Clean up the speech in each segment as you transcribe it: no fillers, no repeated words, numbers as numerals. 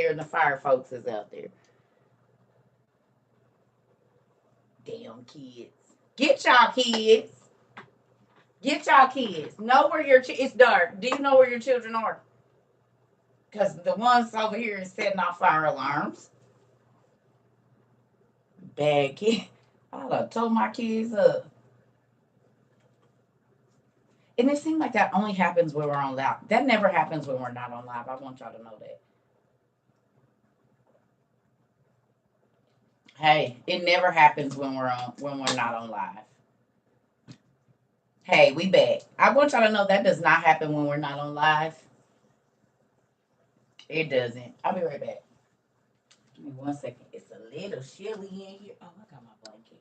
there and the fire folks is out there. Damn kids. Get y'all kids. Get y'all kids. Know where your it's dark. Do you know where your children are? Because the ones over here is setting off fire alarms. Bad kid. I done told my kids up. And it seems like that only happens when we're on live. That never happens when we're not on live. I want y'all to know that. Hey, it never happens when we're not on live. Hey, we back. I want y'all to know that does not happen when we're not on live. It doesn't. I'll be right back. Give me 1 second. It's a little chilly in here. Oh, I got my blanket.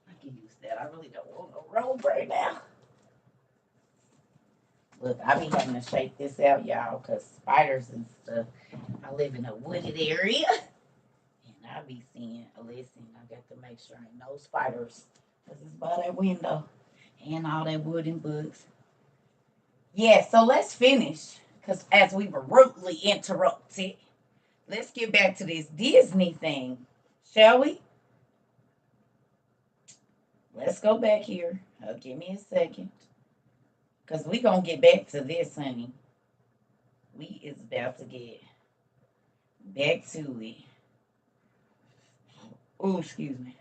I can use that. I really don't want no robe right now. Look, I be having to shake this out, y'all, because spiders and stuff. I live in a wooded area. And I be seeing, listen, I got to make sure ain't no spiders. Because it's by that window. And all that wood and bugs. Yeah, so let's finish. Because as we were rudely interrupted, let's get back to this Disney thing. Shall we? Let's go back here. Give me a second. Because we going to get back to this, honey. We is about to get back to it. Oh, excuse me.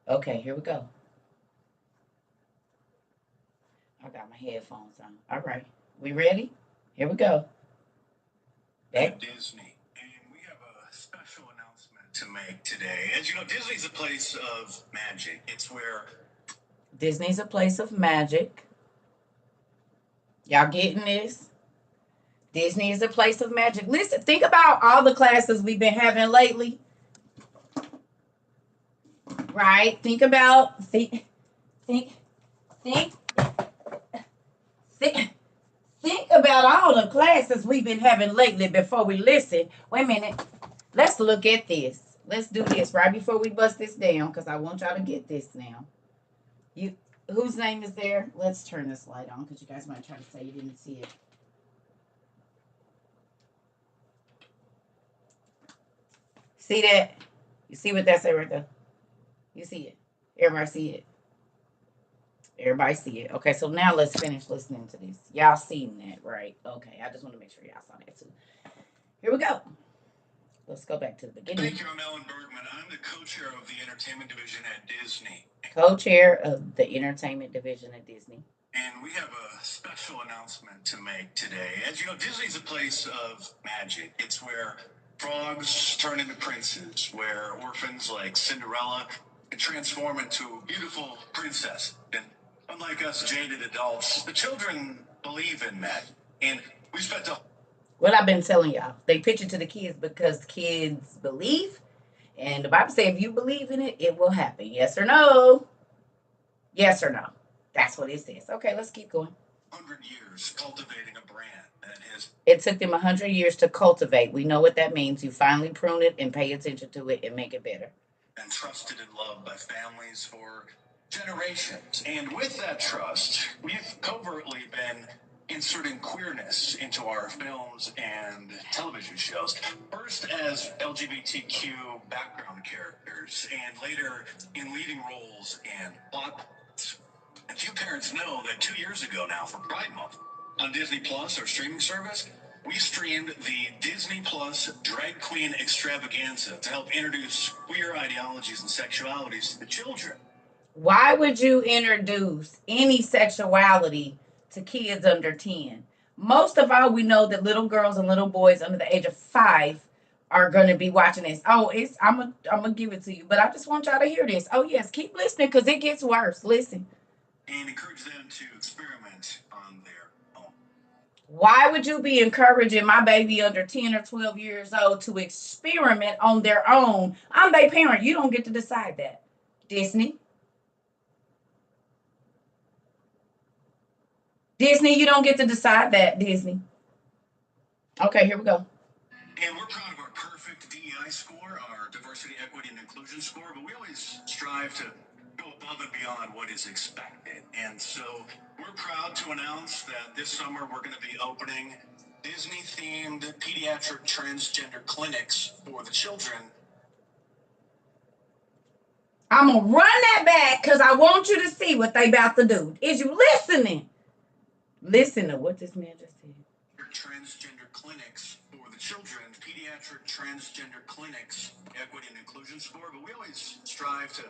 Okay, here we go. I got my headphones on. All right. We ready? Here we go. Back Disney. And we have a special announcement to make today. As you know, Disney's a place of magic. It's where Disney's a place of magic. Y'all getting this? Disney is a place of magic. Listen, think about all the classes we've been having lately. Right? Think about think about all the classes we've been having lately before we listen. Wait a minute. Let's look at this. Let's do this right before we bust this down because I want y'all to get this now. Whose name is there? Let's turn this light on because you guys might try to say you didn't see it. See that? You see what that say right there? You see it? Everybody see it? Everybody see it? Okay, so now let's finish listening to this. Y'all seen that, right? Okay, I just want to make sure y'all saw that too. Here we go. Let's go back to the beginning. Thank you, I'm Ellen Bergman. I'm the co-chair of the entertainment division at Disney. Co-chair of the entertainment division at Disney. And we have a special announcement to make today. As you know, Disney's a place of magic. It's where frogs turn into princes, where orphans like Cinderella can transform into a beautiful princess. And unlike us jaded adults, the children believe in magic. And we spent a Well, I've been telling y'all, they pitch it to the kids because kids believe. And the Bible says if you believe in it, it will happen. Yes or no? Yes or no? That's what it says. Okay, let's keep going. 100 years cultivating a brand that has. It took them 100 years to cultivate. We know what that means. You finally prune it and pay attention to it and make it better. And trusted and loved by families for generations. And with that trust, we've covertly been inserting queerness into our films and television shows. First as LGBTQ background characters, and later in leading roles and plot points. And few parents know that 2 years ago now, for Pride Month, on Disney Plus, our streaming service, we streamed the Disney Plus Drag Queen Extravaganza to help introduce queer ideologies and sexualities to the children. Why would you introduce any sexuality to kids under 10? Most of all, we know that little girls and little boys under the age of 5 are going to be watching this. Oh, I'm gonna give it to you, but I just want y'all to hear this. Oh yes, keep listening because it gets worse. Listen. And encourage them to experiment on their own. Why would you be encouraging my baby under 10 or 12 years old to experiment on their own? I'm their parent. You don't get to decide that. Disney. Disney, you don't get to decide that, Disney. Okay, here we go. And we're proud of our perfect DEI score, our diversity, equity, and inclusion score, but we always strive to go above and beyond what is expected. And so we're proud to announce that this summer we're going to be opening Disney-themed pediatric transgender clinics for the children. I'm going to run that back because I want you to see what they about to do. Is you listening? Listen to what this man just said. Transgender clinics for the children, pediatric transgender clinics, equity and inclusion score, but we always strive to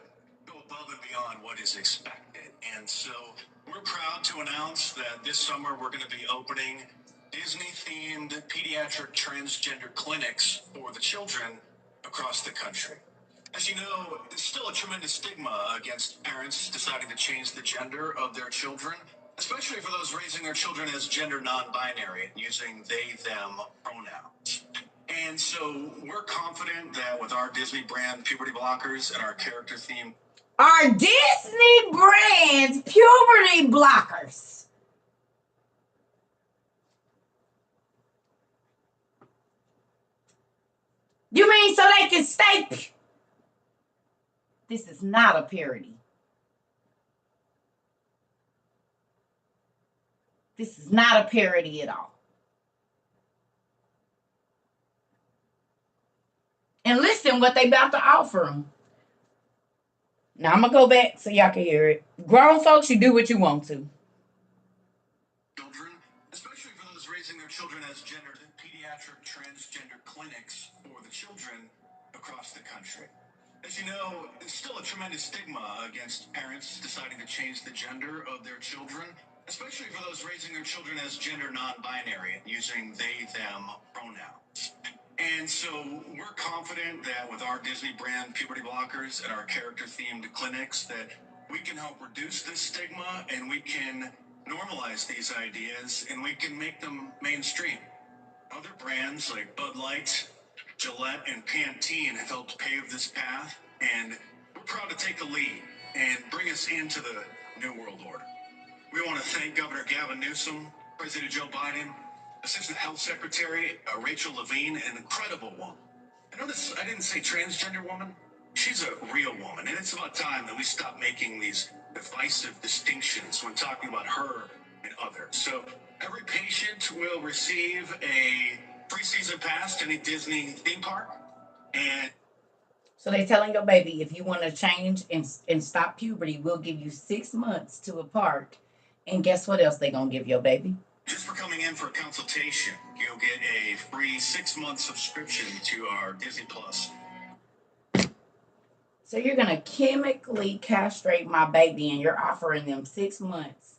go above and beyond what is expected. And so we're proud to announce that this summer we're going to be opening Disney-themed pediatric transgender clinics for the children across the country. As you know, there's still a tremendous stigma against parents deciding to change the gender of their children, especially for those raising their children as gender non-binary and using they, them pronouns. And so we're confident that with our Disney brand puberty blockers and our character theme. Our Disney brand puberty blockers. You mean so they can stay? This is not a parody. This is not a parody at all. And listen what they about to offer them. Now I'm going to go back so y'all can hear it. Grown folks, you do what you want to. Children, especially for those raising their children as gendered, pediatric transgender clinics for the children across the country. As you know, there's still a tremendous stigma against parents deciding to change the gender of their children, especially for those raising their children as gender non-binary and using they, them pronouns. And so we're confident that with our Disney brand puberty blockers and our character-themed clinics that we can help reduce this stigma and we can normalize these ideas and we can make them mainstream. Other brands like Bud Light, Gillette, and Pantene have helped pave this path, and we're proud to take the lead and bring us into the New World Order. We want to thank Governor Gavin Newsom, President Joe Biden, Assistant Health Secretary Rachel Levine, an incredible woman. I notice I didn't say transgender woman. She's a real woman, and it's about time that we stop making these divisive distinctions when talking about her and others. So every patient will receive a free season pass to any Disney theme park. And so they're telling your baby, if you want to change and stop puberty, we'll give you 6 months to a park. And guess what else they're going to give your baby? Just for coming in for a consultation, you'll get a free 6-month subscription to our Disney Plus. So you're going to chemically castrate my baby and you're offering them 6 months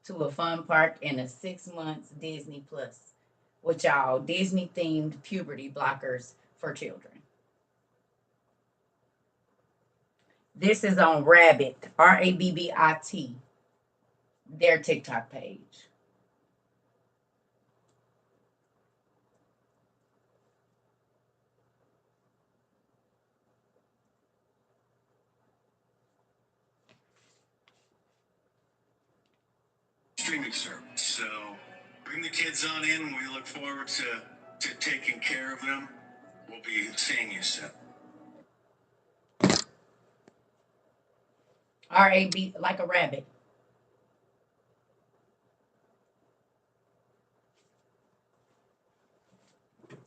to a fun park and a 6 months Disney Plus with y'all Disney themed puberty blockers for children. This is on Rabbit, Rabbit, their TikTok page. Streaming service. So bring the kids on in. We look forward to taking care of them. We'll be seeing you soon. R-A-B, like a rabbit.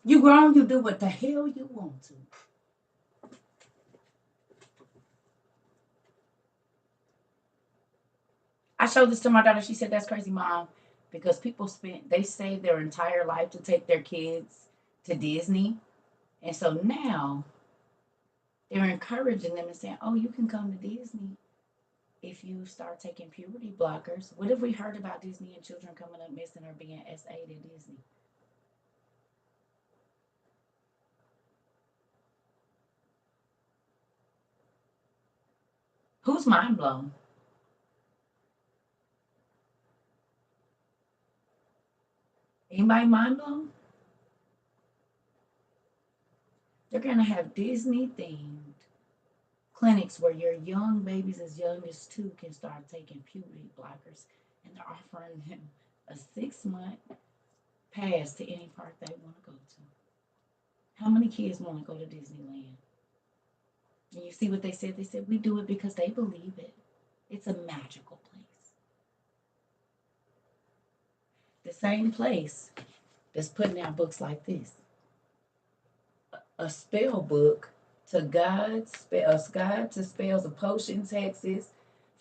You grown, you do what the hell you want to. I showed this to my daughter. She said, that's crazy, Mom. Because people they save their entire life to take their kids to Disney. And so now they're encouraging them and saying, oh, you can come to Disney if you start taking puberty blockers. What have we heard about Disney and children coming up missing or being S8 at Disney? Who's mind blown? Anybody mind blown? They're going to have Disney themed clinics where your young babies as young as 2 can start taking puberty blockers, and they're offering them a 6-month pass to any park they want to go to. How many kids want to go to Disneyland? And you see what they said? They said, we do it because they believe it. It's a magical place. The same place that's putting out books like this. A spell book to guide to spells of potions, hexes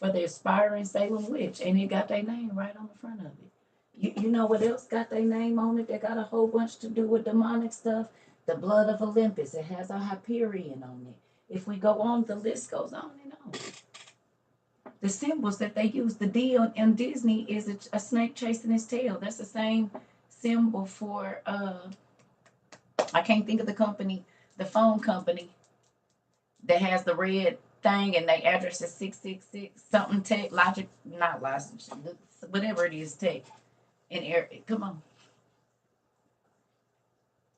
for the aspiring Salem witch. And it got their name right on the front of it. You know what else got their name on it? They got a whole bunch to do with demonic stuff. The blood of Olympus. It has a Hyperion on it. If we go on, the list goes on and on. The symbols that they use, the D in Disney is a snake chasing its tail. That's the same symbol for I can't think of the company, the phone company that has the red thing and their address is 666 something tech logic, not logic, whatever it is tech. And come on.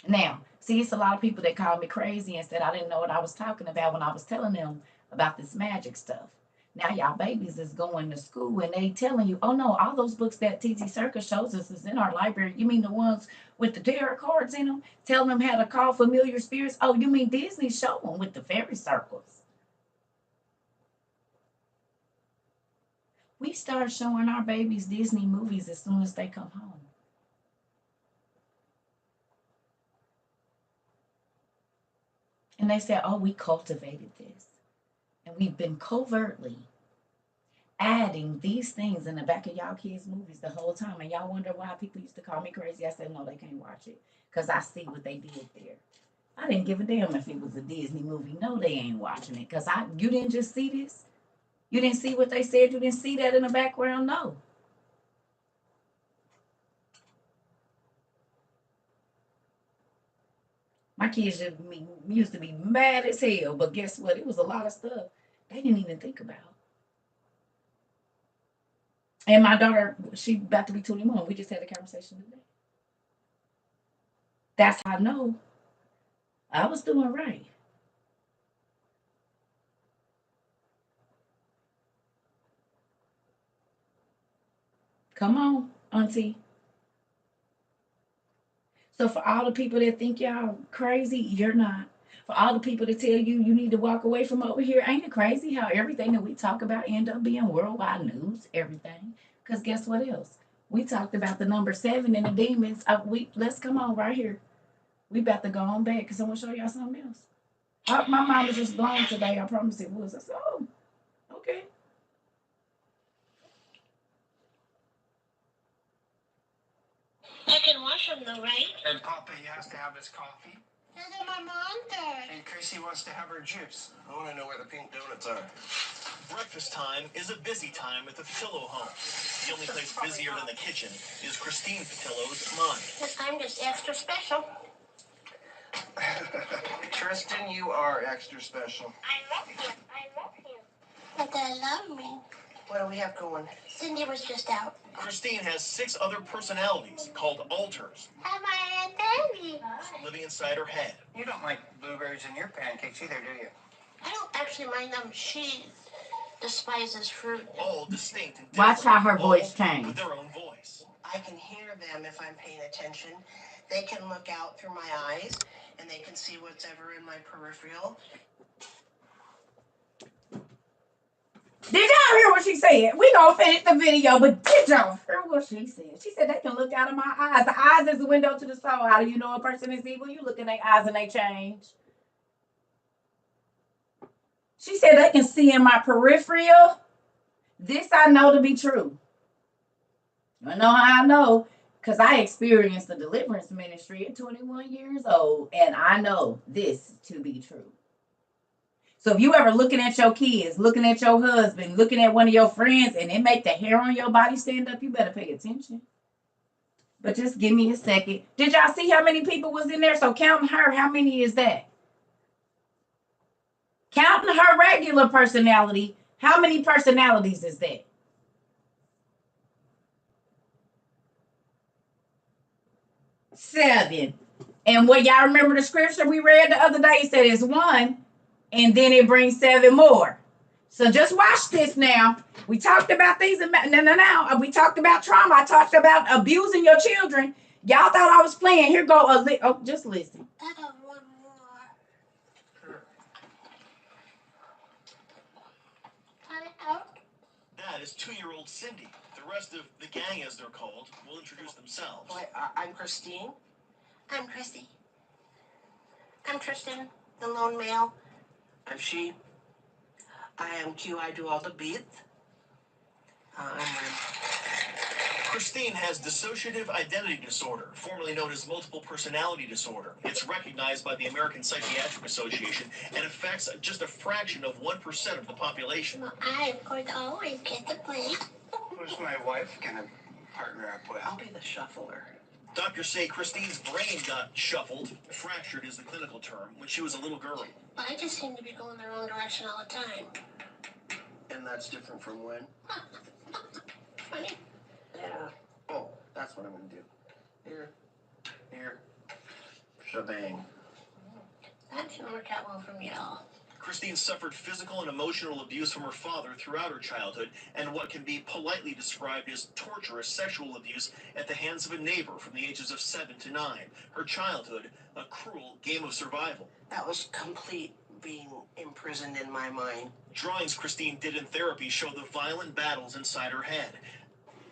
Now, see, it's a lot of people that called me crazy and said I didn't know what I was talking about when I was telling them about this magic stuff. Now y'all babies is going to school and they telling you, oh no, all those books that TT Circus shows us is in our library. You mean the ones with the tarot cards in them, telling them how to call familiar spirits? Oh, you mean Disney show them with the fairy circles? We start showing our babies Disney movies as soon as they come home. And they said, oh, we cultivated this. And we've been covertly adding these things in the back of y'all kids' movies the whole time. And y'all wonder why people used to call me crazy. I said, no, they can't watch it because I see what they did there. I didn't give a damn if it was a Disney movie. No, they ain't watching it because you didn't just see this. You didn't see what they said. You didn't see that in the background. No. My kids used to be mad as hell, but guess what? It was a lot of stuff they didn't even think about. And my daughter, she about to be 21. We just had a conversation today. That's how I know I was doing right. Come on, Auntie. So for all the people that think y'all crazy, you're not. For all the people that tell you you need to walk away from over here, ain't it crazy how everything that we talk about end up being worldwide news? Everything. Because guess what else? We talked about the number 7 and the demons. Let's come on right here. We about to go on back because I want to show y'all something else. My mom was just blown today. I promise it was. I said, oh, okay. I can wash them though, right? And Papa, he has to have his coffee. And then my mom does. And Chrissy wants to have her juice. I want to know where the pink donuts are. Breakfast time is a busy time at the Patillo home. The only place busier than the kitchen is Christine Patillo's mind. Because I'm just extra special. Tristan, you are extra special. I love you. I love you. But they love me. What do we have going? Cindy was just out. Christine has 6 other personalities called alters Am I a baby? living inside her head. You don't like blueberries in your pancakes either, do you? I don't actually mind them. She despises fruit. All distinct and Watch different, how her voice all change. with their own voice. I can hear them if I'm paying attention. They can look out through my eyes, and they can see what's ever in my peripheral. Did y'all hear what she said? We gonna finish the video, but did y'all hear what she said? She said they can look out of my eyes. The eyes is the window to the soul. How do you know a person is evil? You look in their eyes and they change. She said they can see in my peripheral. This I know to be true. I know how I know because I experienced the deliverance ministry at 21 years old, and I know this to be true. So if you ever looking at your kids, looking at your husband, looking at one of your friends, and it make the hair on your body stand up, you better pay attention. But just give me a second. Did y'all see how many people was in there? So counting her, how many is that? Counting her regular personality, how many personalities is that? 7. And what y'all remember the scripture we read the other day? It said it's 1. And then it brings 7 more. So just watch this now. We talked about these. No. We talked about trauma. I talked about abusing your children. Y'all thought I was playing. Here go just listen. I got one as 2-year-old Cindy. The rest of the gang, as they're called, will introduce themselves. I'm Christine. I'm Christy. I'm Tristan, the lone male. I'm she. I am Q. I do all the beats. I'm Christine has dissociative identity disorder, formerly known as multiple personality disorder. It's recognized by the American Psychiatric Association and affects just a fraction of 1% of the population. Well, I am going to always get the plate. Who's my wife gonna partner up with? I'll be the shuffler. Doctors say Christine's brain got shuffled, fractured is the clinical term, when she was a little girl. But I just seem to be going the wrong direction all the time. And that's different from when? Funny. Yeah. Oh, that's what I'm gonna do. Here. Here. Shebang. That didn't work out well for me at all. Christine suffered physical and emotional abuse from her father throughout her childhood and what can be politely described as torturous sexual abuse at the hands of a neighbor from the ages of 7 to 9. Her childhood, a cruel game of survival. That was complete being imprisoned in my mind. Drawings Christine did in therapy show the violent battles inside her head.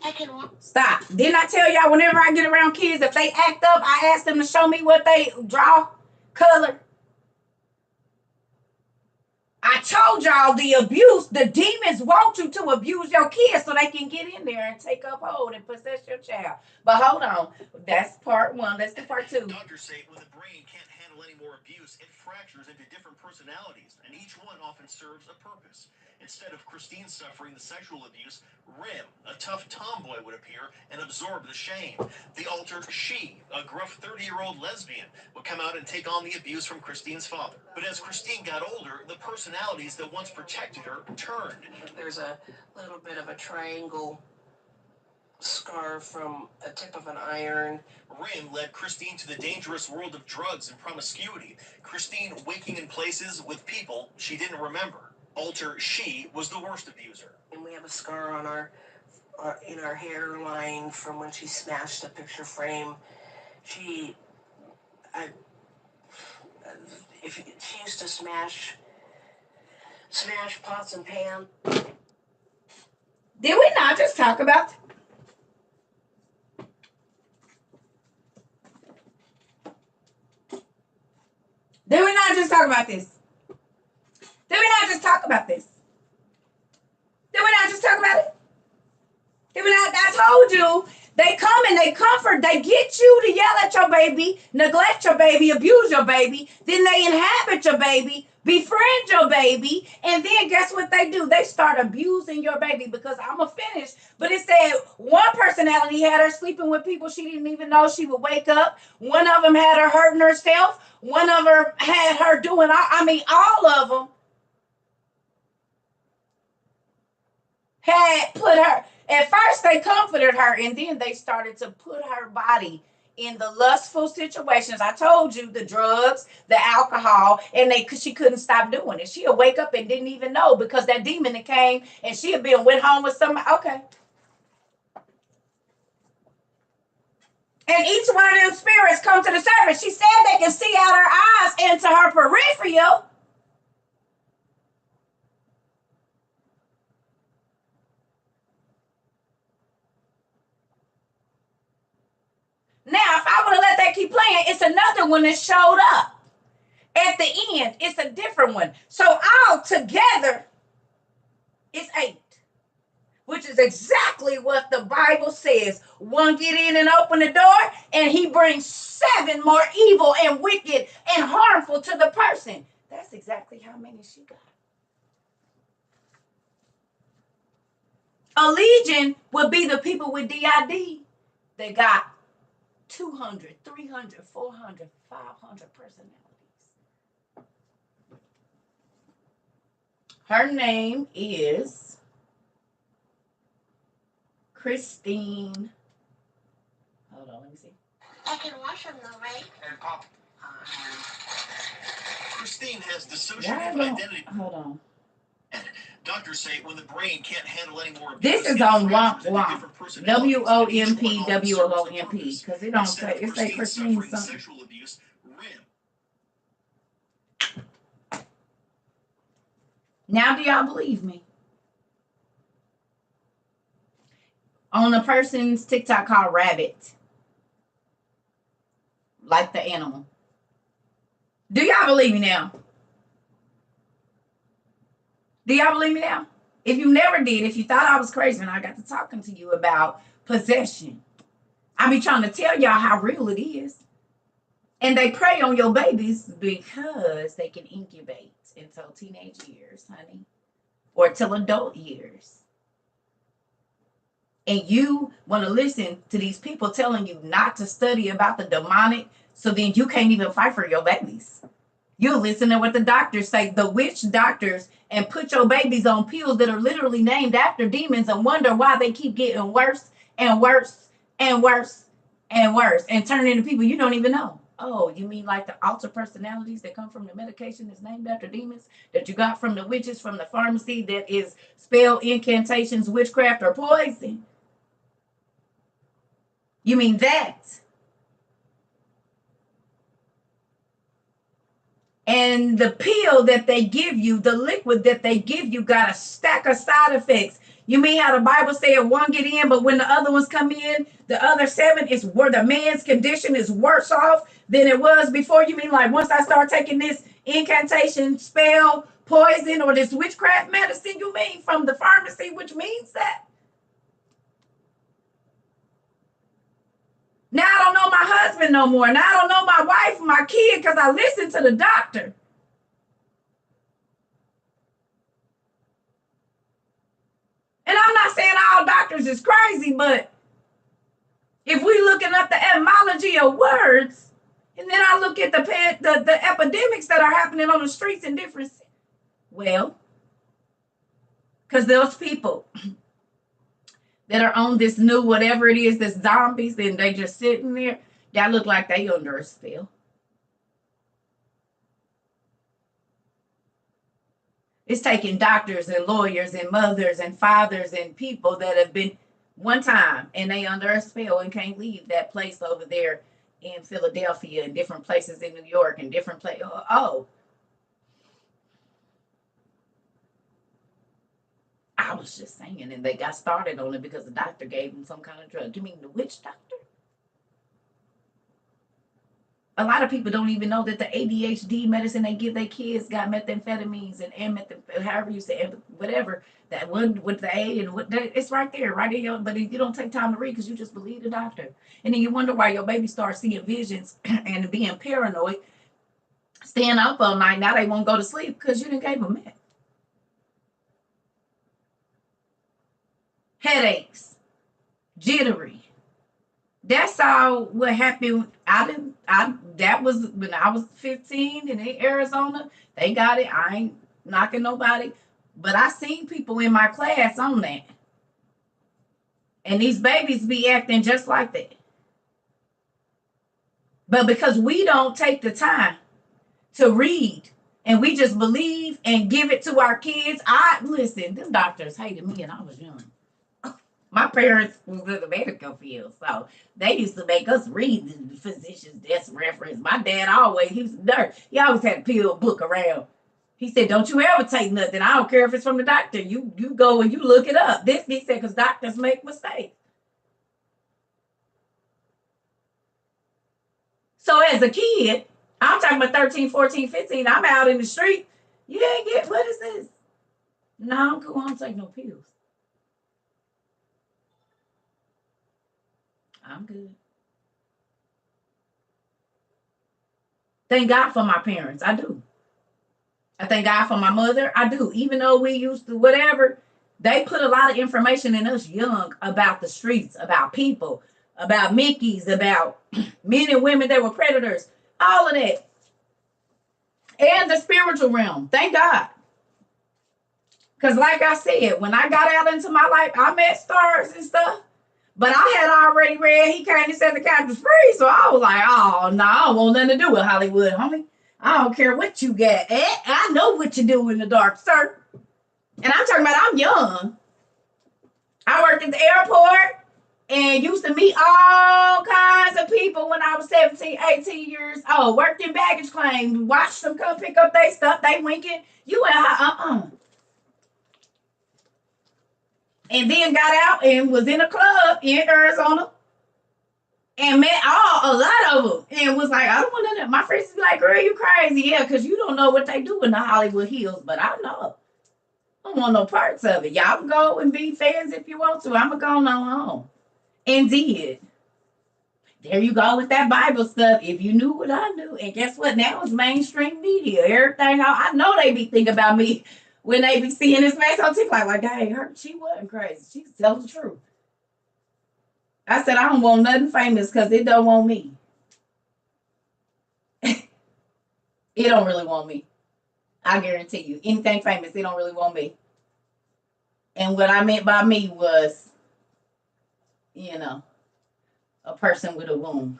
I can walk. Stop. Didn't I tell y'all whenever I get around kids, if they act up, I ask them to show me what they draw, color. I told y'all the abuse, the demons want you to abuse your kids so they can get in there and take up hold and possess your child. But hold on. That's part one. Let's do part two. Doctors say when the brain can't handle any more abuse, it fractures into different personalities, and each one often serves a purpose. Instead of Christine suffering the sexual abuse, Rim, a tough tomboy, would appear and absorb the shame. The alter She, a gruff 30-year-old lesbian, would come out and take on the abuse from Christine's father. But as Christine got older, the personalities that once protected her turned. There's a little bit of a triangle scar from a tip of an iron. Rim led Christine to the dangerous world of drugs and promiscuity. Christine waking in places with people she didn't remember. Alter She was the worst abuser. And we have a scar on our in our hairline from when she smashed a picture frame. She used to smash pots and pans. Did we not just talk about? Did we not just talk about this? Did we not just talk about this? Did we not just talk about it? Did we not? I told you, they come and they comfort, they get you to yell at your baby, neglect your baby, abuse your baby, then they inhabit your baby, befriend your baby, and then guess what they do? They start abusing your baby because I'm going to finish. But it said one personality had her sleeping with people she didn't even know. She would wake up. One of them had her hurting herself. One of them had her doing, all of them had put her, at first they comforted her and then they started to put her body in the lustful situations. I told you, the drugs, the alcohol, and she couldn't stop doing it. She'd wake up and didn't even know because that demon that came and she had went home with somebody. Okay. And each one of them spirits come to the surface. She said they can see out her eyes into her peripheral. Now, if I would have let that keep playing, it's another one that showed up. At the end, it's a different one. So all together, it's 8. Which is exactly what the Bible says. One get in and open the door, and he brings 7 more evil and wicked and harmful to the person. That's exactly how many she got. A legion would be the people with DID that got 200, 300, 400, 500 personalities. Her name is Christine. Hold on, let me see. I can wash them though, right? And Pop. Christine has dissociative identity. Hold on. Doctors say when the brain can't handle any more This abuse, is it on fractures into WOMP. different personalities, and each one WOMP, often serves a WOMP. purpose. Because it don't Instead say, of it say Christine Christine suffering something. sexual abuse, Rim. Now do y'all believe me? on a person's TikTok called Rabbit, like the animal. Do y'all believe me now? Do y'all believe me now? If you never did, if you thought I was crazy when I got to talking to you about possession, I be trying to tell y'all how real it is. And they prey on your babies because they can incubate until teenage years, honey, or till adult years. And you want to listen to these people telling you not to study about the demonic, so then you can't even fight for your babies. You listen to what the doctors say, the witch doctors, and put your babies on pills that are literally named after demons and wonder why they keep getting worse and worse and worse and worse and turning into people you don't even know. Oh, you mean like the alter personalities that come from the medication that's named after demons that you got from the witches from the pharmacy that is spell incantations, witchcraft, or poison? You mean that? And the pill that they give you, the liquid that they give you, got a stack of side effects. You mean how the Bible said one get in, but when the other ones come in, the other 7 is where the man's condition is worse off than it was before? You mean like once I start taking this incantation, spell, poison, or this witchcraft medicine, you mean from the pharmacy, which means that? Now I don't know my husband no more. Now I don't know my wife, my kid, because I listened to the doctor. And I'm not saying all doctors is crazy, but if we looking up the etymology of words, and then I look at the epidemics that are happening on the streets in different, well, because those people that are on this new whatever it is, this zombies, and they just sitting there, that look like they under a spell. It's taking doctors and lawyers and mothers and fathers and people that have been one time and they under a spell and can't leave that place over there in Philadelphia and different places in New York and different places. Oh, I was just saying, and they got started on it because the doctor gave them some kind of drug. You mean the witch doctor? A lot of people don't even know that the ADHD medicine they give their kids got methamphetamines and however you say, whatever, that one with the A and what, it's right there, right in your, but you don't take time to read because you just believe the doctor. And then you wonder why your baby starts seeing visions and being paranoid, staying up all night. Now they won't go to sleep because you didn't give them meth. Headaches, jittery. That's all what happened. That was when I was 15 and in Arizona. They got it. I ain't knocking nobody. But I seen people in my class on that. And these babies be acting just like that. But because we don't take the time to read and we just believe and give it to our kids. Listen, them doctors hated me and I was young. My parents was in the medical field, so they used to make us read the physician's desk reference. My dad he was a nurse. He always had a pill book around. He said, don't you ever take nothing. I don't care if it's from the doctor. You go and you look it up. This, he said, because doctors make mistakes. So as a kid, I'm talking about 13, 14, 15, I'm out in the street. Yeah, what is this? No, I'm cool. I don't take no pills. I'm good. Thank God for my parents. I do. I thank God for my mother. I do. Even though we used to whatever, they put a lot of information in us young about the streets, about people, about Mickeys, about men and women that were predators, all of that. And the spiritual realm. Thank God. Because like I said, when I got out into my life, I met stars and stuff. But I had already read, he came and said the captain's free. So I was like, oh, no, I don't want nothing to do with Hollywood, homie. I don't care what you got. I know what you do in the dark, sir. And I'm talking about I'm young. I worked at the airport and used to meet all kinds of people when I was 17, 18 years old. Worked in baggage claim. Watched them come pick up their stuff. They winking. You and and then got out and was in a club in Arizona and met a lot of them and was like, I don't want to. My friends be like, girl, you crazy. Yeah, because you don't know what they do in the Hollywood Hills, but I know. I don't want no parts of it. Y'all can go and be fans if you want to. I'm going to go on home. And did. There you go with that Bible stuff. If you knew what I knew. And guess what? Now it's mainstream media. Everything. I know they be thinking about me when they be seeing this face on TikTok. Like, dang, she wasn't crazy. She tells the truth. I said, I don't want nothing famous because it don't want me. It don't really want me. I guarantee you. Anything famous, it don't really want me. And what I meant by me was, a person with a womb.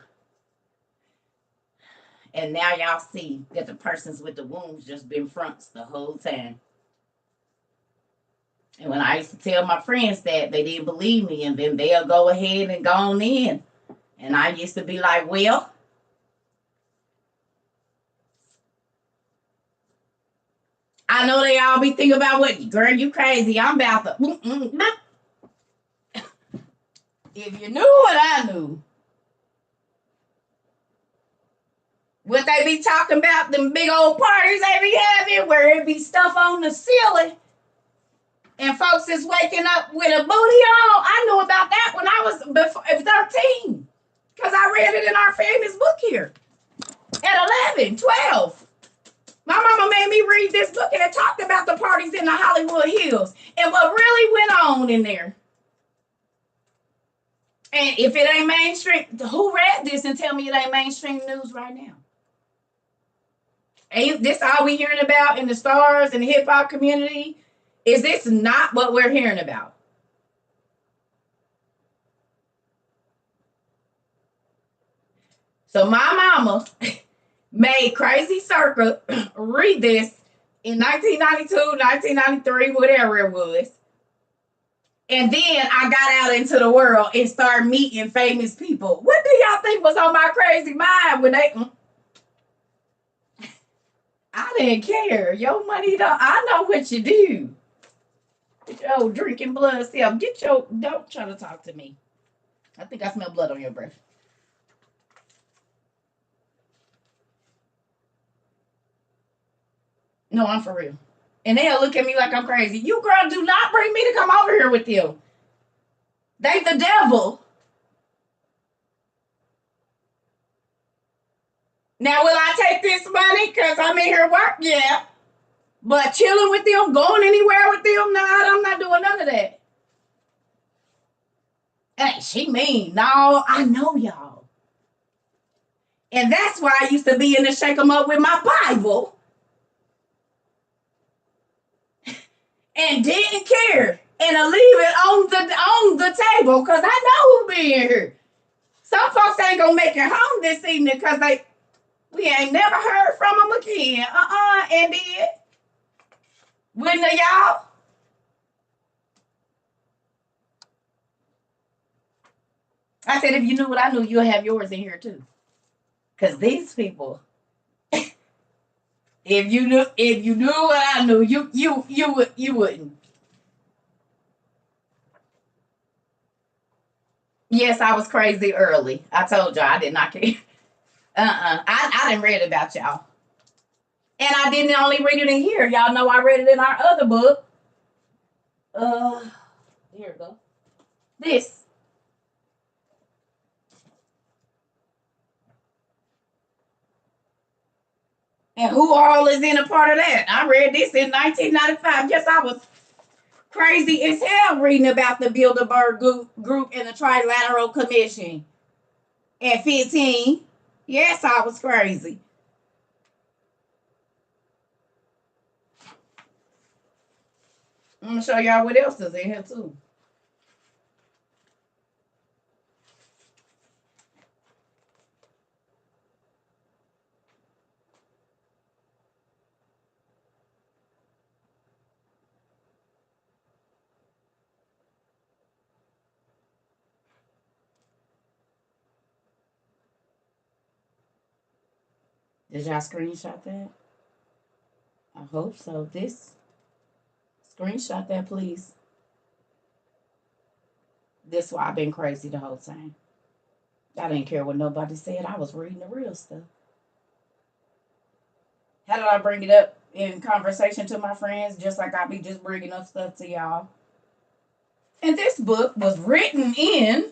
And now y'all see that the persons with the wombs just been fronts the whole time. And when I used to tell my friends that, they didn't believe me, and then they'll go ahead and go on in. And I used to be like, well, I know they all be thinking about what, girl, you crazy. I'm about to. If you knew what I knew, what they be talking about, them big old parties they be having, where it be stuff on the ceiling, and folks is waking up with a booty on. I knew about that when I was 13, because I read it in our famous book here at 11, 12. My mama made me read this book, and it talked about the parties in the Hollywood Hills and what really went on in there. And if it ain't mainstream, who read this and tell me it ain't mainstream news right now? Ain't this all we hearing about in the stars and the hip hop community? Is this not what we're hearing about? So my mama made Crazy CERCA read this in 1992, 1993, whatever it was. And then I got out into the world and started meeting famous people. What do y'all think was on my crazy mind when they... I didn't care. Your money, I know what you do. Yo, drinking blood self. Don't try to talk to me. I think I smell blood on your breath. No, I'm for real. And they'll look at me like I'm crazy. You, girl, do not bring me to come over here with you. They the devil. Now, will I take this money because I'm in here work? Yeah. But chilling with them, going anywhere with them, no, I'm not doing none of that. Hey, she mean. No, I know y'all. And that's why I used to be in the shake 'em up with my Bible. And didn't care. And I leave it on the table because I know who be in here. Some folks ain't gonna make it home this evening because we ain't never heard from them again. And did. Wouldn't y'all? I said, if you knew what I knew, you'll have yours in here too. Because these people, if you knew what I knew, you wouldn't. Yes, I was crazy early. I told y'all I did not care. I didn't read about y'all. And I didn't only read it in here. Y'all know I read it in our other book. Here we go. This. And who all is in a part of that? I read this in 1995. Yes, I was crazy as hell reading about the Bilderberg group and the Trilateral Commission. At 15. Yes, I was crazy. I'm going to show y'all what else is in here, too. Did y'all screenshot that? I hope so. Screenshot that, please. That's why I've been crazy the whole time. I didn't care what nobody said. I was reading the real stuff. How did I bring it up in conversation to my friends, just like I be just bringing up stuff to y'all? And this book was written in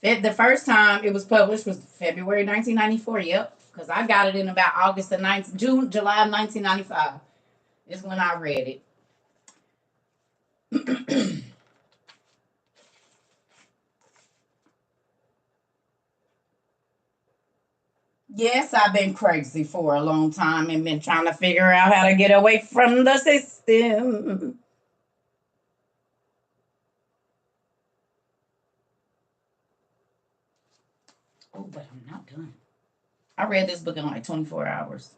the first time it was published was February 1994. Yep, because I got it in about August of July of 1995 is when I read it. Yes, I've been crazy for a long time and been trying to figure out how to get away from the system. Oh, but I'm not done. I read this book in like 24 hours.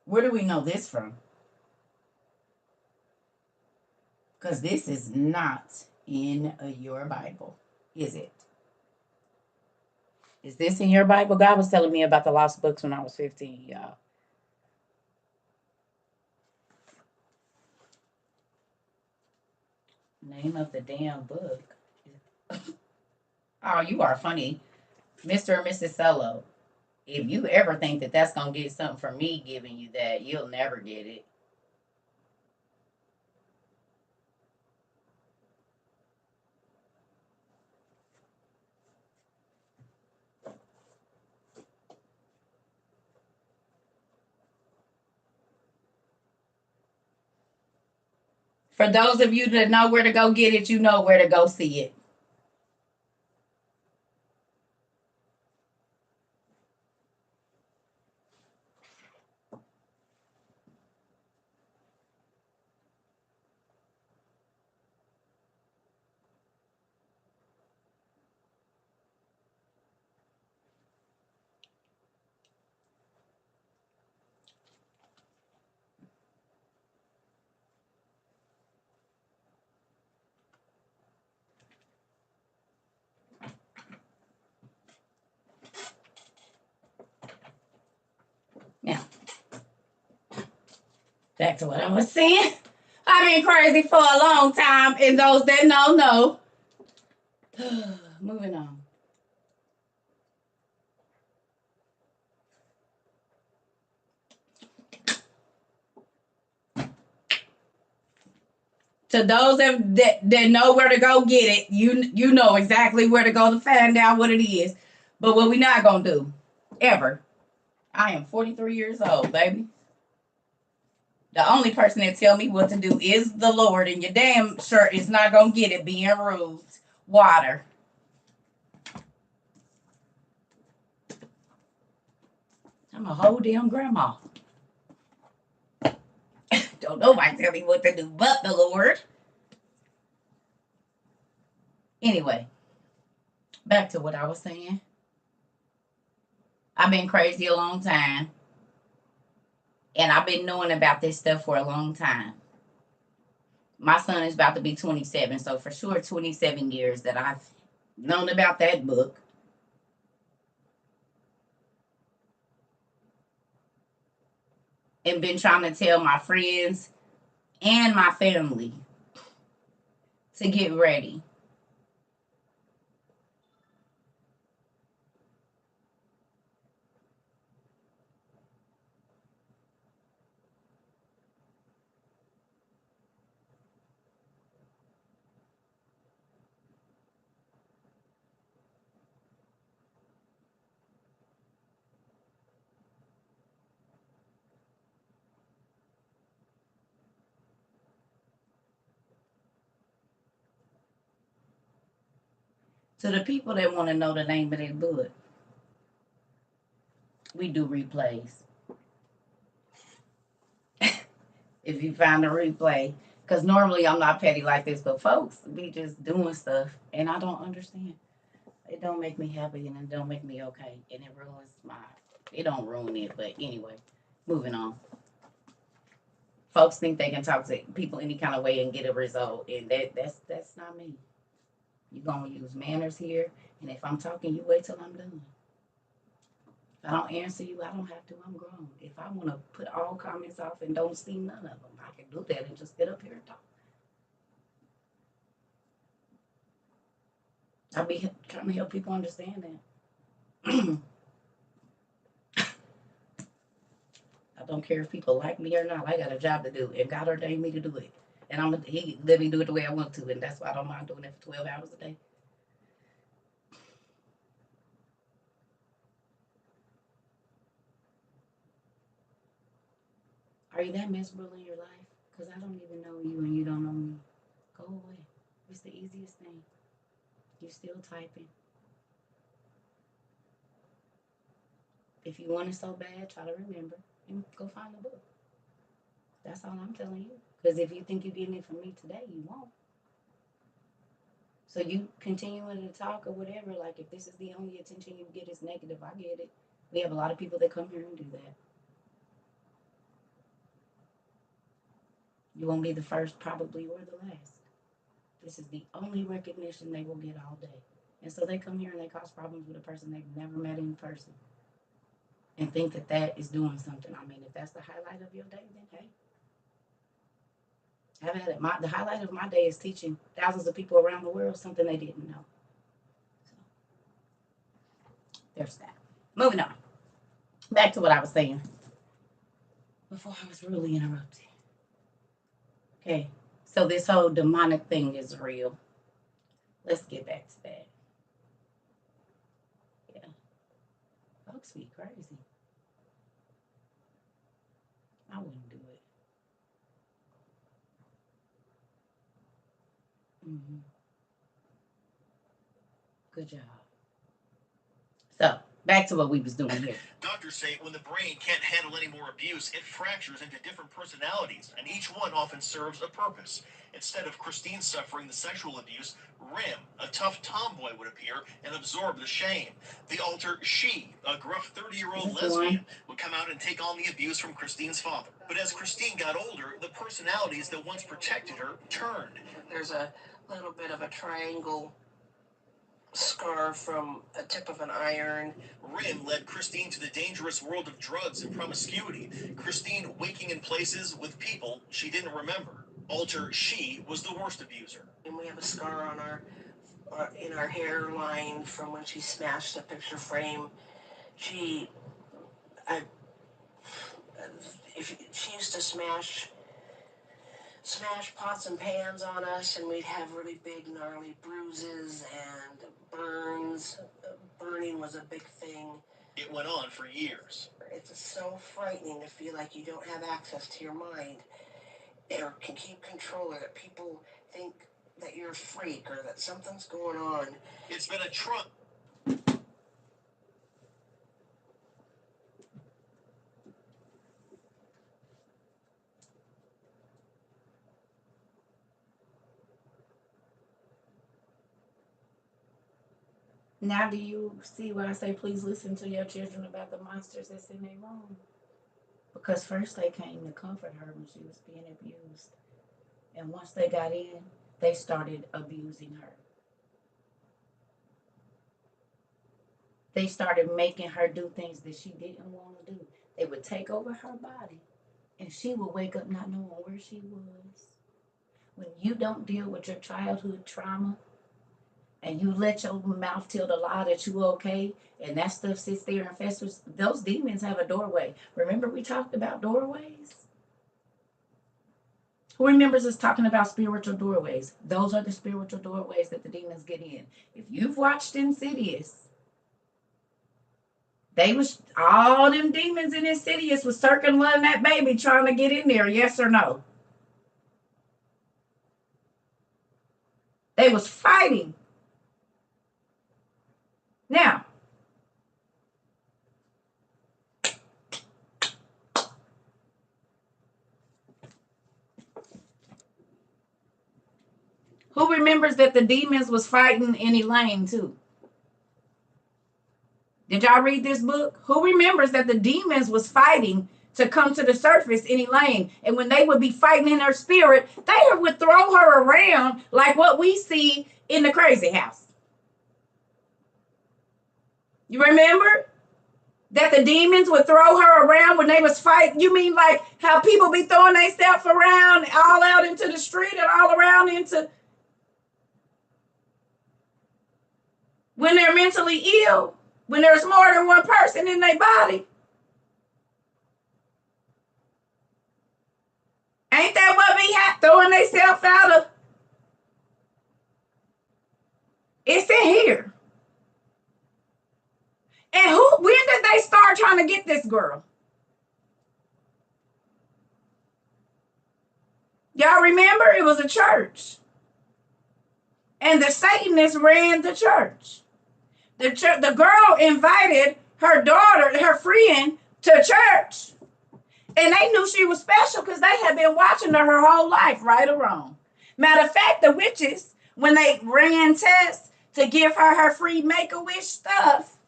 Where do we know this from? Because this is not in your Bible, is it? Is this in your Bible? God was telling me about the lost books when I was 15, y'all. Name of the damn book. Oh, you are funny. Mr. and Mrs. Cello. If you ever think that that's going to get something from me giving you that, you'll never get it. For those of you that know where to go get it, you know where to go see it. Now, back to what I was saying. I've been crazy for a long time, and those that know. Moving on. To those that know where to go get it, you know exactly where to go to find out what it is. But what we not gonna do, ever. I am 43 years old, baby. The only person that tell me what to do is the Lord, and your damn sure is not gonna get it being rude. Water. I'm a whole damn grandma. Don't nobody tell me what to do but the Lord. Anyway, back to what I was saying. I've been crazy a long time, and I've been knowing about this stuff for a long time. My son is about to be 27, so for sure 27 years that I've known about that book. And been trying to tell my friends and my family to get ready. To the people that want to know the name of that book, we do replays. If you find a replay, because normally I'm not petty like this, but folks be just doing stuff, and I don't understand. It don't make me happy, and it don't make me okay, and it ruins my. It don't ruin it, but anyway, moving on. Folks think they can talk to people any kind of way and get a result, and that's not me. You're going to use manners here. And if I'm talking, you wait till I'm done. If I don't answer you, I don't have to. I'm grown. If I want to put all comments off and don't see none of them, I can do that and just get up here and talk. I'll be trying to help people understand that. I don't care if people like me or not. I got a job to do, and God ordained me to do it. And He let me do it the way I want to, and that's why I don't mind doing it for 12 hours a day. Are you that miserable in your life? Because I don't even know you and you don't know me. Go away. It's the easiest thing. You're still typing. If you want it so bad, try to remember and go find the book. That's all I'm telling you. Because if you think you're getting it from me today, you won't. So you continuing to talk or whatever, like if this is the only attention you get is negative, I get it. We have a lot of people that come here and do that. You won't be the first, probably, or the last. This is the only recognition they will get all day. And so they come here and they cause problems with a person they've never met in person and think that that is doing something. I mean, if that's the highlight of your day, then hey. I've had it. The highlight of my day is teaching thousands of people around the world something they didn't know. So, there's that. Moving on. Back to what I was saying before I was rudely interrupted. Okay, so this whole demonic thing is real. Let's get back to that. Yeah. Folks be crazy. I wouldn't do it. Mm-hmm. Good job. So, back to what we was doing here. Doctors say when the brain can't handle any more abuse, it fractures into different personalities, and each one often serves a purpose. Instead of Christine suffering the sexual abuse, Rim, a tough tomboy, would appear and absorb the shame. The alter She, a gruff 30-year-old lesbian, would come out and take on the abuse from Christine's father. But as Christine got older, the personalities that once protected her turned. There's a little bit of a triangle scar from a tip of an iron. Rim led Christine to the dangerous world of drugs and promiscuity. Christine waking in places with people she didn't remember. Alter She was the worst abuser. And we have a scar on in our hairline from when she smashed a picture frame. She used to smash pots and pans on us, and we'd have really big gnarly bruises and burns. Burning was a big thing. It went on for years. It's so frightening to feel like you don't have access to your mind or can keep control, or that people think that you're a freak or that something's going on. It's been a Trump. Now do you see why I say please listen to your children about the monsters that's in their room? Because first they came to comfort her when she was being abused. And once they got in, they started abusing her. They started making her do things that she didn't want to do. They would take over her body, and she would wake up not knowing where she was. When you don't deal with your childhood trauma, and you let your mouth tell the lie that you okay, and that stuff sits there and festers, those demons have a doorway. Remember we talked about doorways? Who remembers us talking about spiritual doorways? Those are the spiritual doorways that the demons get in. If you've watched Insidious, all them demons in Insidious was circling that baby trying to get in there, yes or no? They was fighting. Now, who remembers that the demons was fighting in Elaine too? Did y'all read this book? Who remembers that the demons was fighting to come to the surface in Elaine. And when they would be fighting in her spirit, they would throw her around like what we see in the crazy house. You remember that the demons would throw her around when they was fighting? You mean like how people be throwing themselves around all out into the street and all around into when they're mentally ill, when there's more than one person in their body? Ain't that what we have, throwing themselves out of? It's in here. And when did they start trying to get this girl? Y'all remember? It was a church. And the Satanists ran the church. The girl invited her daughter, her friend, to church. And they knew she was special because they had been watching her whole life, right or wrong. Matter of fact, the witches, when they ran tests to give her free Make-A-Wish stuff,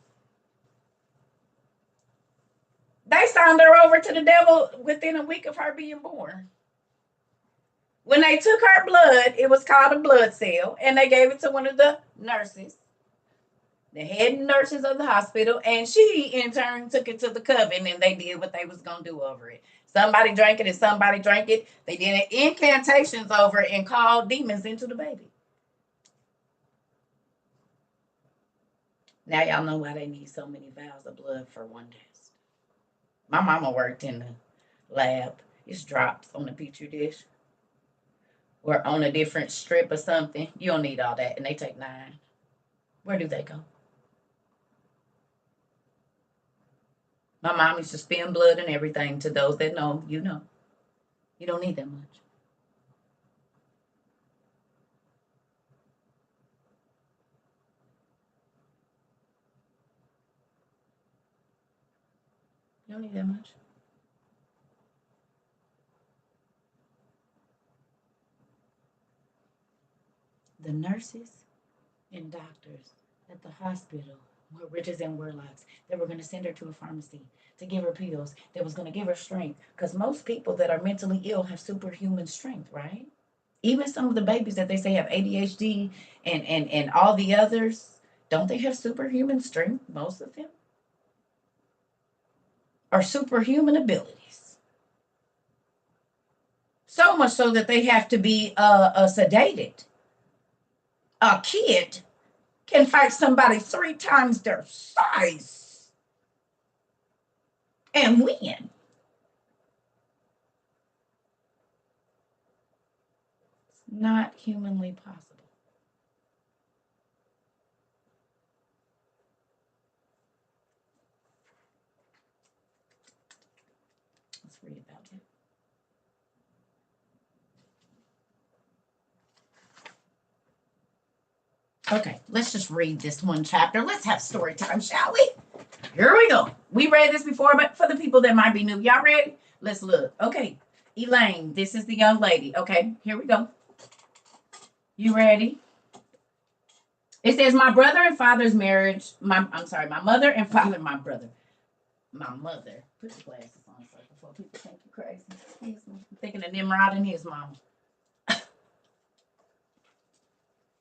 they signed her over to the devil within a week of her being born. When they took her blood, it was called a blood cell, and they gave it to one of the nurses, the head nurses of the hospital, and she, in turn, took it to the coven, and they did what they was going to do over it. Somebody drank it, and somebody drank it. They did incantations over it and called demons into the baby. Now y'all know why they need so many vials of blood for one test. My mama worked in the lab. It's drops on a petri dish or on a different strip or something. You don't need all that, and they take 9. Where do they go? My mom used to spin blood and everything. To those that know, you know. You don't need that much. You don't need that much. The nurses and doctors at the hospital were witches and warlocks. They were going to send her to a pharmacy to give her pills that was going to give her strength. Because most people that are mentally ill have superhuman strength, right? Even some of the babies that they say have ADHD and all the others, don't they have superhuman strength? Most of them are superhuman abilities. So much so that they have to be sedated. A kid can fight somebody 3 times their size and win. It's not humanly possible. Let's read about it. Okay, let's just read this one chapter. Let's have story time, shall we? Here we go. We read this before, but for the people that might be new, y'all ready? Let's look. Okay, Elaine, this is the young lady. Okay, here we go. You ready? It says, my mother and father's marriage. My mother. Put the glasses on so before people think you crazy. Excuse me. I'm thinking of Nimrod and his mama.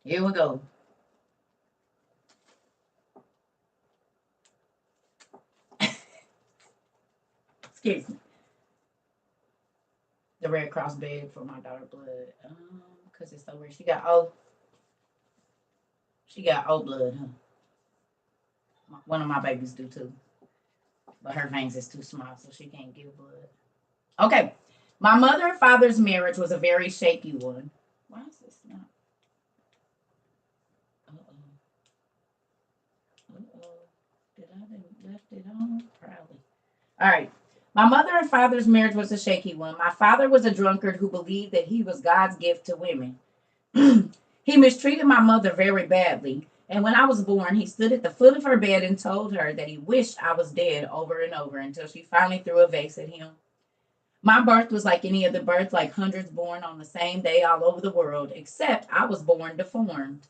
Here we go. Excuse me. The Red Cross bed for my daughter blood. Because it's so weird. She got O blood, huh? One of my babies do too. But her veins is too small, so she can't give blood. Okay. My mother and father's marriage was a very shaky one. Why is this not? Did I left it on? Probably. All right. My mother and father's marriage was a shaky one. My father was a drunkard who believed that he was God's gift to women. He mistreated my mother very badly. And when I was born, he stood at the foot of her bed and told her that he wished I was dead over and over until she finally threw a vase at him. My birth was like any other birth, like hundreds born on the same day all over the world, except I was born deformed.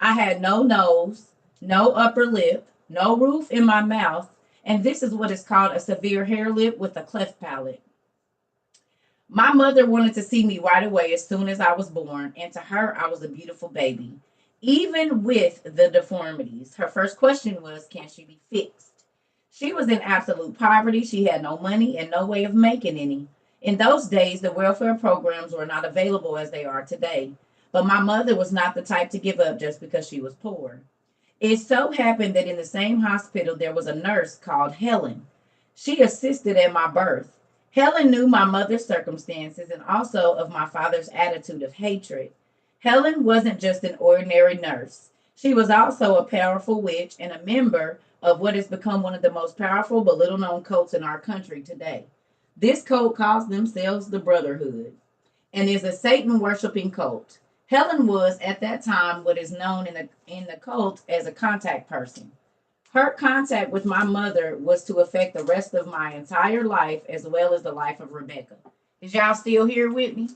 I had no nose, no upper lip, no roof in my mouth, And this is what is called a severe hair lip with a cleft palate. My mother wanted to see me right away as soon as I was born, and to her, I was a beautiful baby. Even with the deformities, her first question was, can she be fixed? She was in absolute poverty. She had no money and no way of making any. In those days, the welfare programs were not available as they are today. But my mother was not the type to give up just because she was poor. It so happened that in the same hospital, there was a nurse called Helen. She assisted at my birth. Helen knew my mother's circumstances and also of my father's attitude of hatred. Helen wasn't just an ordinary nurse. She was also a powerful witch and a member of what has become one of the most powerful but little known cults in our country today. This cult calls themselves the Brotherhood and is a Satan worshiping cult. Helen was at that time what is known in the cult as a contact person. Her contact with my mother was to affect the rest of my entire life as well as the life of Rebecca. Is y'all still here with me?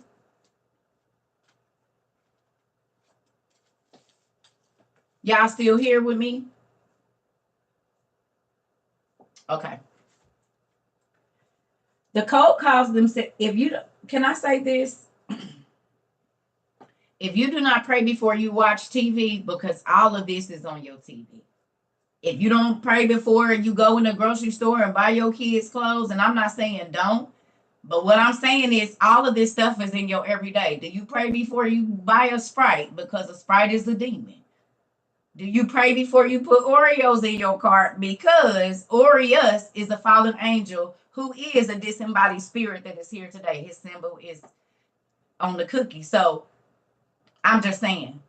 Y'all still here with me? Okay. The cult calls themselves, can I say this? If you do not pray before you watch TV, because all of this is on your TV. If you don't pray before you go in the grocery store and buy your kids clothes, and I'm not saying don't, but what I'm saying is all of this stuff is in your everyday. Do you pray before you buy a Sprite? Because a Sprite is a demon. Do you pray before you put Oreos in your cart? Because Oreos is a fallen angel who is a disembodied spirit that is here today. His symbol is on the cookie. So I'm just saying.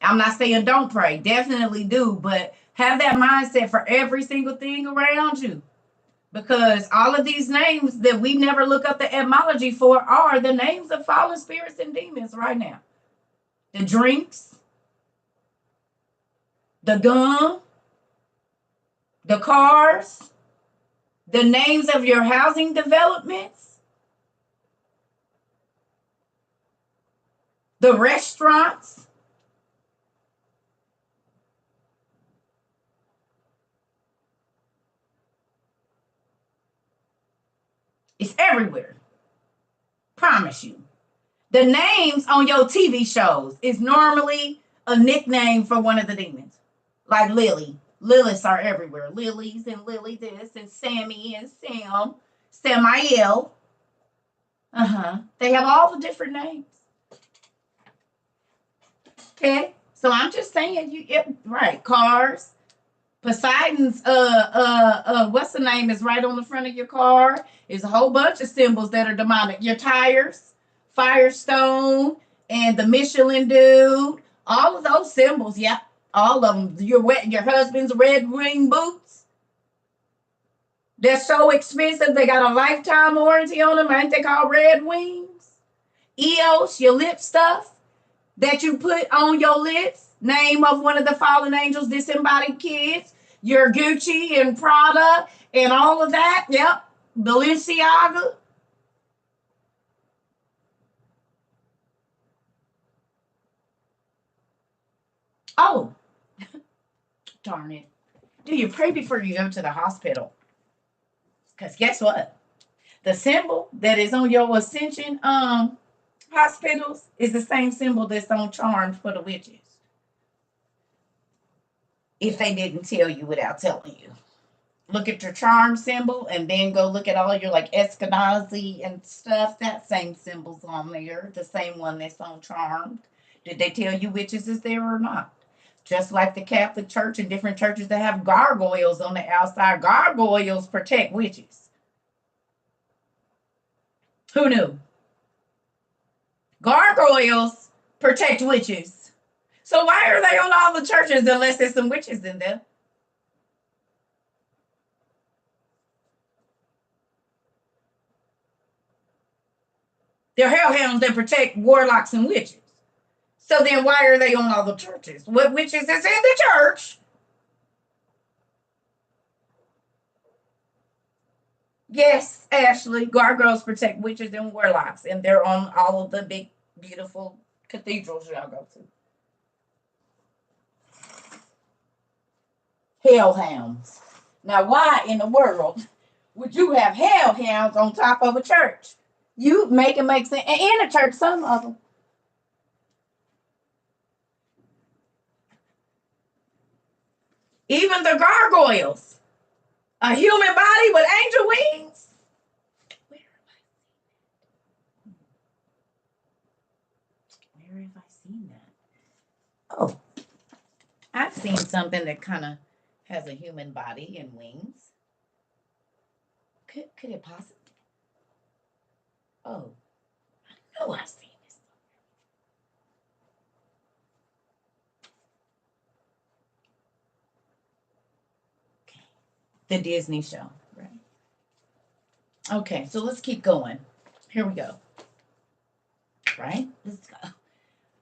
I'm not saying don't pray. Definitely do. But have that mindset for every single thing around you. Because all of these names that we never look up the etymology for are the names of fallen spirits and demons right now. The drinks, the gum, the cars, the names of your housing developments, the restaurants. It's everywhere. Promise you. The names on your TV shows is normally a nickname for one of the demons. Like Lily. Liliths are everywhere. Lilies and Lily this and Sammy and Sam. Samael. They have all the different names. Okay? So I'm just saying right. Cars. Poseidon's what's the name is right on the front of your car. There's a whole bunch of symbols that are demonic. Your tires, Firestone, and the Michelin dude. All of those symbols, yeah. All of them. Your husband's red wing boots. They're so expensive. They got a lifetime warranty on them. Ain't they called red wings? EOS, your lip stuff that you put on your lips. Name of one of the fallen angels, disembodied kids. Your Gucci and Prada and all of that. Yep. Balenciaga. Oh, darn it. Do you pray before you go to the hospital? Because guess what? The symbol that is on your Ascension hospitals is the same symbol that's on charms for the witches. If they didn't tell you without telling you. Look at your charm symbol and then go look at all your like Eskenazi and stuff. That same symbol's on there. The same one that's on Charmed. Did they tell you witches is there or not? Just like the Catholic Church and different churches that have gargoyles on the outside. Gargoyles protect witches. Who knew? Gargoyles protect witches. So why are they on all the churches unless there's some witches in there? They're hellhounds that protect warlocks and witches. So then why are they on all the churches? What witches is in the church? Yes, Ashley, gargoyles protect witches and warlocks, and they're on all of the big, beautiful cathedrals y'all go to. Hellhounds. Now, why in the world would you have hellhounds on top of a church? You make it make sense. And in a church, some of them. Even the gargoyles. A human body with angel wings. Where have I seen that? Oh, I've seen something that kind of has a human body and wings. Could it possibly? Oh, I know I've seen this. Okay. The Disney show, right? Okay, so let's keep going. Here we go. Right? Let's go.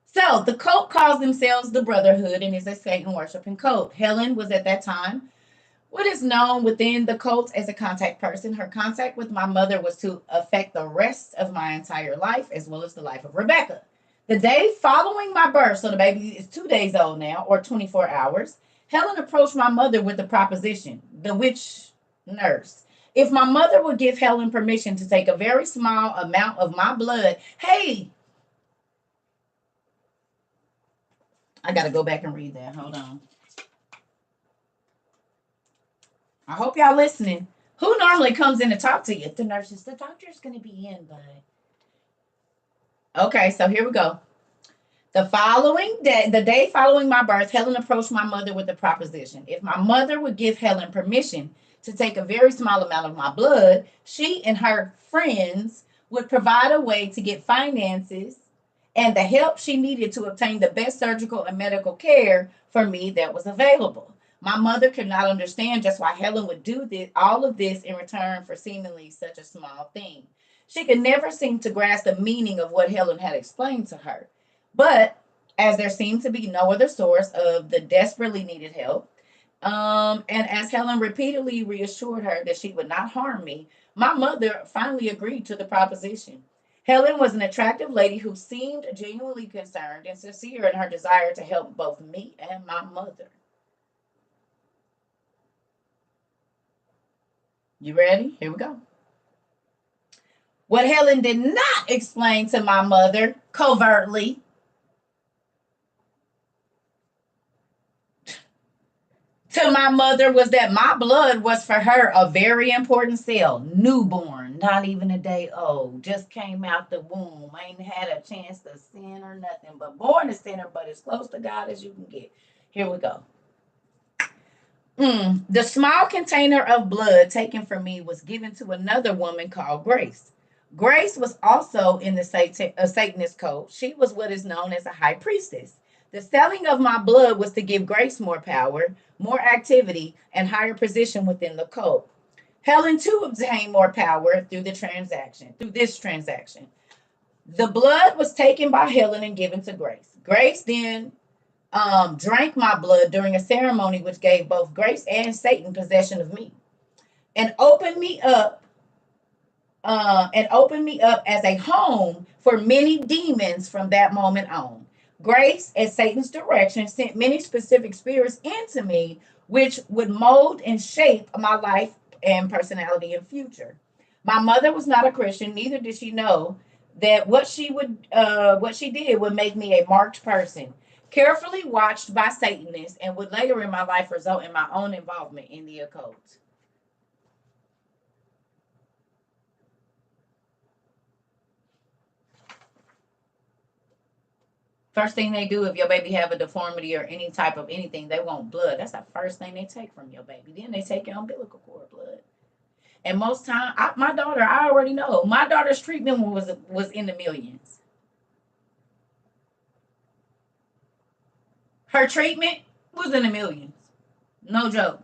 So the cult calls themselves the Brotherhood and is a Satan worshiping cult. Helen was at that time what is known within the cult as a contact person. Her contact with my mother was to affect the rest of my entire life as well as the life of Rebecca. The day following my birth, so the baby is 2 days old now, or 24 hours, Helen approached my mother with the proposition, the witch nurse. If my mother would give Helen permission to take a very small amount of my blood, hey, I got to go back and read that. Hold on. I hope y'all listening. Who normally comes in to talk to you? The nurses. The doctor's going to be in, but. Okay, so here we go. The following day, the day following my birth, Helen approached my mother with the proposition. If my mother would give Helen permission to take a very small amount of my blood, she and her friends would provide a way to get finances and the help she needed to obtain the best surgical and medical care for me that was available. My mother could not understand just why Helen would do this, all of this in return for seemingly such a small thing. She could never seem to grasp the meaning of what Helen had explained to her. But as there seemed to be no other source of the desperately needed help, and as Helen repeatedly reassured her that she would not harm me, my mother finally agreed to the proposition. Helen was an attractive lady who seemed genuinely concerned and sincere in her desire to help both me and my mother. You ready? Here we go. What Helen did not explain to my mother covertly to my mother was that my blood was for her a very important cell. Newborn, not even a day old, just came out the womb. Ain't had a chance to sin or nothing, but born a sinner, but as close to God as you can get. Here we go. The small container of blood taken from me was given to another woman called Grace. Grace was also in the Satanist cult. She was what is known as a high priestess. The selling of my blood was to give Grace more power, more activity, and higher position within the cult. Helen too obtained more power through this transaction. The blood was taken by Helen and given to Grace. Grace then drank my blood during a ceremony which gave both Grace and Satan possession of me and opened me up as a home for many demons from that moment on. Grace, at Satan's direction, sent many specific spirits into me, which would mold and shape my life and personality and future. My mother was not a Christian, neither did she know that what she did would make me a marked person, carefully watched by Satanists, and would later in my life result in my own involvement in the occult. First thing they do if your baby have a deformity or any type of anything, they want blood. That's the first thing they take from your baby. Then they take your umbilical cord blood. And most time, my daughter, I already know. My daughter's treatment was in the millions. Her treatment was in the millions. No joke.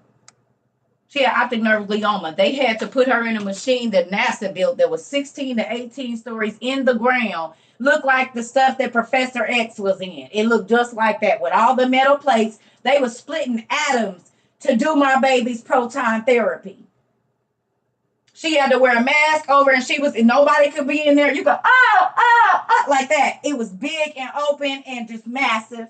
She had optic nerve glioma. They had to put her in a machine that NASA built that was 16 to 18 stories in the ground. Looked like the stuff that Professor X was in. It looked just like that with all the metal plates. They were splitting atoms to do my baby's proton therapy. She had to wear a mask over and nobody could be in there. You go, like that. It was big and open and just massive.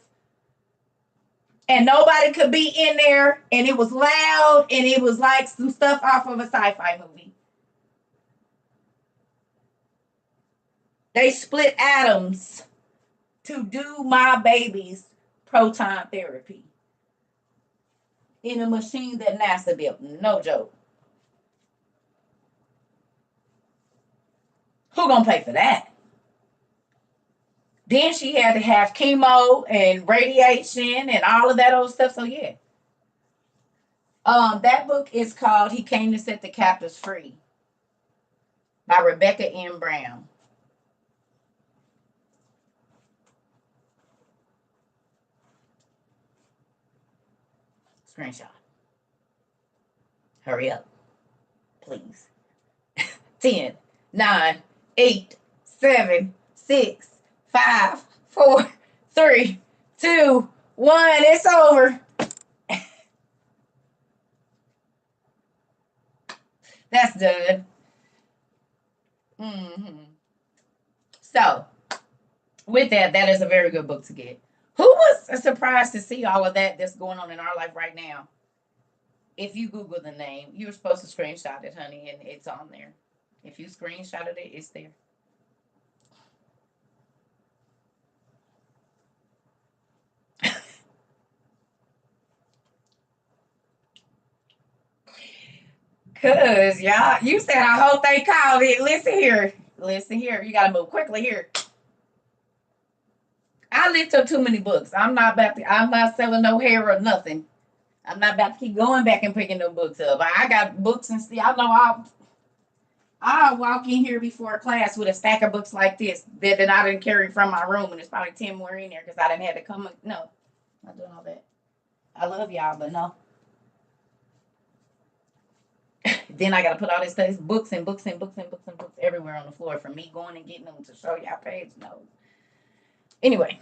and nobody could be in there, and it was loud, and it was like some stuff off of a sci-fi movie. They split atoms to do my baby's proton therapy in a machine that NASA built. No joke. Who gonna pay for that? Then she had to have chemo and radiation and all of that old stuff. So yeah. That book is called He Came to Set the Captives Free by Rebecca M. Brown. Screenshot. Hurry up, please. 10, 9, 8, 7, 6, 5, 4, 3, 2, 1. It's over. That's done. So, with that, that is a very good book to get. Who was surprised to see all of that's going on in our life right now? If you Google the name, you were supposed to screenshot it, honey, and it's on there. If you screenshotted it, it's there. Cause y'all, you said I hope they called it. Listen here. Listen here. You gotta move quickly here. I lift up too many books. I'm not selling no hair or nothing. I'm not about to keep going back and picking no books up. I got books and y'all know I'll walk in here before class with a stack of books like this that I didn't carry from my room, and there's probably 10 more in there because I didn't have to come. No, not doing all that. I love y'all, but no. Then I got to put all this books and books and books and books and books everywhere on the floor for me going and getting them to show y'all page. No. Anyway,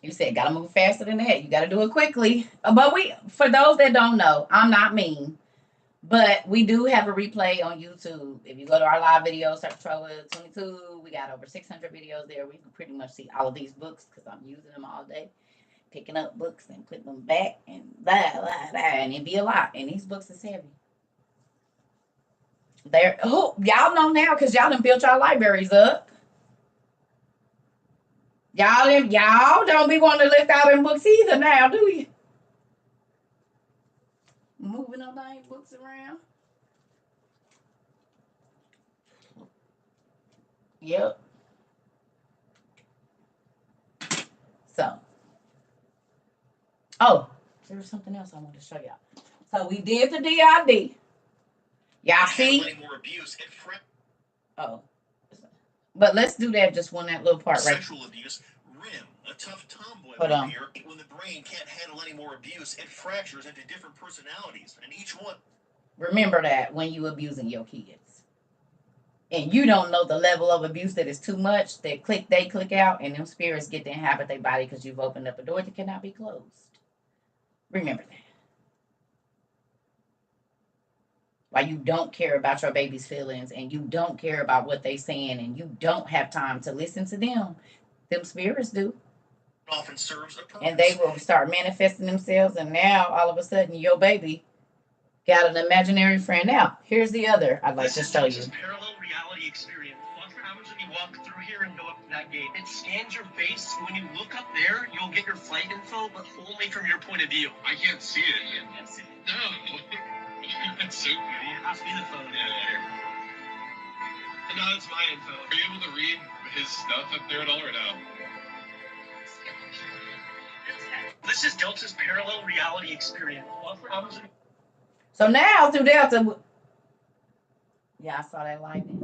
you said got to move faster than that. You got to do it quickly. But for those that don't know, I'm not mean. But we do have a replay on YouTube. If you go to our live videos, CERCA TROVA 22, we got over 600 videos there. We can pretty much see all of these books because I'm using them all day. Picking up books and putting them back and blah, blah, blah. And it'd be a lot. And these books is heavy. Y'all know now because y'all done built y'all libraries up. Y'all don't be wanting to lift out them books either now, do you? Moving all those books around. Yep. So. Oh, there was something else I wanted to show y'all. So we did the DID. Y'all see? Oh. But let's do that that little part right. Sexual abuse. Rim, a tough tomboy Hold on. Here. When the brain can't handle any more abuse, it fractures into different personalities, and each one. Remember that when you abusing your kids. And you don't know the level of abuse that is too much, they click out, and them spirits get to inhabit their body because you've opened up a door that cannot be closed. Remember that. Why you don't care about your baby's feelings and you don't care about what they saying and you don't have time to listen to them. Them spirits do. Often serves a purpose. And they will start manifesting themselves, and now all of a sudden your baby got an imaginary friend. Now, here's the other I'd like to show you. This is parallel reality experience. Watch what happens when you walk through here and go up to that gate. It scans your face. When you look up there, you'll get your flight info, but only from your point of view. I can't see it. You can't see it. No. That's so cool. It has to be the phone. Yeah. And now it's my info. Are you able to read his stuff up there at all or no? This is Delta's parallel reality experience. Watch what happens when So now through Delta, yeah, I saw that lightning.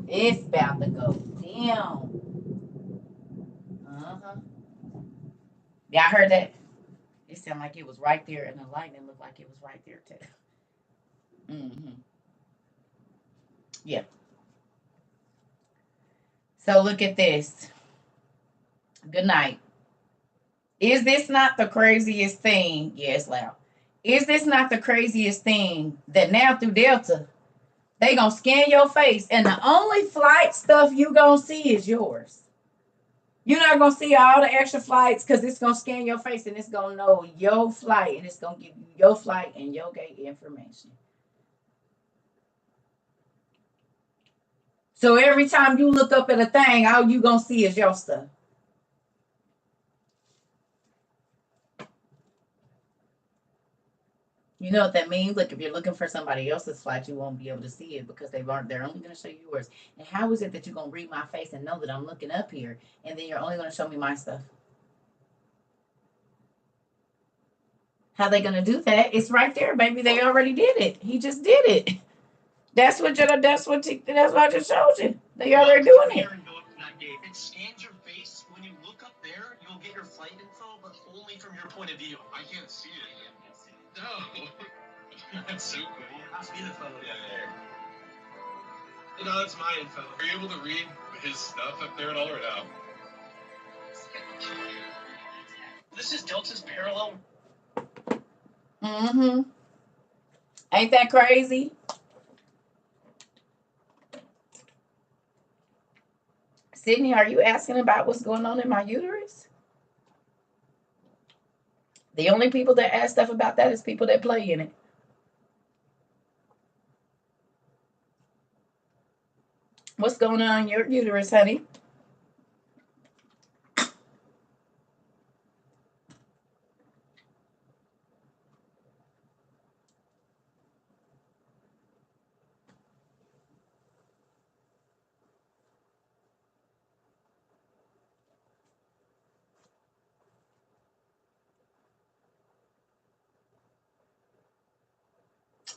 It's about to go down. Yeah, I heard that. It sounded like it was right there, and the lightning looked like it was right there too. Yeah. So look at this. Good night. Is this not the craziest thing? Yeah, it's loud. Is this not the craziest thing that now through Delta, they gonna scan your face and the only flight stuff you gonna see is yours? You're not gonna see all the extra flights because it's gonna scan your face and it's gonna know your flight and it's gonna give you your flight and your gate information. So every time you look up at a thing, all you gonna see is your stuff. You know what that means? Like if you're looking for somebody else's flight, you won't be able to see it because they're only gonna show you yours. And how is it that you're gonna read my face and know that I'm looking up here and then you're only gonna show me my stuff? How they gonna do that? It's right there, baby. They already did it. He just did it. That's what I just showed you. They already doing it. It scans your face. When you look up there, you'll get your flight info, but only from your point of view. I can't see it. No. That's so cool. I'll see the photo. Yeah. No, that's my info. Are you able to read his stuff up there at all or no? This is Delta's parallel. Mm-hmm. Ain't that crazy? Sydney, are you asking about what's going on in my uterus? The only people that ask stuff about that is people that play in it. What's going on in your uterus, honey?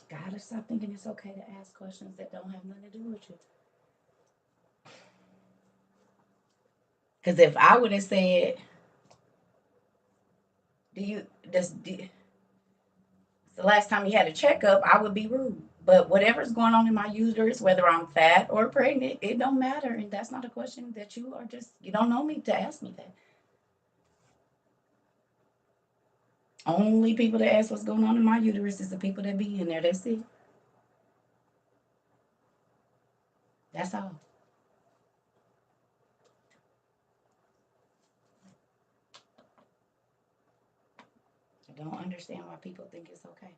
Gotta stop thinking it's okay to ask questions that don't have nothing to do with you. Because if I would have said, it's the last time you had a checkup, I would be rude. But whatever's going on in my uterus, whether I'm fat or pregnant, it don't matter. And that's not a question that you don't know me to ask me that. Only people that ask what's going on in my uterus is the people that be in there. That's it. That's all. I don't understand why people think it's okay.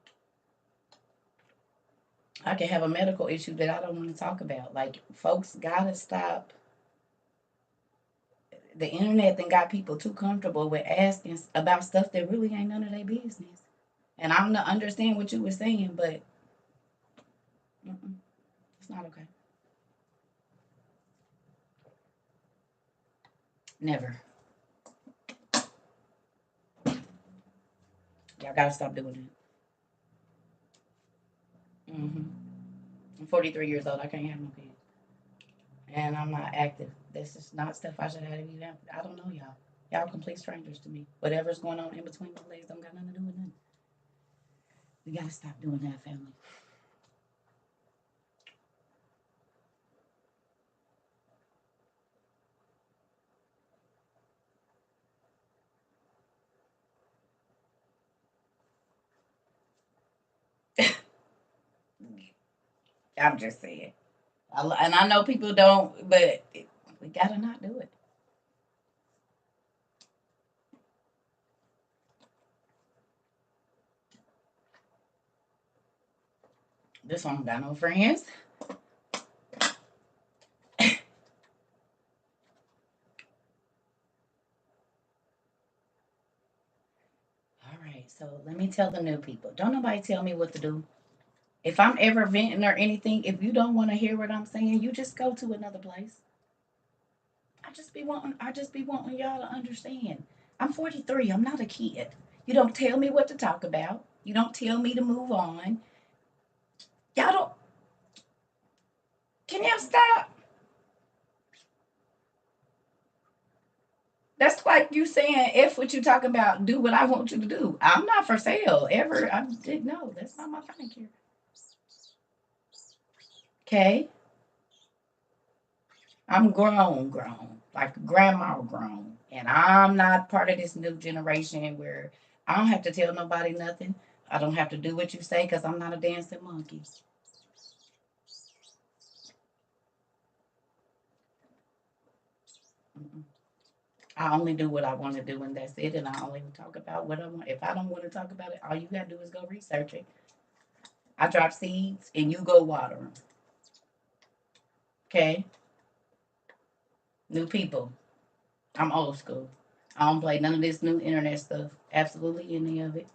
I can have a medical issue that I don't want to talk about. Like, folks gotta stop. The internet then got people too comfortable with asking about stuff that really ain't none of their business. And I'm not understand what you were saying, but it's not okay. Never. Y'all gotta stop doing it. I'm 43 years old. I can't have no kids. And I'm not active. This is not stuff I should have to be. I don't know y'all. Y'all complete strangers to me. Whatever's going on in between my legs don't got nothing to do with nothing. We gotta stop doing that, family. I'm just saying. And I know people don't, but we gotta not do it. This one got no friends. All right, so let me tell the new people. Don't nobody tell me what to do. If I'm ever venting or anything, if you don't want to hear what I'm saying, you just go to another place. I just be wanting y'all to understand. I'm 43. I'm not a kid. You don't tell me what to talk about. You don't tell me to move on. Y'all don't. Can y'all stop? That's like you saying, F what you talking about, do what I want you to do. I'm not for sale ever. I didn't know. That's not my thing here. Okay? I'm grown, like grandma grown. And I'm not part of this new generation where I don't have to tell nobody nothing. I don't have to do what you say because I'm not a dancing monkey. Mm-mm. I only do what I want to do, and that's it. And I only talk about what I want. If I don't want to talk about it, all you got to do is go research it. I drop seeds, and you go water them. Okay? New people. I'm old school. I don't play none of this new internet stuff. Absolutely any of it.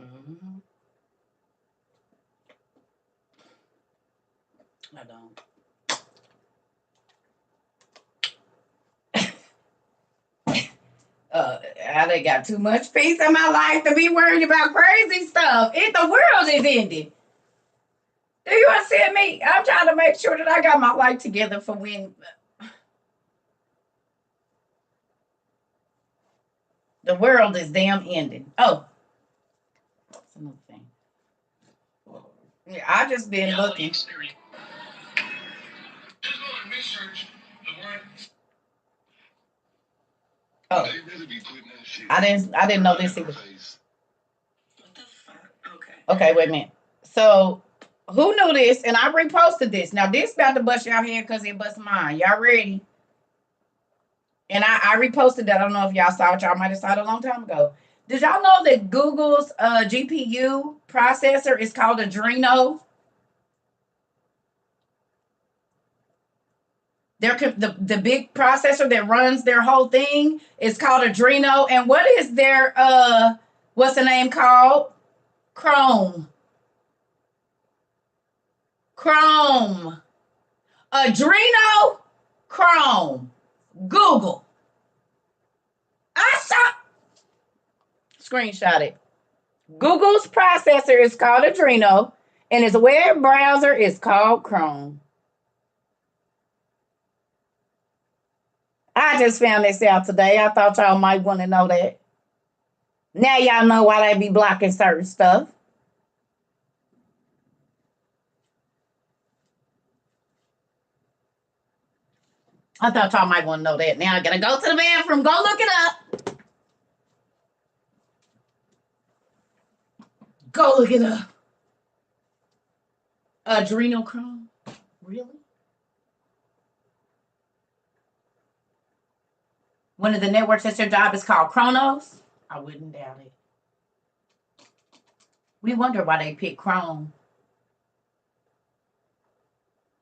Hmm. I don't. I done got too much peace in my life to be worried about crazy stuff. The world is ending. Do you understand me? I'm trying to make sure that I got my life together for when the world is damn ending. Oh, that's another thing. Yeah, I just been Reality looking. experience. Just go and research the word. Oh, They really be putting that shit. I didn't know this in either. our face. What the fuck? Okay. Okay, wait a minute. So who knew this? And I reposted this. Now this about to bust y'all head because it bust mine. Y'all ready? And I reposted that. I don't know if y'all saw it. Y'all might have saw it a long time ago. Did y'all know that Google's GPU processor is called Adreno? The big processor that runs their whole thing is called Adreno. And what is their what's the name called? Chrome. Adreno Chrome. Google. I saw screenshot it. Google's processor is called Adreno, and its web browser is called Chrome. I just found this out today. I thought y'all might want to know that. Now y'all know why they be blocking certain stuff. I thought y'all might want to know that. Now I gotta go to the bathroom. Go look it up. Go look it up. Adrenochrome? Really? One of the networks that's their job is called Chronos? I wouldn't doubt it. We wonder why they picked Chrome.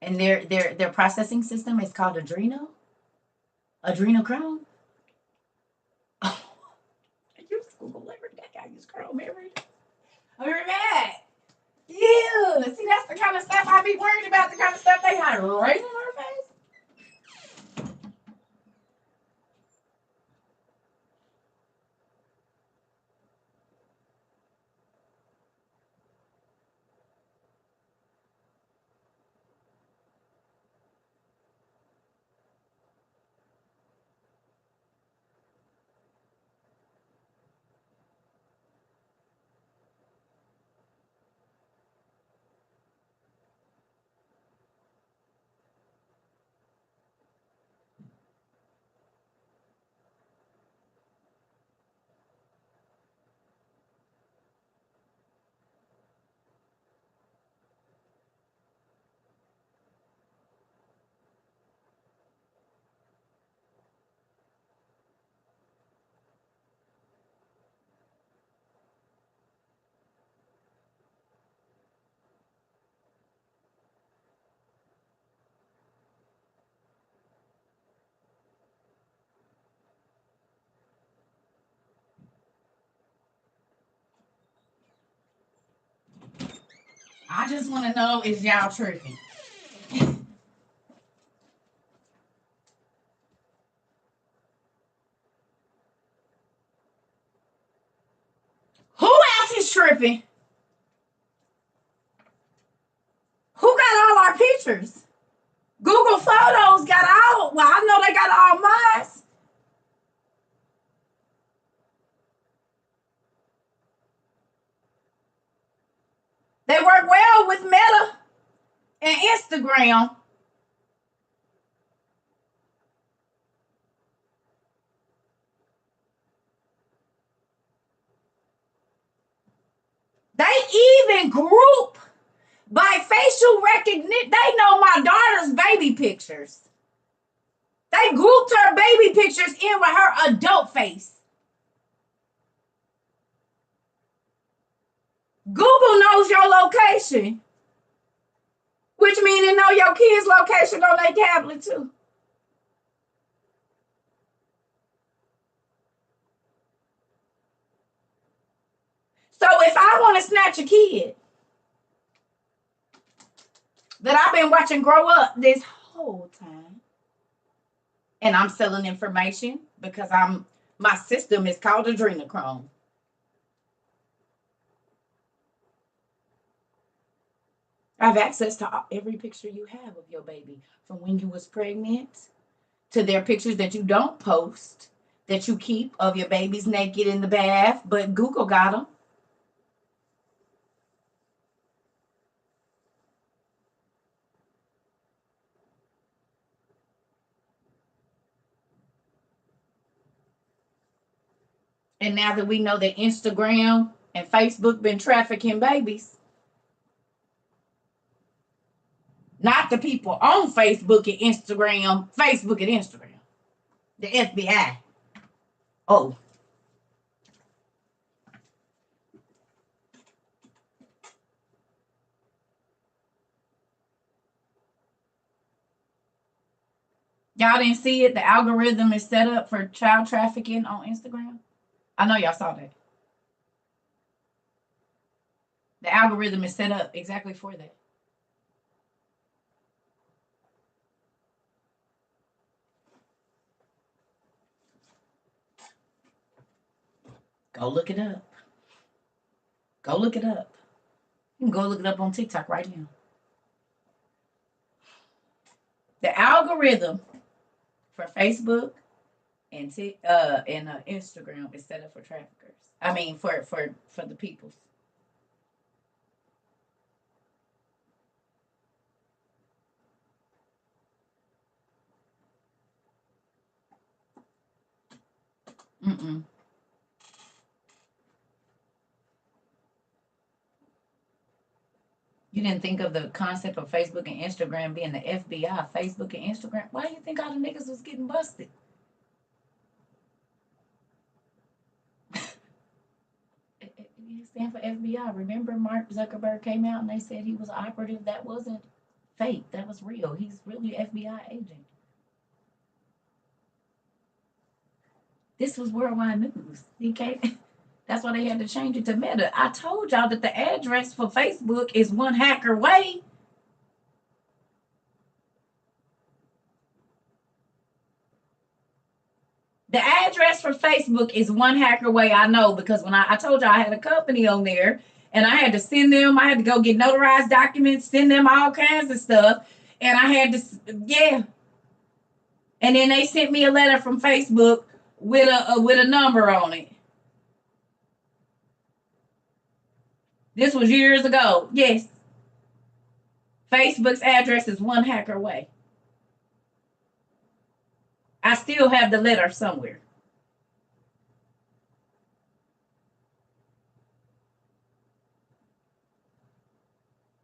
And their processing system is called Adreno? Adrenochrome? Oh, I use Google every day. I use Chrome every day. I'll be right back. Yeah. See, that's the kind of stuff I be worried about, the kind of stuff they had right in our face. I just want to know, is y'all tripping? Who else is tripping? Who got all our pictures? Google Photos got all, well, I know they got all mine. They work well with Meta and Instagram. They even group by facial recognition. They know my daughter's baby pictures. They grouped her baby pictures in with her adult face. Google knows your location, which means they know your kids' location on their tablet too. So if I want to snatch a kid that I've been watching grow up this whole time, and I'm selling information because my system is called adrenochrome. I have access to every picture you have of your baby, from when you was pregnant to their pictures that you don't post, that you keep of your babies naked in the bath, but Google got them. And now that we know that Instagram and Facebook been trafficking babies, not the people on Facebook and Instagram, the FBI. Oh, y'all didn't see it? The algorithm is set up for child trafficking on Instagram. I know y'all saw that. The algorithm is set up exactly for that. Go look it up. Go look it up. You can go look it up on TikTok right now. The algorithm for Facebook and Instagram is set up for traffickers. I mean, for the peoples. Mm-mm. You didn't think of the concept of Facebook and Instagram being the FBI, Facebook and Instagram. Why do you think all the niggas was getting busted? It stands for FBI. Remember, Mark Zuckerberg came out and they said he was an operative. That wasn't fake. That was real. He's really an FBI agent. This was worldwide news. He came. That's why they had to change it to Meta. I told y'all that the address for Facebook is one hacker away. The address for Facebook is one hacker away. I know, because when I told y'all I had a company on there and I had to send them, I had to go get notarized documents, send them all kinds of stuff. And I had to, yeah. And then they sent me a letter from Facebook with a number on it. This was years ago. Yes. Facebook's address is one hacker away. I still have the letter somewhere.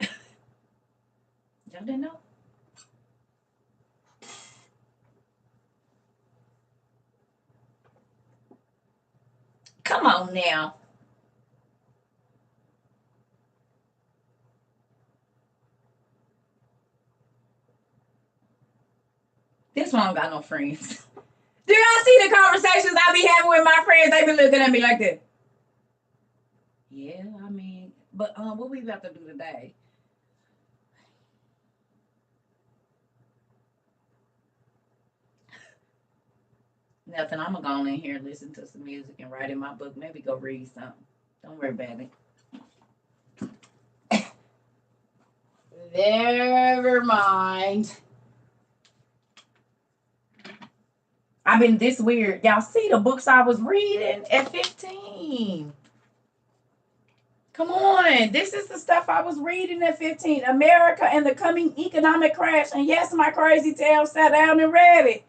Y'all didn't know? Come on now. This one don't got no friends. Do y'all see the conversations I be having with my friends? They be looking at me like that. Yeah, I mean, but what we about to do today? Nothing. I'm gonna go on in here and listen to some music and write in my book. Maybe go read something. Don't worry about it. Never mind. I've been this weird. Y'all see the books I was reading at 15. Come on. This is the stuff I was reading at 15. America and the Coming Economic Crash. And yes, my crazy tail sat down and read it.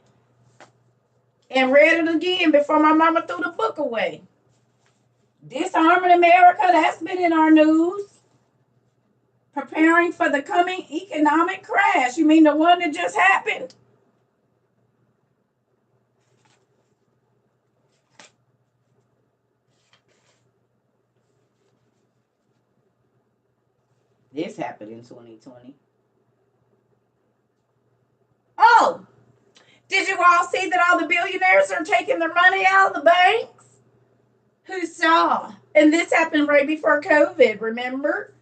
And read it again before my mama threw the book away. Disarming America, that's been in our news. Preparing for the coming economic crash. You mean the one that just happened? this happened in 2020. Oh, did you all see that all the billionaires are taking their money out of the banks? Who saw? And this happened right before COVID, remember?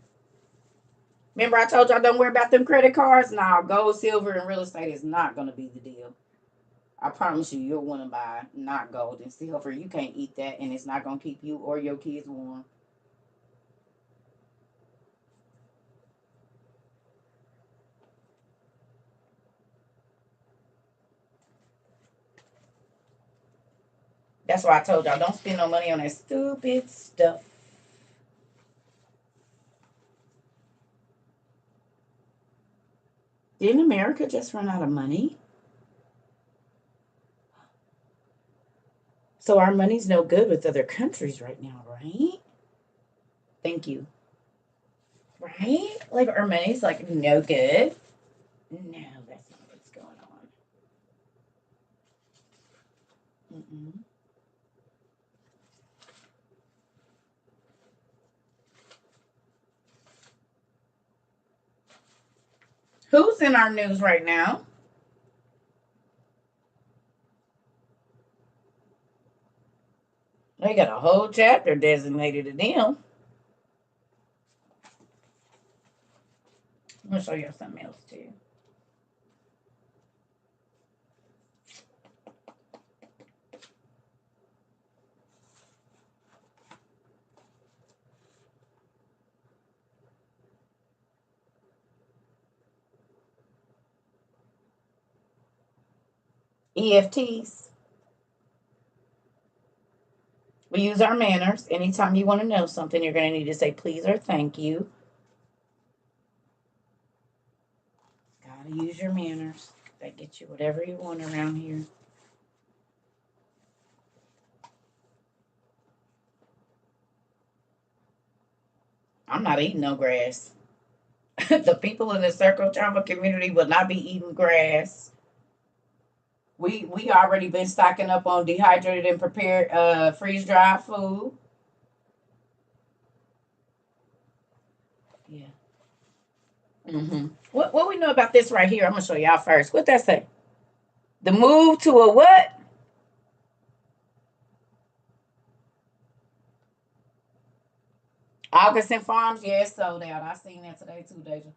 Remember I told y'all don't worry about them credit cards? Nah, gold, silver, and real estate is not going to be the deal. I promise you, you'll want to buy not gold and silver. You can't eat that, and it's not going to keep you or your kids warm. That's why I told y'all don't spend no money on that stupid stuff. Didn't America just run out of money? So our money's no good with other countries right now, right? Thank you. Right? Like our money's like no good. No, that's not what's going on. Mm-mm. Who's in our news right now? They got a whole chapter designated to them. I'm gonna show you something else too. EFTs. We use our manners. Anytime you want to know something, you're going to need to say please or thank you. Gotta use your manners. That gets you whatever you want around here. I'm not eating no grass. The people in the CERCA TROVA community will not be eating grass. We already been stocking up on dehydrated and prepared freeze dried food. Yeah. What we know about this right here? I'm gonna show y'all first. What that say? The move to a what? Augustin Farms, yeah, it's sold out. I seen that today too, Deja.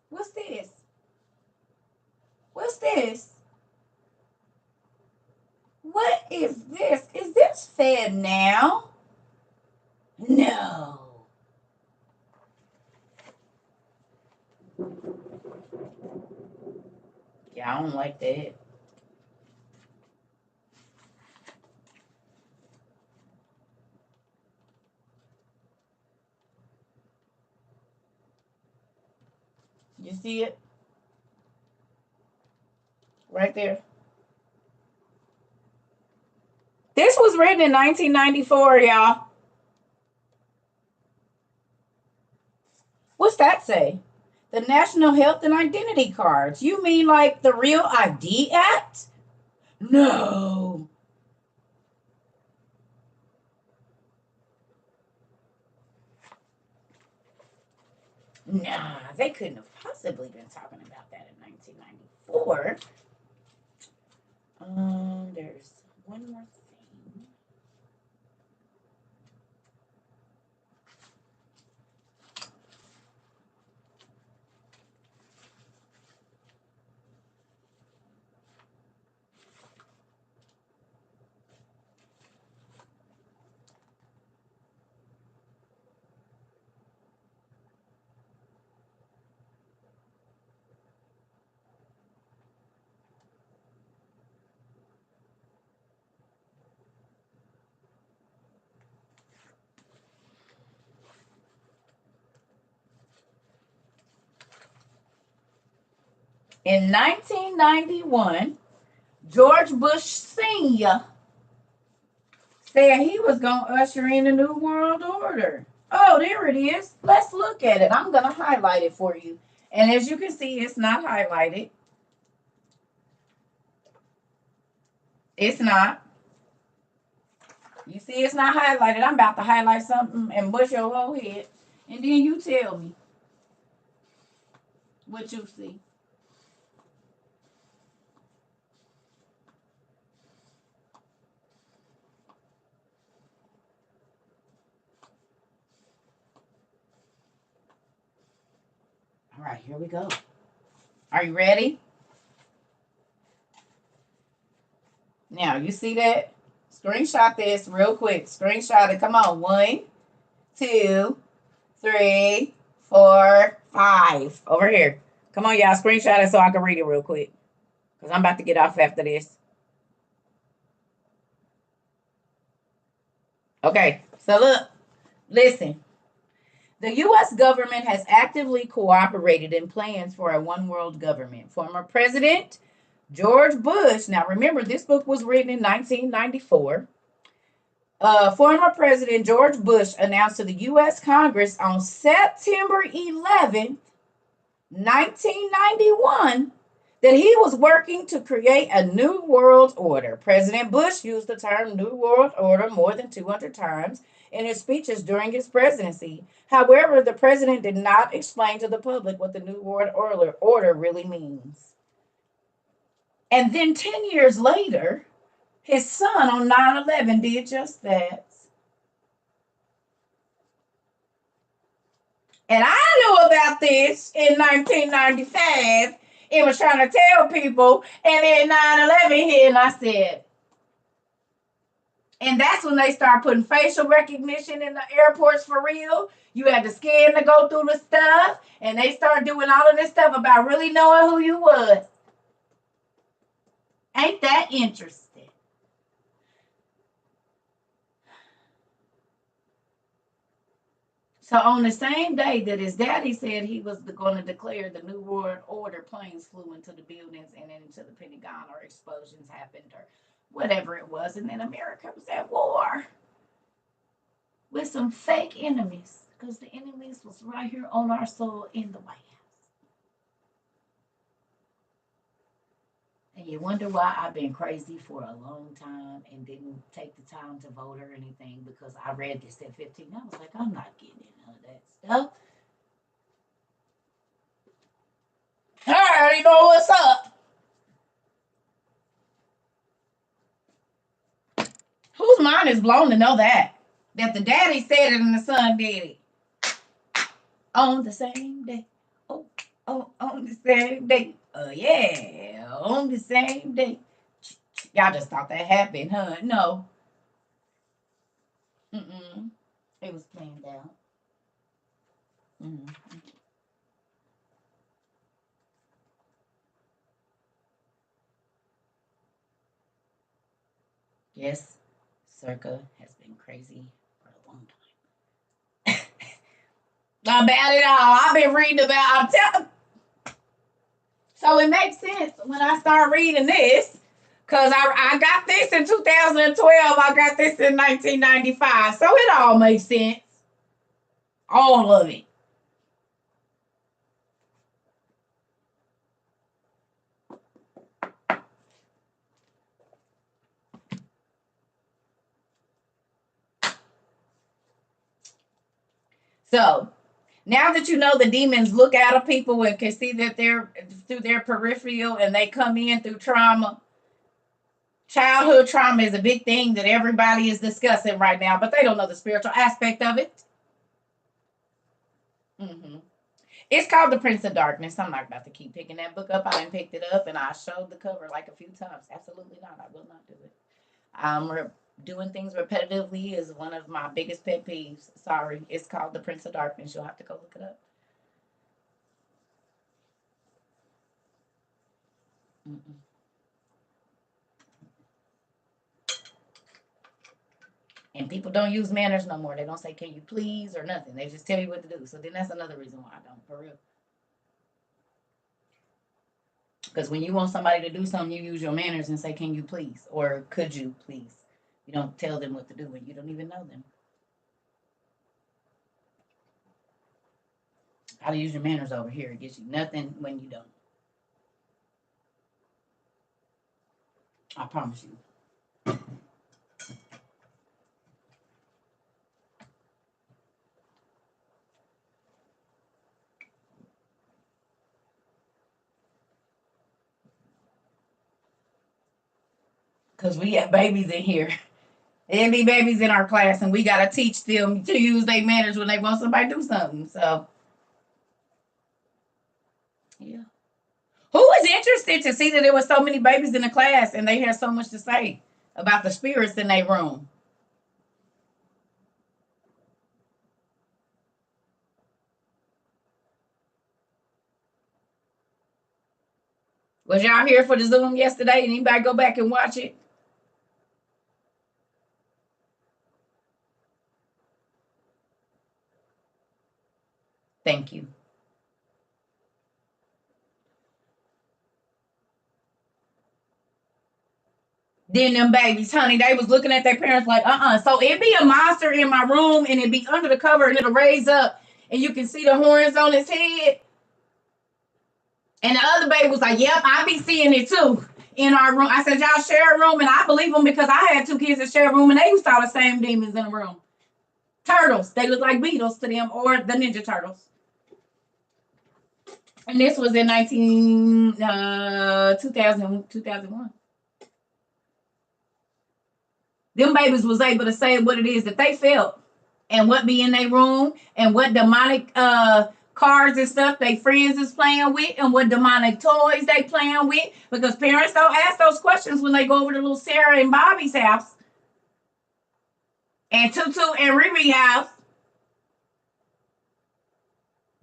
What's this? What's this? What is this? Is this fed now? No. Yeah, I don't like that. You see it? Right there. This was written in 1994, y'all. What's that say? The National Health and Identity Cards. You mean like the Real ID Act? No. Nah, they couldn't have possibly been talking about that in 1994. There's one more thing. In 1991, George Bush Sr. said he was going to usher in a new world order. Oh, there it is. Let's look at it. I'm going to highlight it for you. And as you can see, it's not highlighted. It's not. You see, it's not highlighted. I'm about to highlight something and bush your whole head. And then you tell me. What you see? All right, here we go. Are you ready? Now, you see that? Screenshot this real quick. Screenshot it. Come on. 1, 2, 3, 4, 5. Over here. Come on, y'all. Screenshot it so I can read it real quick. Because I'm about to get off after this. Okay. So, look. Listen. The U.S. government has actively cooperated in plans for a one world government. Former President George Bush, now remember, this book was written in 1994. Former President George Bush announced to the U.S. Congress on September 11th, 1991, that he was working to create a new world order. President Bush used the term New World Order more than 200 times in his speeches during his presidency. However, the president did not explain to the public what the New World Order really means. And then 10 years later, his son on 9/11 did just that. And I knew about this in 1995. It was trying to tell people, and then 9/11 hit, and I said, and that's when they start putting facial recognition in the airports for real. You had to scan to go through the stuff, and they start doing all of this stuff about really knowing who you was. Ain't that interesting? So on the same day that his daddy said he was going to declare the New World Order, planes flew into the buildings and into the Pentagon, or explosions happened, or whatever it was. And then America was at war with some fake enemies, because the enemies was right here on our soil in the White House. And you wonder why I've been crazy for a long time and didn't take the time to vote or anything, because I read this at 15. I was like, I'm not getting none of that stuff. I already know what's up. Whose mind is blown to know that? That the daddy said it and the son did it. On the same day. Oh, on the same day. Oh, yeah. On the same day. Y'all just thought that happened, huh? No. Mm-mm. It was planned out. Mm-hmm. Yes, CERCA has been crazy for a long time. About it all. I've been reading about. I'm telling. So it makes sense when I start reading this, because I got this in 2012. I got this in 1995. So it all makes sense. All of it. So now that you know the demons look out of people and can see that they're through their peripheral and they come in through trauma. Childhood trauma is a big thing that everybody is discussing right now, but they don't know the spiritual aspect of it. Mm-hmm. It's called The Prince of Darkness. I'm not about to keep picking that book up. I didn't picked it up and I showed the cover like a few times. Absolutely not. I will not do it. Doing things repetitively is one of my biggest pet peeves. Sorry. It's called The Prince of Darkness. You'll have to go look it up. Mm-mm. And people don't use manners no more. They don't say, can you please, or nothing. They just tell you what to do. So then that's another reason why I don't, for real. Because when you want somebody to do something, you use your manners and say, can you please? Or could you please? You don't tell them what to do when you don't even know them. How to use your manners over here. It gets you nothing when you don't. I promise you. Because we have babies in here. There be babies in our class, and we got to teach them to use their manners when they want somebody to do something. So, yeah. Who was interested to see that there were so many babies in the class and they had so much to say about the spirits in their room? Was y'all here for the Zoom yesterday? Anybody go back and watch it? Thank you. Then them babies, honey, they was looking at their parents like, So it'd be a monster in my room and it'd be under the cover and it'll raise up and you can see the horns on his head. And the other baby was like, yep, I be seeing it too in our room. I said, y'all share a room, and I believe them because I had two kids that share a room and they saw the same demons in the room. Turtles, they look like beetles to them, or the Ninja Turtles. And this was in 2001. Them babies was able to say what it is that they felt and what be in their room and what demonic cards and stuff they friends is playing with and what demonic toys they playing with, because parents don't ask those questions when they go over to little Sarah and Bobby's house and Tutu and Riri house.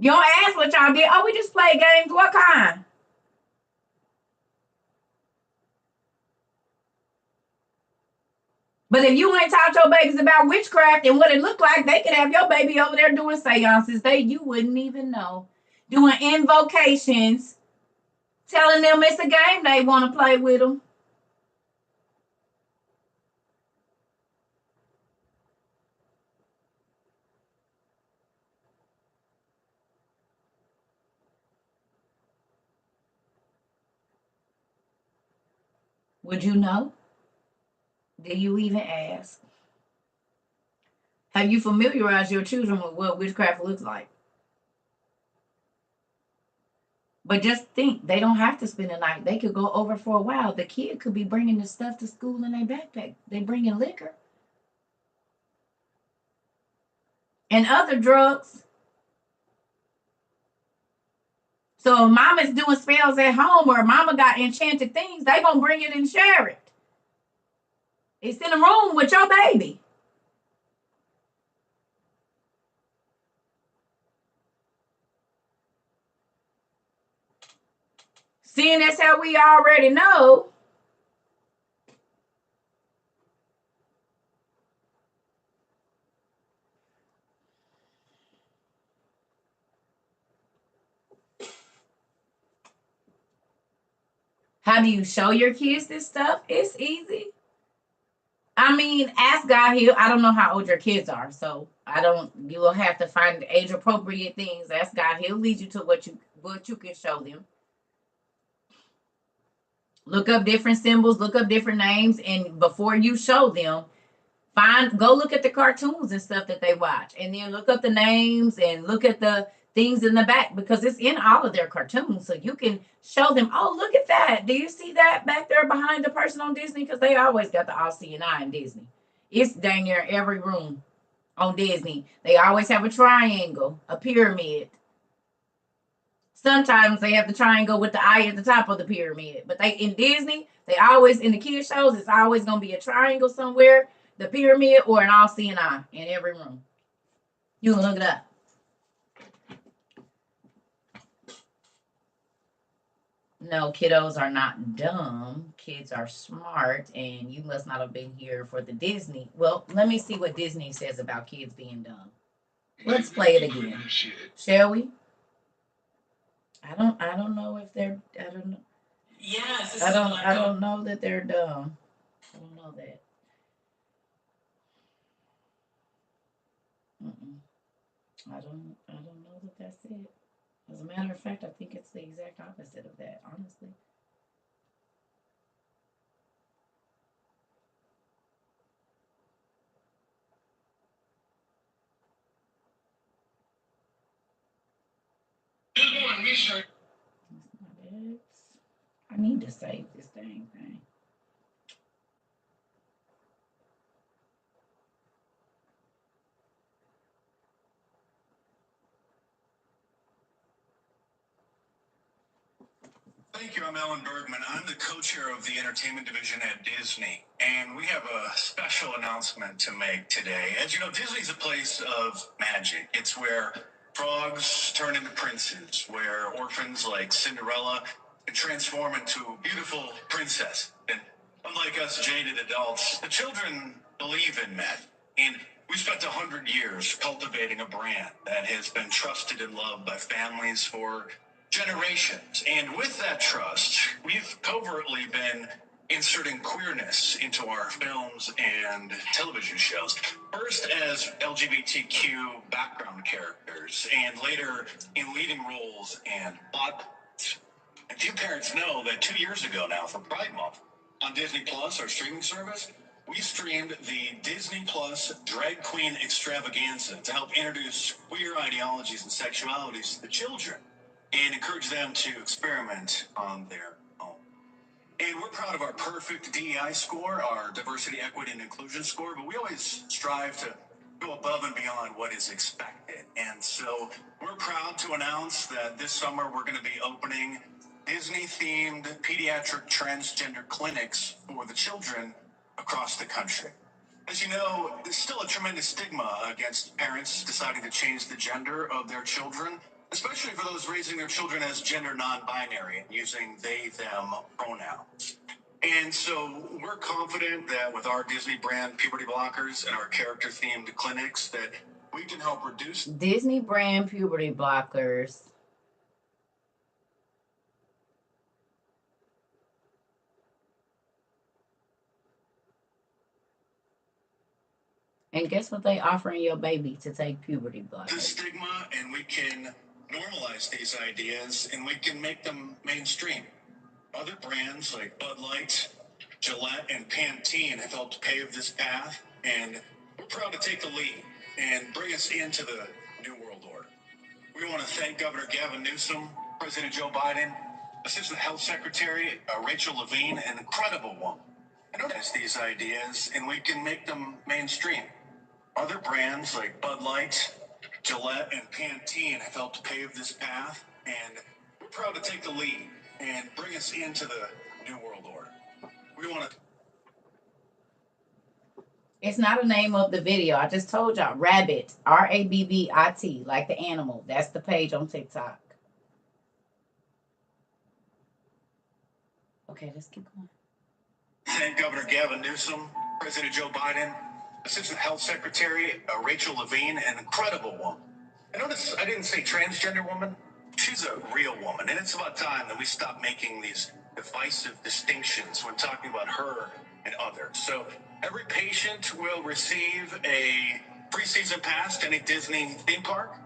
You don't ask what y'all did. Oh, we just play games. What kind? But if you ain't taught your babies about witchcraft and what it looked like, they could have your baby over there doing seances. You wouldn't even know. Doing invocations, telling them it's a game they want to play with them. Would you know? Do you even ask? Have you familiarized your children with what witchcraft looks like? But just think, they don't have to spend the night. They could go over for a while. The kid could be bringing the stuff to school in their backpack. They bringing liquor and other drugs. So if mama's doing spells at home or mama got enchanted things, they gonna bring it and share it. It's in the room with your baby. Seeing that's how we already know. How do you show your kids this stuff? It's easy. I mean, ask God. I don't know how old your kids are, so you will have to find age appropriate things. Ask God. He'll lead you to what you can show them. Look up different symbols, look up different names, and before you show them, go look at the cartoons and stuff that they watch, and then look up the names and look at the things in the back, because it's in all of their cartoons, so you can show them, oh, look at that. Do you see that back there behind the person on Disney? Because they always got the all-seeing eye in Disney. It's dang near every room on Disney. They always have a triangle, a pyramid. Sometimes they have the triangle with the eye at the top of the pyramid. But in Disney, they always, in the kids shows, it's always going to be a triangle somewhere, the pyramid, or an all-seeing eye in every room. You can look it up. No, kiddos are not dumb. Kids are smart, and you must not have been here for the Disney. Well, let me see what Disney says about kids being dumb. Let's play it again. Shall we? I don't know if they're, I don't know. Yes. I don't know that they're dumb. I don't know that. I don't know that that's it. As a matter of fact, I think it's the exact opposite of that, honestly. I need to save this dang thing. Thank you. I'm Alan Bergman. I'm the co-chair of the entertainment division at Disney, and we have a special announcement to make today. As you know, Disney's a place of magic. It's where frogs turn into princes, where orphans like Cinderella can transform into beautiful princess. And unlike us jaded adults, the children believe in magic. And we spent 100 years cultivating a brand that has been trusted and loved by families for generations. And with that trust, we've covertly been inserting queerness into our films and television shows. First as LGBTQ background characters, and later in leading roles and plot points. And few parents know that 2 years ago now, for Pride Month, on Disney Plus, our streaming service, we streamed the Disney Plus Drag Queen Extravaganza to help introduce queer ideologies and sexualities to the children and encourage them to experiment on their own. And we're proud of our perfect DEI score, our diversity, equity, and inclusion score, but we always strive to go above and beyond what is expected. And so we're proud to announce that this summer we're going to be opening Disney-themed pediatric transgender clinics for the children across the country. As you know, there's still a tremendous stigma against parents deciding to change the gender of their children, especially for those raising their children as gender non-binary and using they, them pronouns. And so we're confident that with our Disney brand puberty blockers and our character-themed clinics that we can help reduce Disney brand puberty blockers. And guess what they offering your baby to take puberty the blockers? stigma, and we can normalize these ideas and we can make them mainstream. Other brands like Bud Light, Gillette, and Pantene have helped pave this path, and we're proud to take the lead and bring us into the New World Order. We want to thank Governor Gavin Newsom, President Joe Biden, Assistant Health Secretary Rachel Levine, an incredible woman. And notice these ideas, and we can make them mainstream. Other brands like Bud Light, Gillette, and Pantene have helped pave this path, and we're proud to take the lead and bring us into the New World Order. We want to. It's not a name of the video. I just told y'all. Rabbit. Rabbit. Like the animal. That's the page on TikTok. Okay, let's keep going. Thank Governor Gavin Newsom, President Joe Biden, Assistant Health Secretary Rachel Levine, an incredible woman. And notice I didn't say transgender woman. She's a real woman, and it's about time that we stop making these divisive distinctions when talking about her and others. So every patient will receive a free season pass to any Disney theme park.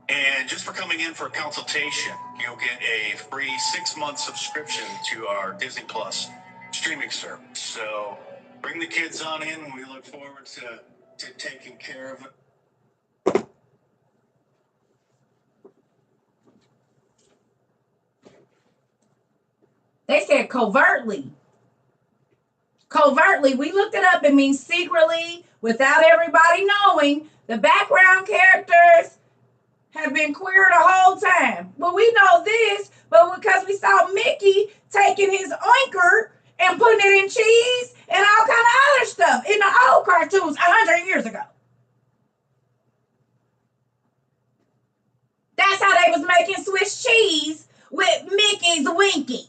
And just for coming in for a consultation, you'll get a free 6-month subscription to our Disney Plus streaming service. So bring the kids on in. We look forward to taking care of them. They said covertly. Covertly. We looked it up. It means secretly, without everybody knowing. The background characters have been queer the whole time. Well, we know this, but because we saw Mickey taking his oinker and putting it in cheese and all kind of other stuff in the old cartoons 100 years ago. That's how they was making Swiss cheese with Mickey's Winky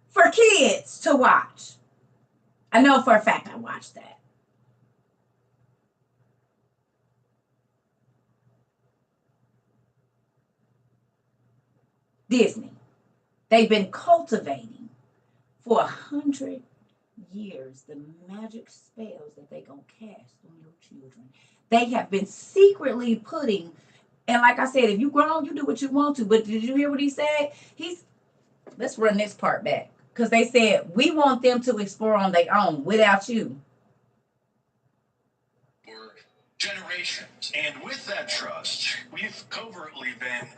for kids to watch. I know for a fact I watched that. Disney. They've been cultivating for 100 years the magic spells that they gonna cast on your children. They have been secretly putting, and like I said, if you grown, you do what you want to. But did you hear what he said? Let's run this part back. Because they said, we want them to explore on their own without you. For generations. And with that trust, we've covertly been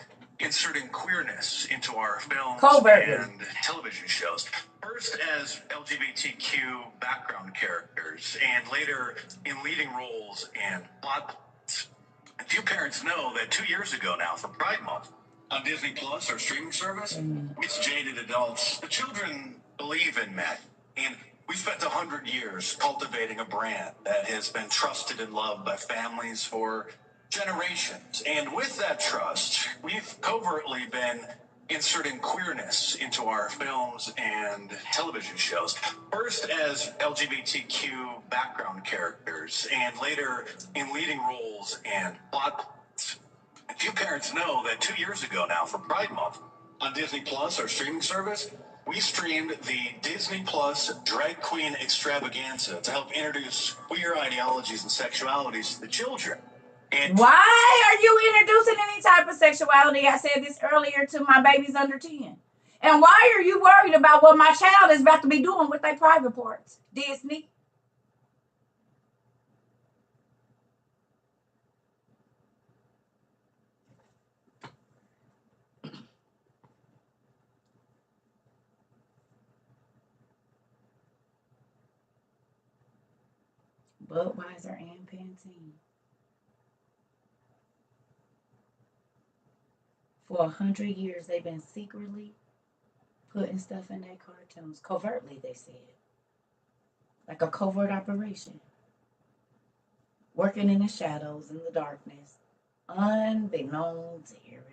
inserting queerness into our films and television shows. First as LGBTQ background characters, and later in leading roles and plot points. And few parents know that 2 years ago now, for Pride Month, on Disney Plus, our streaming service. It's jaded adults. The children believe in Matt, and we spent 100 years cultivating a brand that has been trusted and loved by families for generations. And with that trust, we've covertly been inserting queerness into our films and television shows. First as LGBTQ background characters, and later in leading roles and plot points. Few parents know that 2 years ago now, for Pride Month, on Disney Plus, our streaming service, we streamed the Disney Plus Drag Queen Extravaganza to help introduce queer ideologies and sexualities to the children. And why are you introducing any type of sexuality? I said this earlier to my babies under 10. And why are you worried about what my child is about to be doing with their private parts? Disney. Budweiser and Pantene. For 100 years, they've been secretly putting stuff in their cartoons. Covertly, they said. Like a covert operation. Working in the shadows, in the darkness. Unbeknown to everyone.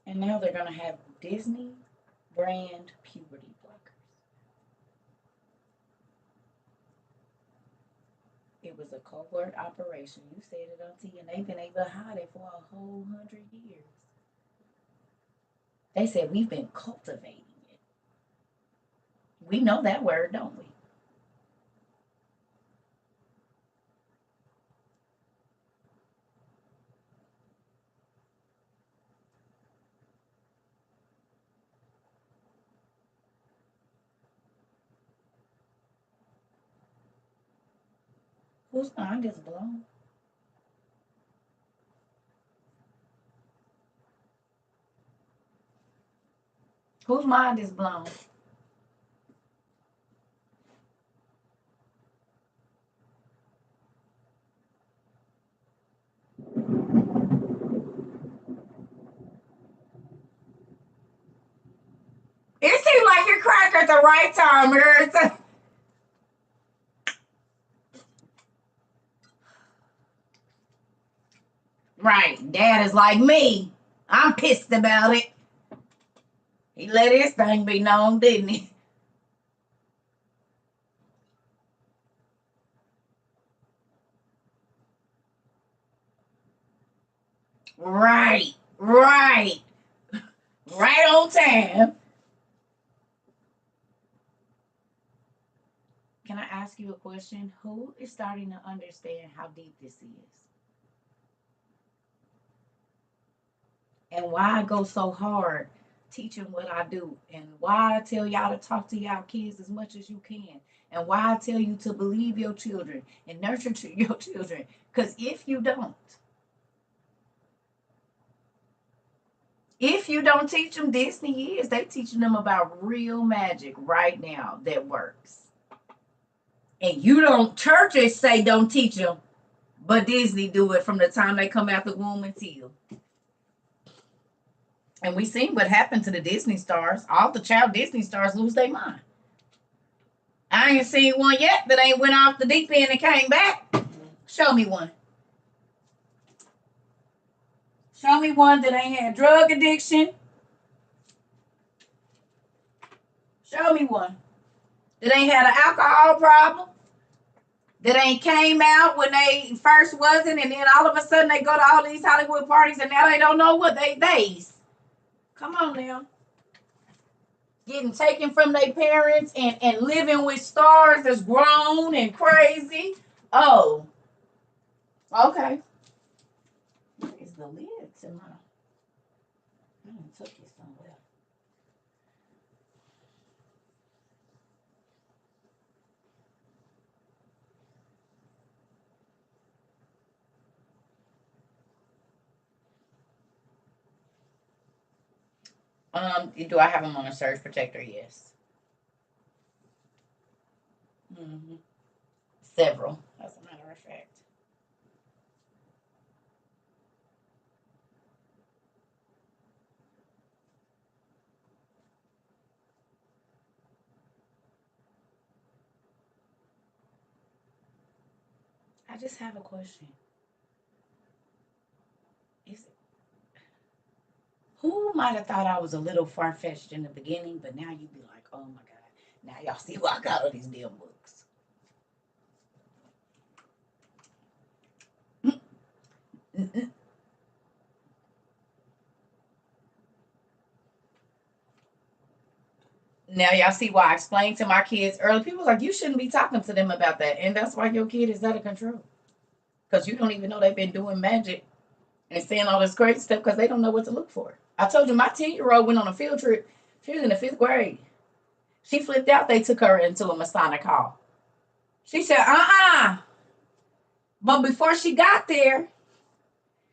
And now they're going to have Disney brand puberty blockers. It was a covert operation. You said it on TV, and they've been able to hide it for a whole 100 years. They said we've been cultivating it. We know that word, don't we? Whose mind is blown? Whose mind is blown? It seems like you cracked at the right time, Earth. Right. Dad is like me. I'm pissed about it. He let his thing be known, didn't he? Right. Right. Right on time. Can I ask you a question? Who is starting to understand how deep this is? And why I go so hard teaching what I do, and why I tell y'all to talk to y'all kids as much as you can, and why I tell you to believe your children and nurture your children. Because if you don't teach them, Disney is, they teaching them about real magic right now that works. And you don't, churches say don't teach them, but Disney do it from the time they come out the womb until. And we seen what happened to the Disney stars. All the child Disney stars lose their mind. I ain't seen one yet that ain't went off the deep end and came back. Show me one. Show me one that ain't had drug addiction. Show me one that ain't had an alcohol problem. That ain't came out when they first wasn't, and then all of a sudden they go to all these Hollywood parties and now they don't know what they's. Come on now. Getting taken from their parents and living with stars that's grown and crazy. Oh. Okay. What is the lid to my... I done took it somewhere. Do I have them on a surge protector? Yes. Several, as a matter of fact. I just have a question. Is Who might have thought I was a little far fetched in the beginning, but now you'd be like, oh my God. Now y'all see why I got all these damn books. Now y'all see why I explained to my kids early. People like, you shouldn't be talking to them about that. And that's why your kid is out of control. Because you don't even know they've been doing magic and saying all this crazy stuff because they don't know what to look for. I told you my 10-year-old went on a field trip. She was in the 5th grade. She flipped out. They took her into a Masonic hall. She said, But before she got there,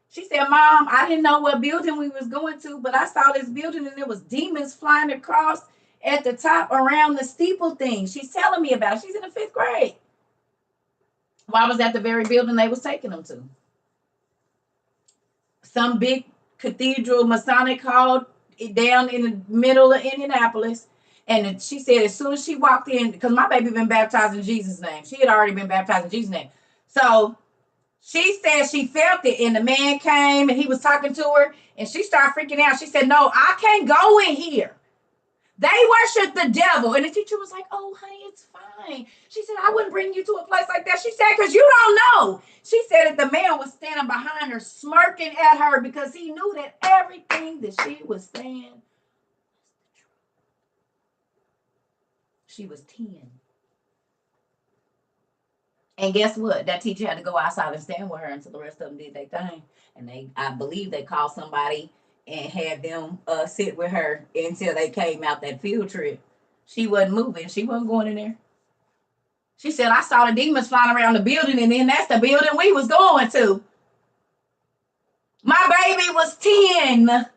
she said, Mom, I didn't know what building we was going to, but I saw this building and there was demons flying across at the top around the steeple thing. She's telling me about it. She's in the 5th grade. Well, I was at the very building they was taking them to. Some big cathedral Masonic hall down in the middle of Indianapolis. And she said as soon as she walked in, because my baby been baptized in Jesus' name. She had already been baptized in Jesus' name. So she said she felt it, and the man came and he was talking to her, and she started freaking out. She said, no, I can't go in here. They worship the devil. And the teacher was like, oh, honey, it's fine. She said, I wouldn't bring you to a place like that. She said, because you don't know. She said that the man was standing behind her, smirking at her because he knew that everything that she was saying, she was 10. And guess what? That teacher had to go outside and stand with her until the rest of them did their thing. And I believe they called somebody and had them sit with her until they came out that field trip. She wasn't moving. She wasn't going in there. She said, I saw the demons flying around the building, and then that's the building we was going to. My baby was 10.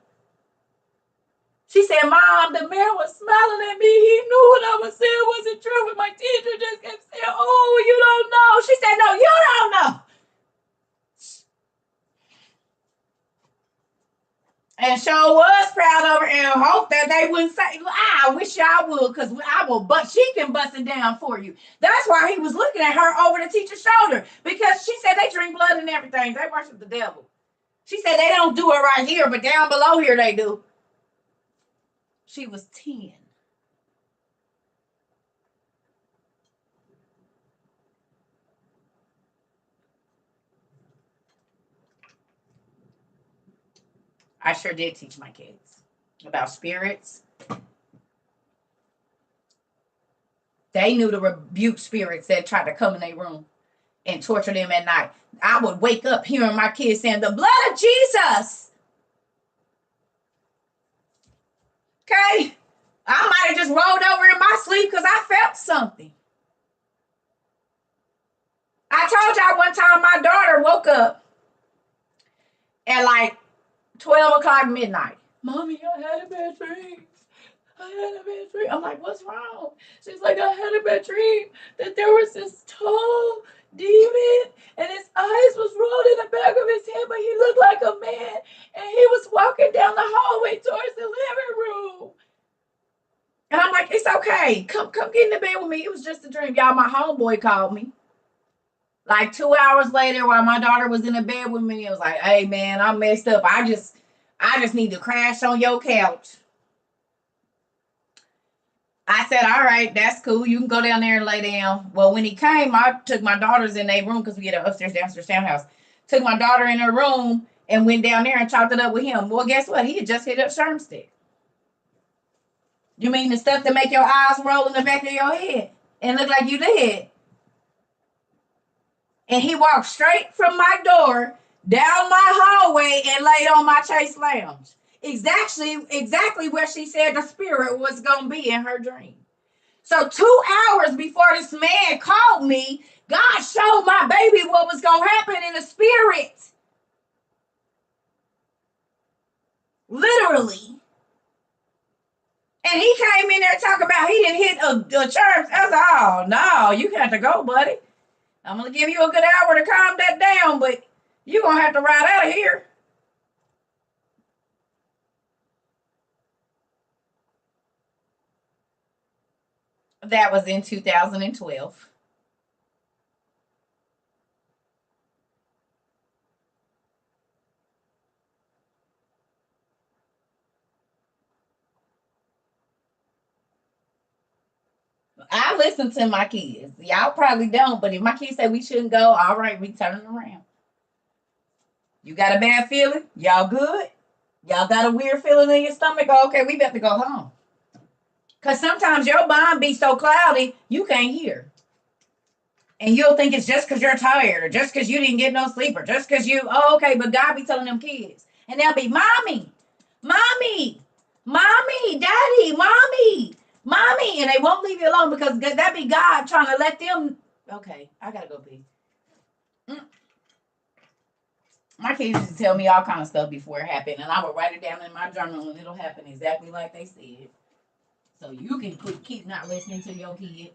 She said, Mom, the man was smiling at me. He knew what I was saying wasn't true, but my teacher just kept saying, oh, you don't know. She said, no, you don't know. And sure was proud of her and hope that they wouldn't say, I wish y'all would, because I will, but she can bust it down for you. That's why he was looking at her over the teacher's shoulder, because she said they drink blood and everything. They worship the devil. She said they don't do it right here, but down below here they do. She was 10. I sure did teach my kids about spirits. They knew to rebuke spirits that tried to come in their room and torture them at night. I would wake up hearing my kids saying, the blood of Jesus. Okay? I might have just rolled over in my sleep because I felt something. I told y'all one time my daughter woke up at like 12 o'clock midnight. Mommy, I had a bad dream. I had a bad dream. I'm like, what's wrong? She's like, I had a bad dream that there was this tall demon and his eyes was rolled in the back of his head, but he looked like a man, and he was walking down the hallway towards the living room. And I'm like, it's okay. Come get in the bed with me. It was just a dream. Y'all, my homeboy called me. Like 2 hours later, while my daughter was in the bed with me, it was like, hey man, I'm messed up. I just need to crash on your couch. I said, all right, that's cool. You can go down there and lay down. Well, when he came, I took my daughters in their room because we had an upstairs, downstairs townhouse. Took my daughter in her room and went down there and chopped it up with him. Well, guess what? He had just hit up Shermstick. You mean the stuff that make your eyes roll in the back of your head and look like you dead? And he walked straight from my door down my hallway and laid on my chase lounge. Exactly where she said the spirit was going to be in her dream. So 2 hours before this man called me, God showed my baby what was going to happen in the spirit. Literally. And he came in there talking about he didn't hit a church. I was like, oh, no, you got to go, buddy. I'm going to give you a good hour to calm that down, but you're going to have to ride out of here. That was in 2012. I listen to my kids. Y'all probably don't, but if my kids say we shouldn't go, all right, we turn around. You got a bad feeling? Y'all good? Y'all got a weird feeling in your stomach? Oh, okay, we better to go home. Because sometimes your mind be so cloudy, you can't hear. And you'll think it's just because you're tired or just because you didn't get no sleep or just because you, oh, okay, but God be telling them kids. And they'll be, mommy, mommy, mommy, daddy, mommy, mommy. And they won't leave you alone because that be God trying to let them, okay, I got to go pee. My kids used to tell me all kind of stuff before it happened. And I would write it down in my journal and it'll happen exactly like they said. So you can keep not listening to your kids.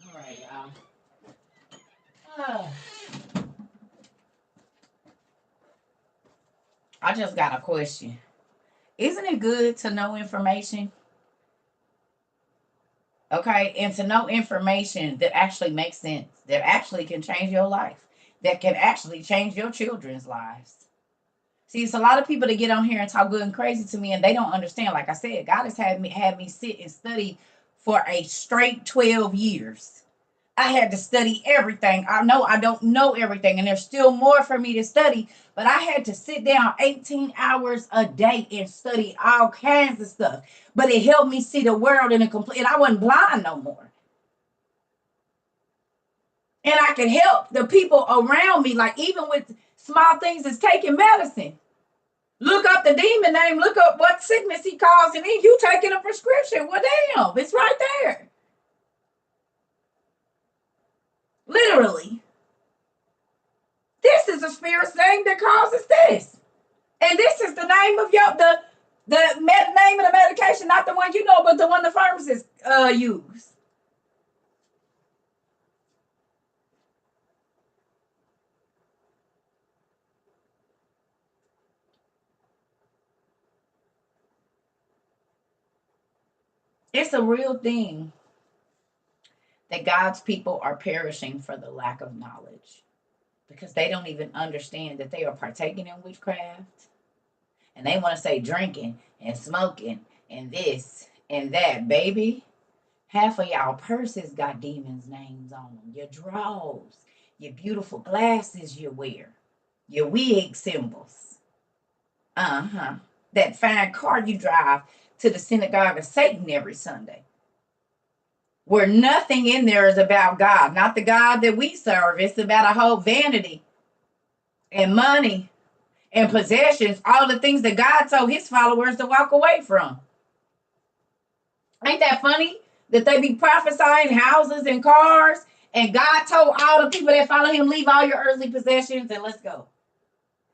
All right, y'all. I just got a question. Isn't it good to know information? Okay, and to know information that actually makes sense, that actually can change your life, that can actually change your children's lives. See, it's a lot of people that get on here and talk good and crazy to me, and they don't understand. Like I said, God has had me sit and study for a straight 12 years. I had to study everything. I know I don't know everything, and there's still more for me to study, but I had to sit down 18 hours a day and study all kinds of stuff. But it helped me see the world in a complete, and I wasn't blind no more. And I could help the people around me, like even with small things as taking medicine. Look up the demon name, look up what sickness he caused, and then you taking a prescription. Well, damn, it's right there. Literally. This is a spirit thing that causes this. And this is the name of name of the medication, not the one you know, but the one the pharmacists use. It's a real thing that God's people are perishing for the lack of knowledge because they don't even understand that they are partaking in witchcraft. And they want to say drinking and smoking and this and that, baby. Half of y'all purses got demons' names on them. Your drawers, your beautiful glasses you wear, your wig symbols. Uh-huh. That fine car you drive to the synagogue of Satan every Sunday. where nothing in there is about God, not the God that we serve. It's about a whole vanity and money and possessions, all the things that God told his followers to walk away from. Ain't that funny that they be prophesying houses and cars, and God told all the people that follow him, leave all your earthly possessions and let's go.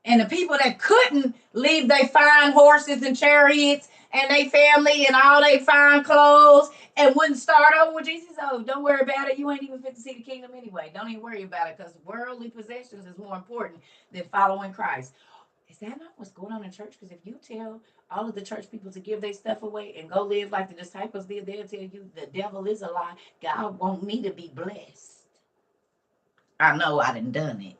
And the people that couldn't leave their fine horses and chariots and their family and all their fine clothes and wouldn't start over with Jesus, oh, don't worry about it. You ain't even fit to see the kingdom anyway. Don't even worry about it, because worldly possessions is more important than following Christ. Is that not what's going on in church? Because if you tell all of the church people to give their stuff away and go live like the disciples did, they'll tell you the devil is a lie. God want me to be blessed. I know I done it.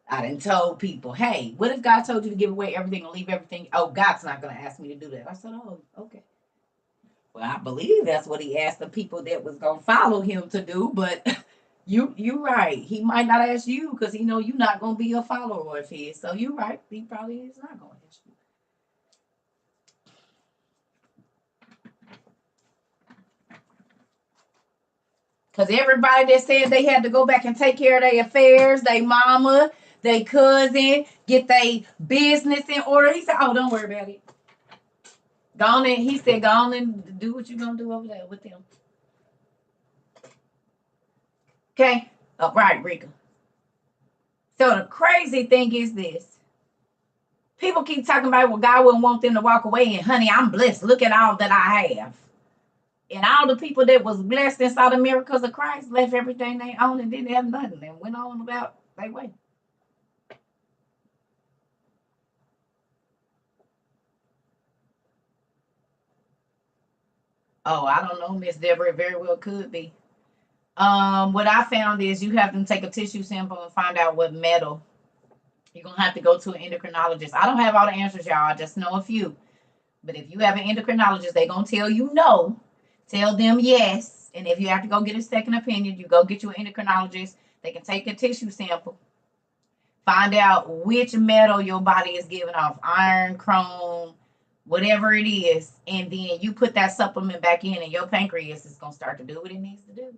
I done told people, hey, what if God told you to give away everything and leave everything? Oh, God's not going to ask me to do that. I said, oh, okay. Well, I believe that's what he asked the people that was going to follow him to do, but you're right. He might not ask you because he know you're not going to be a follower of his. So you're right. He probably is not going to ask you. Because everybody that said they had to go back and take care of their affairs, their mama, their cousin, get their business in order. He said, oh, don't worry about it. Go on in. He said, go on and do what you're going to do over there with them. Okay? All right, Rika. So the crazy thing is this. People keep talking about, well, God wouldn't want them to walk away. And honey, I'm blessed. Look at all that I have. And all the people that was blessed and saw the miracles of Christ left everything they owned and didn't have nothing and went on about their way. Oh, I don't know, Miss Deborah. It very well could be. What I found is you have them take a tissue sample and find out what metal. You're going to have to go to an endocrinologist. I don't have all the answers, y'all. I just know a few. But if you have an endocrinologist, they're going to tell you no. Tell them yes. And if you have to go get a second opinion, you go get you an endocrinologist. They can take a tissue sample. Find out which metal your body is giving off. Iron, chrome, whatever it is. And then you put that supplement back in and your pancreas is going to start to do what it needs to do.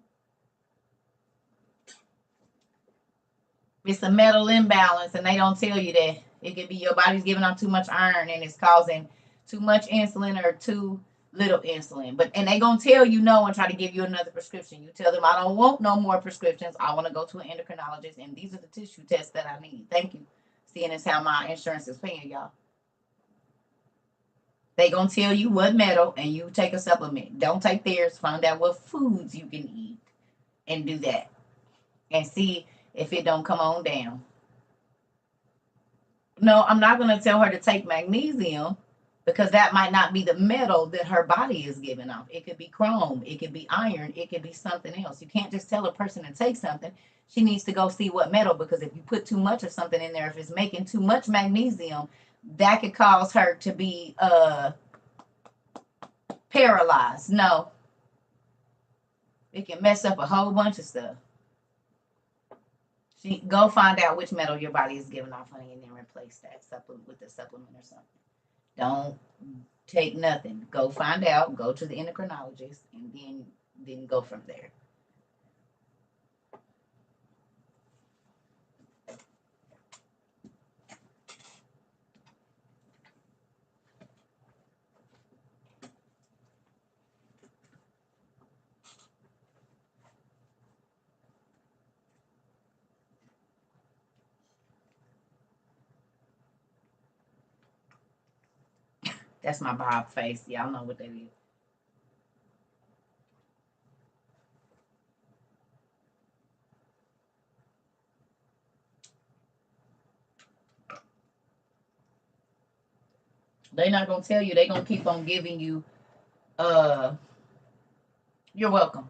It's a metal imbalance, and they don't tell you that. It could be your body's giving off too much iron and it's causing too much insulin or too little insulin. And they're going to tell you no and try to give you another prescription. You tell them, I don't want no more prescriptions. I want to go to an endocrinologist, and these are the tissue tests that I need. Thank you. Seeing as how my insurance is paying y'all. They going to tell you what metal, and you take a supplement. Don't take theirs. Find out what foods you can eat and do that. And see if it don't come on down. No, I'm not going to tell her to take magnesium because that might not be the metal that her body is giving off. It could be chrome. It could be iron. It could be something else. You can't just tell a person to take something. She needs to go see what metal, because if you put too much of something in there, if it's making too much magnesium, that could cause her to be paralyzed. No. It can mess up a whole bunch of stuff. Go find out which metal your body is giving off, honey, and then replace that supplement with a supplement or something. Don't take nothing. Go find out. Go to the endocrinologist, and then go from there. That's my Bob face. Y'all know what that is. They're not going to tell you. They're going to keep on giving you. You're welcome.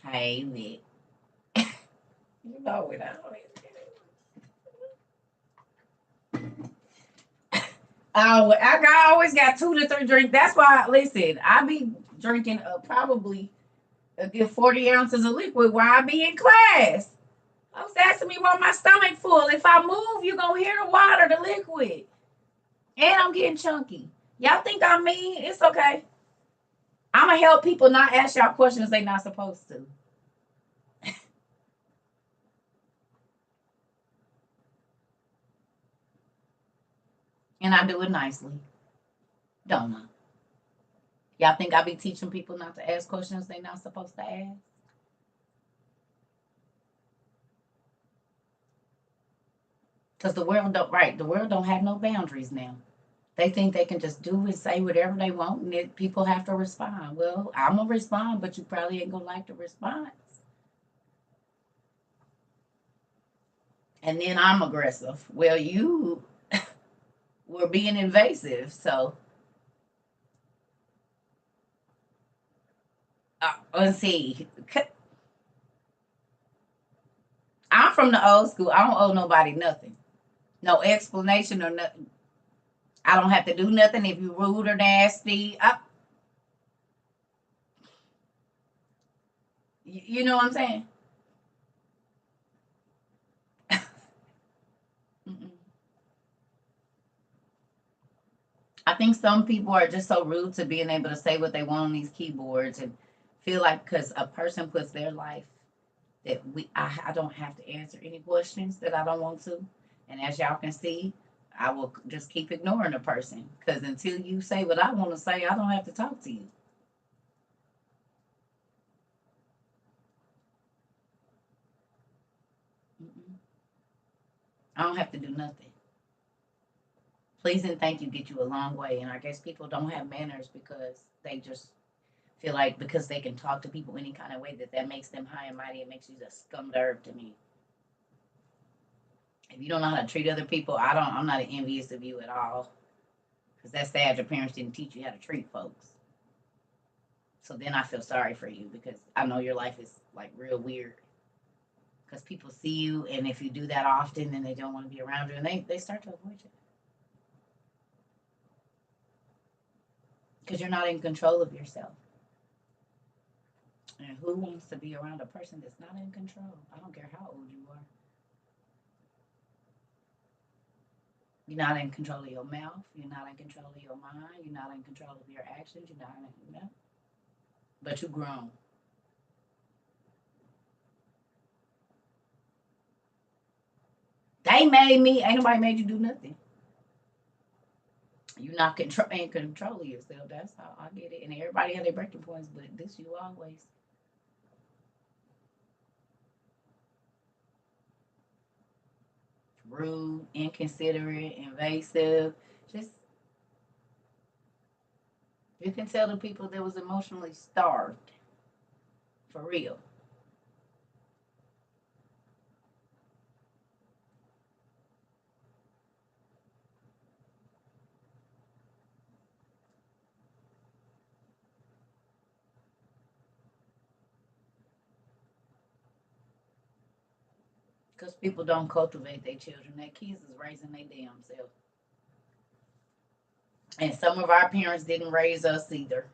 Hey, Nick. You know it. I always got 2 to 3 drinks. That's why, listen, I be drinking probably a good 40 ounces of liquid while I be in class. I was asking me why my stomach full. If I move, you're going to hear the water, the liquid. And I'm getting chunky. Y'all think I'm mean? It's okay. I'm going to help people not ask y'all questions they not supposed to. And I do it nicely. Don't I? Y'all think I be teaching people not to ask questions they not supposed to ask? Because the world don't have no boundaries now. They think they can just do and say whatever they want, and people have to respond. Well, I'm gonna respond, but you probably ain't gonna like the response. And then I'm aggressive. Well, you were being invasive, so let's see. I'm from the old school. I don't owe nobody nothing, no explanation or nothing. I don't have to do nothing if you're rude or nasty. You know what I'm saying? I think some people are just so rude to being able to say what they want on these keyboards and feel like because a person puts their life that I don't have to answer any questions that I don't want to. And as y'all can see, I will just keep ignoring the person because until you say what I want to say, I don't have to talk to you. I don't have to do nothing. Please and thank you get you a long way. And I guess people don't have manners because they just feel like because they can talk to people any kind of way that makes them high and mighty. It makes you a scum nerve to me. If you don't know how to treat other people, I'm not envious of you at all. Because that's sad your parents didn't teach you how to treat folks. So then I feel sorry for you because I know your life is like real weird. Because people see you, and if you do that often, then they don't want to be around you, and they start to avoid you. Because you're not in control of yourself. And who wants to be around a person that's not in control? I don't care how old you are. You're not in control of your mouth. You're not in control of your mind. You're not in control of your actions. You're not in, no. But you're grown. They made me. Ain't nobody made you do nothing. You're not in control of yourself. That's how I get it. And everybody had their breaking points, but this you always. Rude, inconsiderate, invasive. Just you can tell the people that was emotionally starved. For real. Because people don't cultivate their children. Their kids is raising their damn self. And some of our parents didn't raise us either.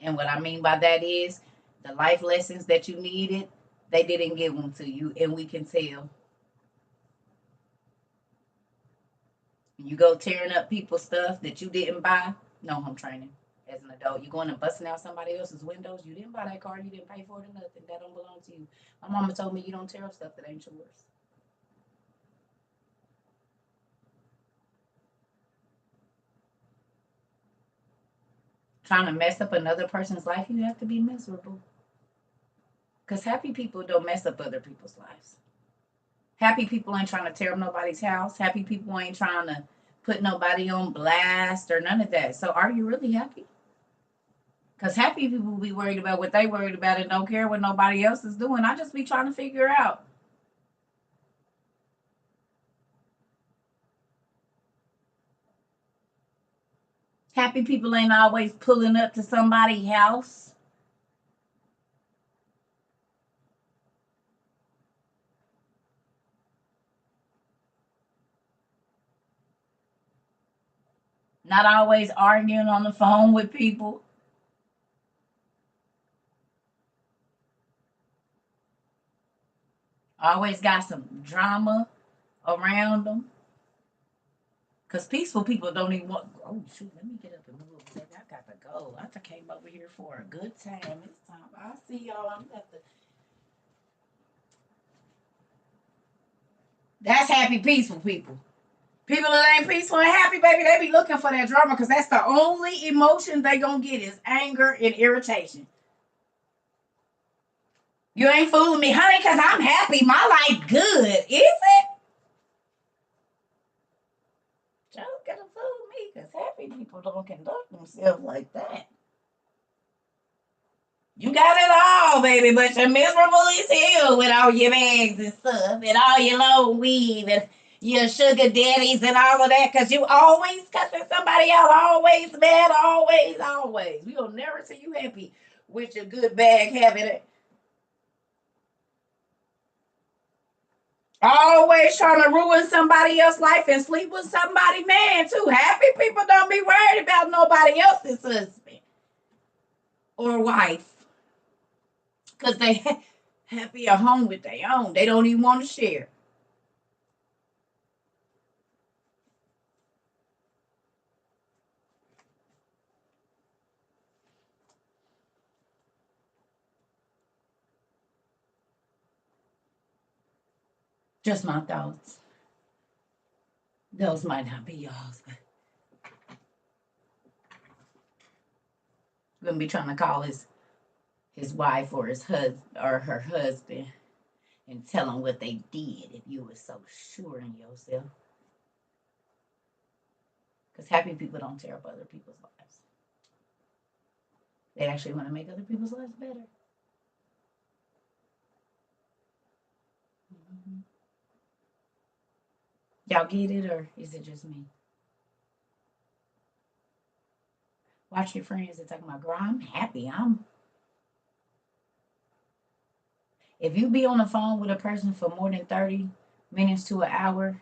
And what I mean by that is the life lessons that you needed, they didn't give them to you. And we can tell. You go tearing up people's stuff that you didn't buy. No home training as an adult. You going and busting out somebody else's windows. You didn't buy that car. You didn't pay for it or nothing. That don't belong to you. My mama told me you don't tear up stuff that ain't yours. Trying to mess up another person's life, you have to be miserable. Because happy people don't mess up other people's lives. Happy people ain't trying to tear up nobody's house. Happy people ain't trying to put nobody on blast or none of that. So are you really happy? Because happy people be worried about what they worried about and don't care what nobody else is doing. I just be trying to figure out. Happy people ain't always pulling up to somebody's house. Not always arguing on the phone with people. Always got some drama around them. Because peaceful people don't even want. Oh, shoot, let me get up and move. Baby, I got to go. I just came over here for a good time. It's time. I'll see y'all. I'm at the. That's happy, peaceful people. People that ain't peaceful and happy, baby, they be looking for that drama because that's the only emotion they gonna get is anger and irritation. You ain't fooling me, honey, because I'm happy. My life good. Is it? Don't gonna fool me because happy people don't conduct themselves like that. You got it all, baby, but you're miserable as hell with all your bags and stuff and all your low weed and your sugar daddies and all of that because you always cussing somebody out, always mad, always, always. We'll never see you happy with your good bag habit. Always trying to ruin somebody else's life and sleep with somebody, man, too. Happy people don't be worried about nobody else's husband or wife. Because they happy at home with their own. They don't even want to share. Just my thoughts. Those might not be yours, but we're gonna be trying to call his wife or his husband or her husband and tell them what they did if you were so sure in yourself. Because happy people don't tear up other people's lives. They actually want to make other people's lives better. Mm-hmm. Y'all get it, or is it just me? Watch your friends and talking about, girl, I'm happy. If you be on the phone with a person for more than 30 minutes to an hour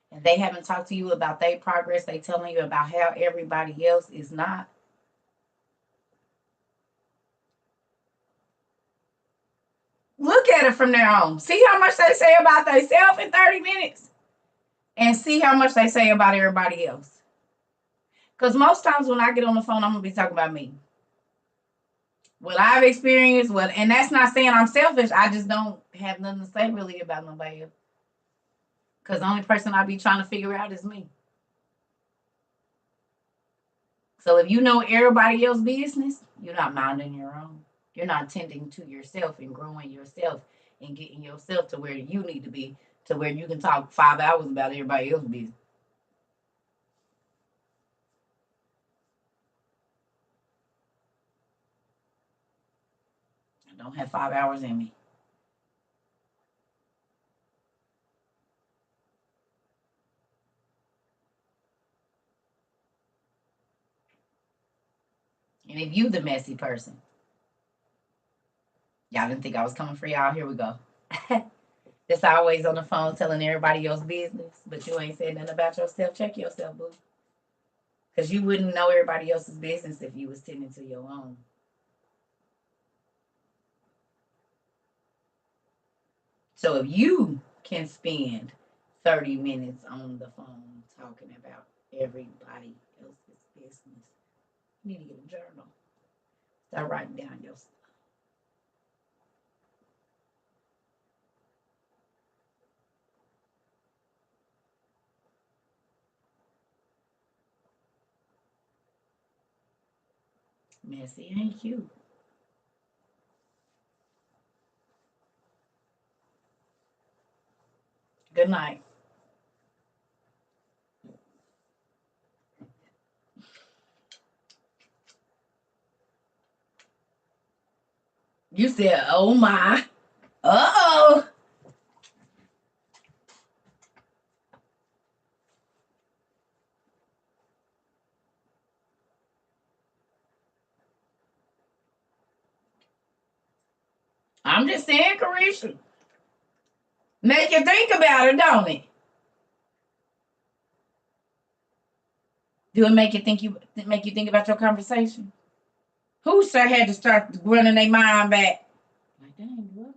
and they haven't talked to you about their progress, they telling you about how everybody else is not. Look at it from there on. See how much they say about themselves in 30 minutes and see how much they say about everybody else. Because most times when I get on the phone, I'm going to be talking about me. What I've experienced, and that's not saying I'm selfish. I just don't have nothing to say really about nobody else. Because the only person I be trying to figure out is me. So if you know everybody else's business, you're not minding your own. You're not tending to yourself and growing yourself and getting yourself to where you need to be, to where you can talk 5 hours about everybody else's business. I don't have 5 hours in me. And if you the messy person, y'all didn't think I was coming for y'all. Here we go. That's always on the phone telling everybody else's business, but you ain't saying nothing about yourself. Check yourself, boo. Because you wouldn't know everybody else's business if you was tending to your own. So if you can spend 30 minutes on the phone talking about everybody else's business, you need to get a journal. Start writing down your stuff. Messy ain't cute. Good night. You said, oh my. Uh-oh. I'm just saying, Carisha. Make you think about it, don't it? Do it make you think about your conversation? Who sir had to start running their mind back? Like, dang, what?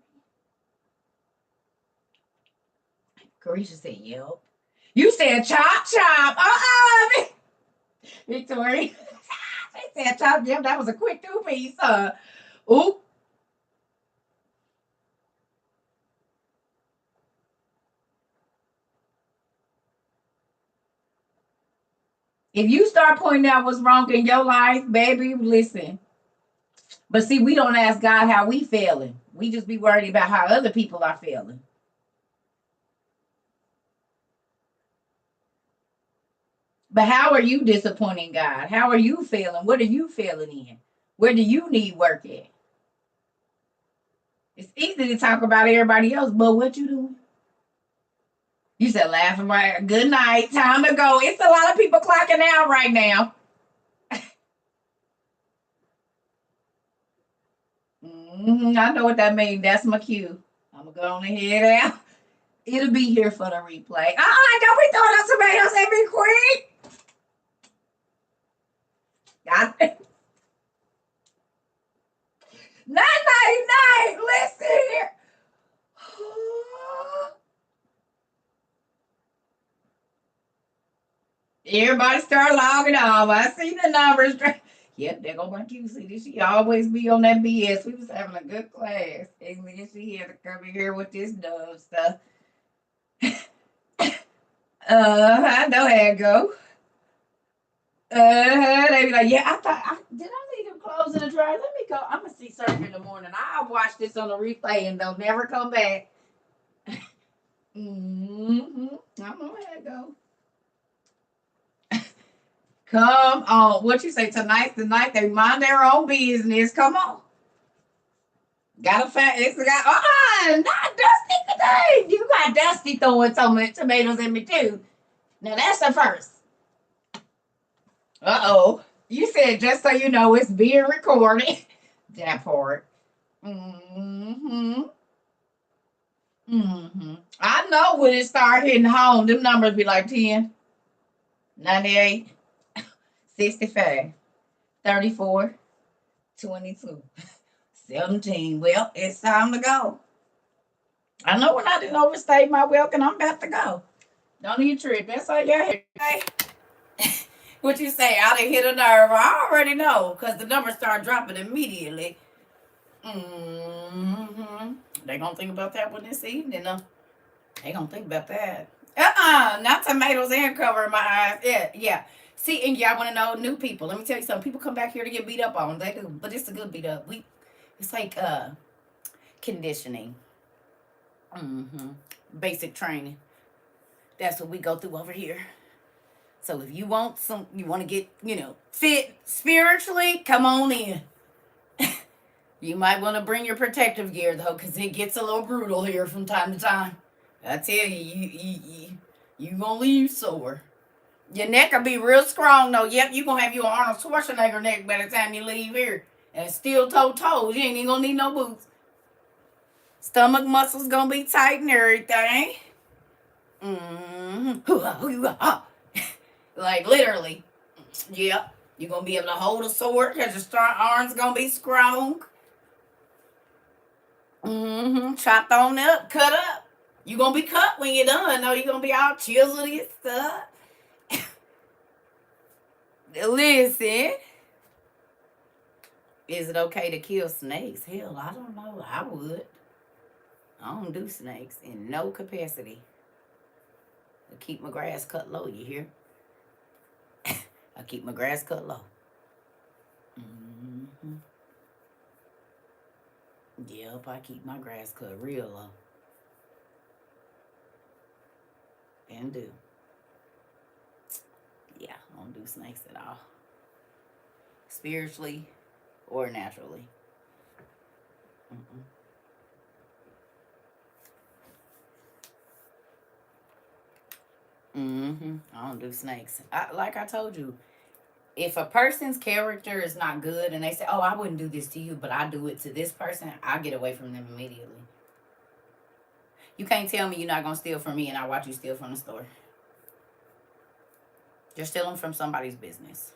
Carisha said, yep. You said chop chop. Victoria. She said chop. Yep, that was a quick 2-piece. Oop. If you start pointing out what's wrong in your life, baby, listen. But see, we don't ask God how we feeling. We just be worried about how other people are feeling. But how are you disappointing God? How are you feeling? What are you feeling in? Where do you need work at? It's easy to talk about everybody else, but what you doing? You said laughing right. Good night. Time to go. It's a lot of people clocking out right now. I know what that means. That's my cue. I'm gonna go on ahead out. It'll be here for the replay. Don't be throwing those tomatoes at me, Queen. Night. Listen here. Everybody start logging off. I see the numbers. Yep, there go my QC. She always be on that BS. We was having a good class. And then she had to come in here with this dumb stuff. I know how it go. They be like, yeah, did I leave them clothes in the dryer? Let me go. I'm gonna see CERCA in the morning. I'll watch this on the replay and they'll never come back. I know how it go. Come on. What you say? Tonight's the night they mind their own business. Come on. Got a fat. It's got. Not Dusty today. You got Dusty throwing tomatoes at me too. Now that's the first. You said just so you know it's being recorded. That part. I know when it start hitting home, them numbers be like 10, 98, 65, 34, 22, 17. Well, it's time to go. I know when I didn't overstay my welcome, I'm about to go. Don't even trip. That's all y'all hear. What you say? I done hit a nerve. I already know because the numbers start dropping immediately. They gonna think about that when this evening. They gonna think about that. Not tomatoes and covering my eyes. Yeah. See, and y'all want to know new people. Let me tell you something. People come back here to get beat up on. They do, but it's a good beat up. It's like conditioning. Basic training. That's what we go through over here. So if you want to get, fit spiritually, come on in. You might want to bring your protective gear though, because it gets a little brutal here from time to time. I tell you, you gonna leave sore. Your neck will be real strong though. Yep, you gonna have your Arnold Schwarzenegger neck by the time you leave here. And steel toe toes. You ain't even gonna need no boots. Stomach muscles gonna be tight and everything. Like literally. Yep. You're gonna be able to hold a sword because your arms gonna be strong. Chopped on up, cut up. You gonna be cut when you're done. No, you're gonna be all chiseled and stuff. Listen. Is it okay to kill snakes? Hell, I don't know. I would. I don't do snakes in no capacity. I keep my grass cut low, you hear? I keep my grass cut low. Yep, I keep my grass cut real low. And do. Yeah, I don't do snakes at all. Spiritually or naturally. I don't do snakes. Like I told you, if a person's character is not good and they say, oh, I wouldn't do this to you, but I do it to this person, I get away from them immediately. You can't tell me you're not going to steal from me and I watch you steal from the store. You're stealing from somebody's business.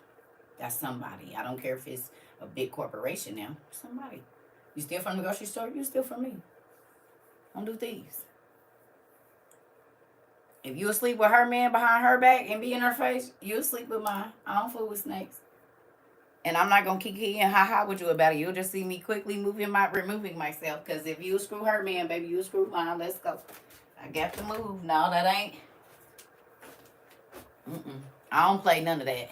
That's somebody. I don't care if it's a big corporation now. Somebody. You steal from the grocery store, you steal from me. Don't do thieves. If you sleep with her man behind her back and be in her face, you'll sleep with mine. I don't fool with snakes. And I'm not going to kiki and ha-ha with you about it. You'll just see me quickly removing myself. Because if you screw her man, baby, you screw mine. Let's go. I got to move. No, that ain't. I don't play none of that.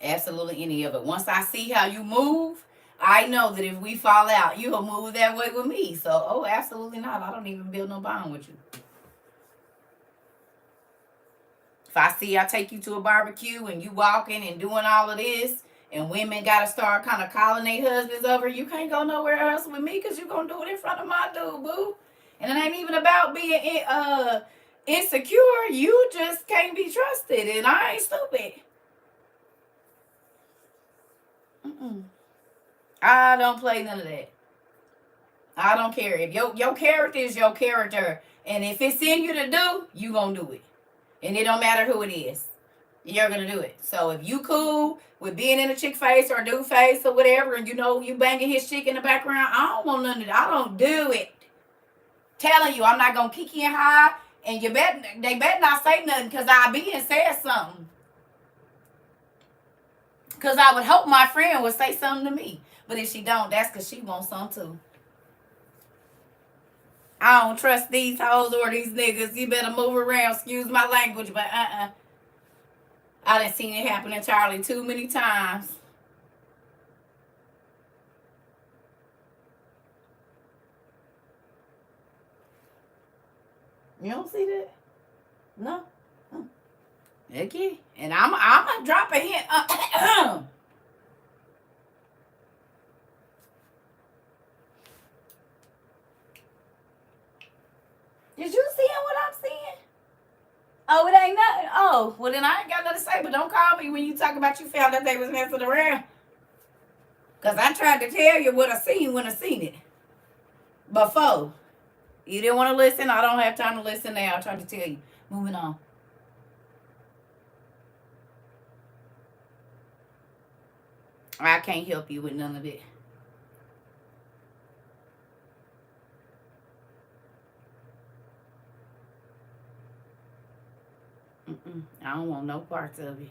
Absolutely any of it. Once I see how you move, I know that if we fall out, you'll move that way with me. So, oh, absolutely not. I don't even build no bond with you. If I see I take you to a barbecue and you walking and doing all of this, and women got to start kind of calling their husbands over, you can't go nowhere else with me because you're going to do it in front of my dude, boo. And it ain't even about being insecure. You just can't be trusted, and I ain't stupid. I don't play none of that. I don't care. If your character is your character, and if it's in you to do, you going to do it. And it don't matter who it is. You're going to do it. So if you cool with being in a chick face or a dude face or whatever, and you know you banging his chick in the background, I don't want none of that. I don't do it. Telling you, I'm not going to kick you high, and they better not say nothing because I be and said something. Because I would hope my friend would say something to me. But if she don't, that's because she wants something too. I don't trust these hoes or these niggas. You better move around. Excuse my language, but I done seen it happen to Charlie too many times. You don't see that? No. Okay. And I'm gonna drop a hint. Did you see what I'm seeing? Oh, it ain't nothing. Oh, well then I ain't got nothing to say, but don't call me when you talk about you found that they was messing around. Because I tried to tell you what I seen when I seen it. Before. You didn't want to listen. I don't have time to listen now. I tried to tell you. Moving on. I can't help you with none of it. I don't want no parts of it.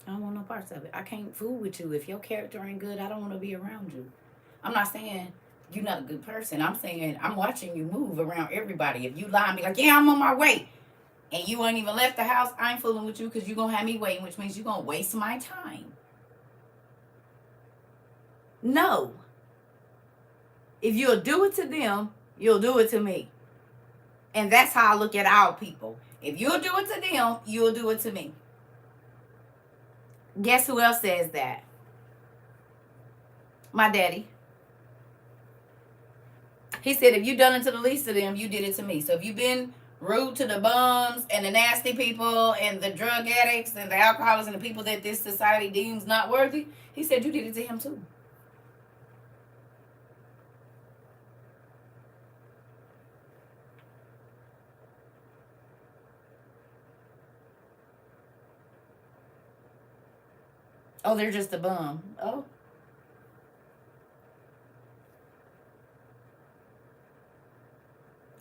I don't want no parts of it. I can't fool with you. If your character ain't good, I don't want to be around you. I'm not saying you're not a good person. I'm saying I'm watching you move around everybody. If you lie and be like, yeah, I'm on my way, and you ain't even left the house, I ain't fooling with you because you're going to have me waiting, which means you're going to waste my time. No. If you'll do it to them, you'll do it to me. And that's how I look at our people. If you'll do it to them, you'll do it to me. Guess who else says that? My daddy. He said, if you done it to the least of them, you did it to me. So if you've been rude to the bums and the nasty people and the drug addicts and the alcoholics and the people that this society deems not worthy, he said you did it to him too. Oh, they're just a bum. Oh.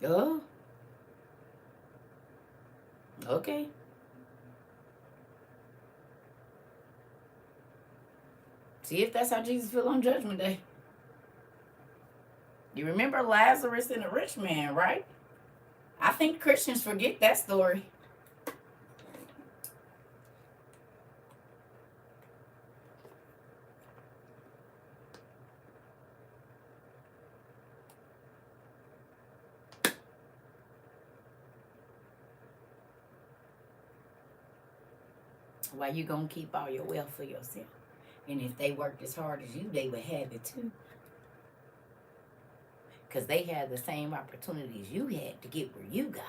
Oh. Okay. See if that's how Jesus feel on Judgment Day. You remember Lazarus and the rich man, right? I think Christians forget that story. Why you gonna keep all your wealth for yourself? And if they worked as hard as you, they would have it too. Because they had the same opportunities you had to get where you got.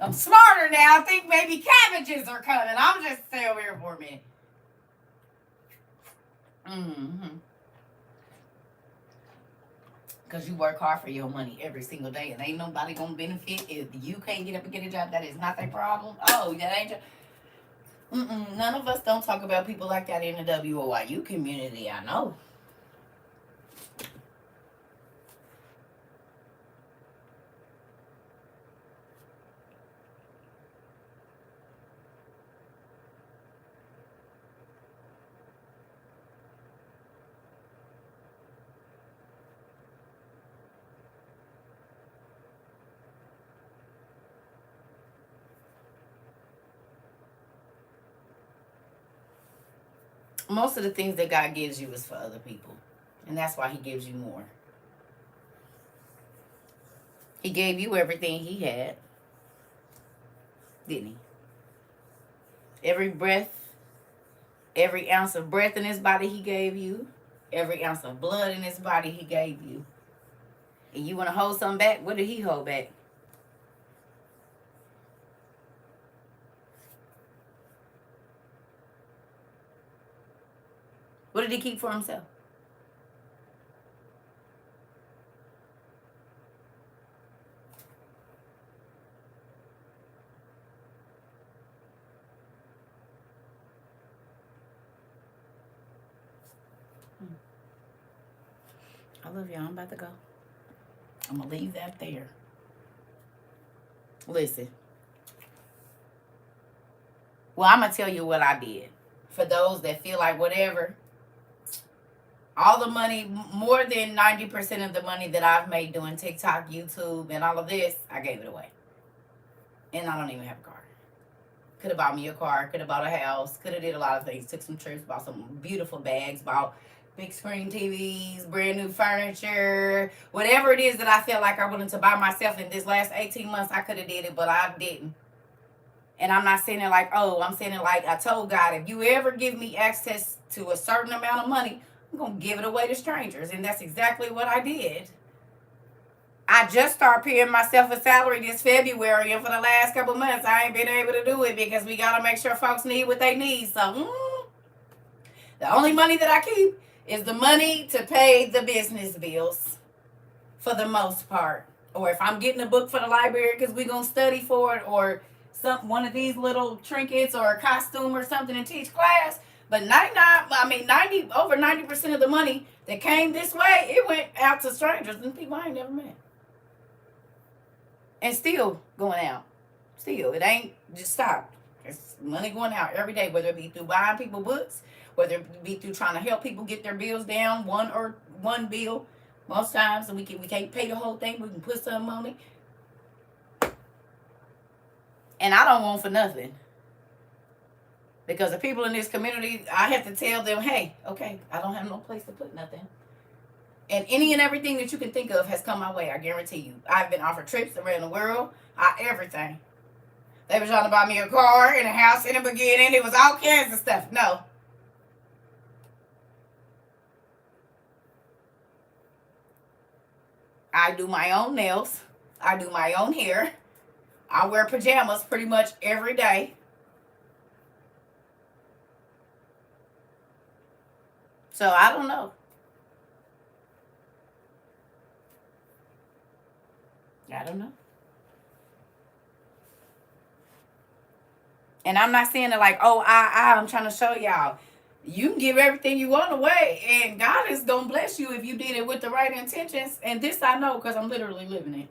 I'm smarter now. I think maybe cabbages are coming. I'm just stay over here for a minute. Because you work hard for your money every single day, and ain't nobody gonna benefit if you can't get up and get a job. That is not their problem. Oh, that ain't your... None of us don't talk about people like that in the WOYU community. I know. Most of the things that God gives you is for other people. And that's why he gives you more. He gave you everything he had, didn't he? Every breath, every ounce of breath in his body he gave you. Every ounce of blood in his body he gave you. And you want to hold something back? What did he hold back? What did he keep for himself? I love y'all. I'm about to go. I'm going to leave that there. Listen. Well, I'm going to tell you what I did. For those that feel like whatever, all the money, more than 90% of the money that I've made doing TikTok, YouTube, and all of this, I gave it away. And I don't even have a car. Could have bought me a car, could have bought a house, could have did a lot of things. Took some trips, bought some beautiful bags, bought big screen TVs, brand new furniture, whatever it is that I felt like I wanted to buy myself in this last 18 months, I could have did it, but I didn't. And I'm not saying it like, oh, I'm saying it like I told God, if you ever give me access to a certain amount of money, I'm going to give it away to strangers. And that's exactly what I did. I just started paying myself a salary this February, and for the last couple months, I ain't been able to do it because we got to make sure folks need what they need. So, the only money that I keep is the money to pay the business bills for the most part. Or if I'm getting a book for the library because we're going to study for it, or one of these little trinkets or a costume or something to teach class. But 90% of the money that came this way, it went out to strangers and people I ain't never met. And still going out. Still, it ain't just stopped. It's money going out every day, whether it be through buying people books, whether it be through trying to help people get their bills down, one bill. Most times, and we can't pay the whole thing. We can put some on it. And I don't want for nothing. Because the people in this community, I have to tell them, hey, okay, I don't have no place to put nothing. And any and everything that you can think of has come my way, I guarantee you. I've been offered trips around the world, everything. They were trying to buy me a car and a house in the beginning. It was all kinds of stuff. No. I do my own nails. I do my own hair. I wear pajamas pretty much every day. So I don't know. I don't know. And I'm not saying it like, oh, I'm trying to show y'all. You can give everything you want away, and God is going to bless you if you did it with the right intentions. And this I know because I'm literally living it.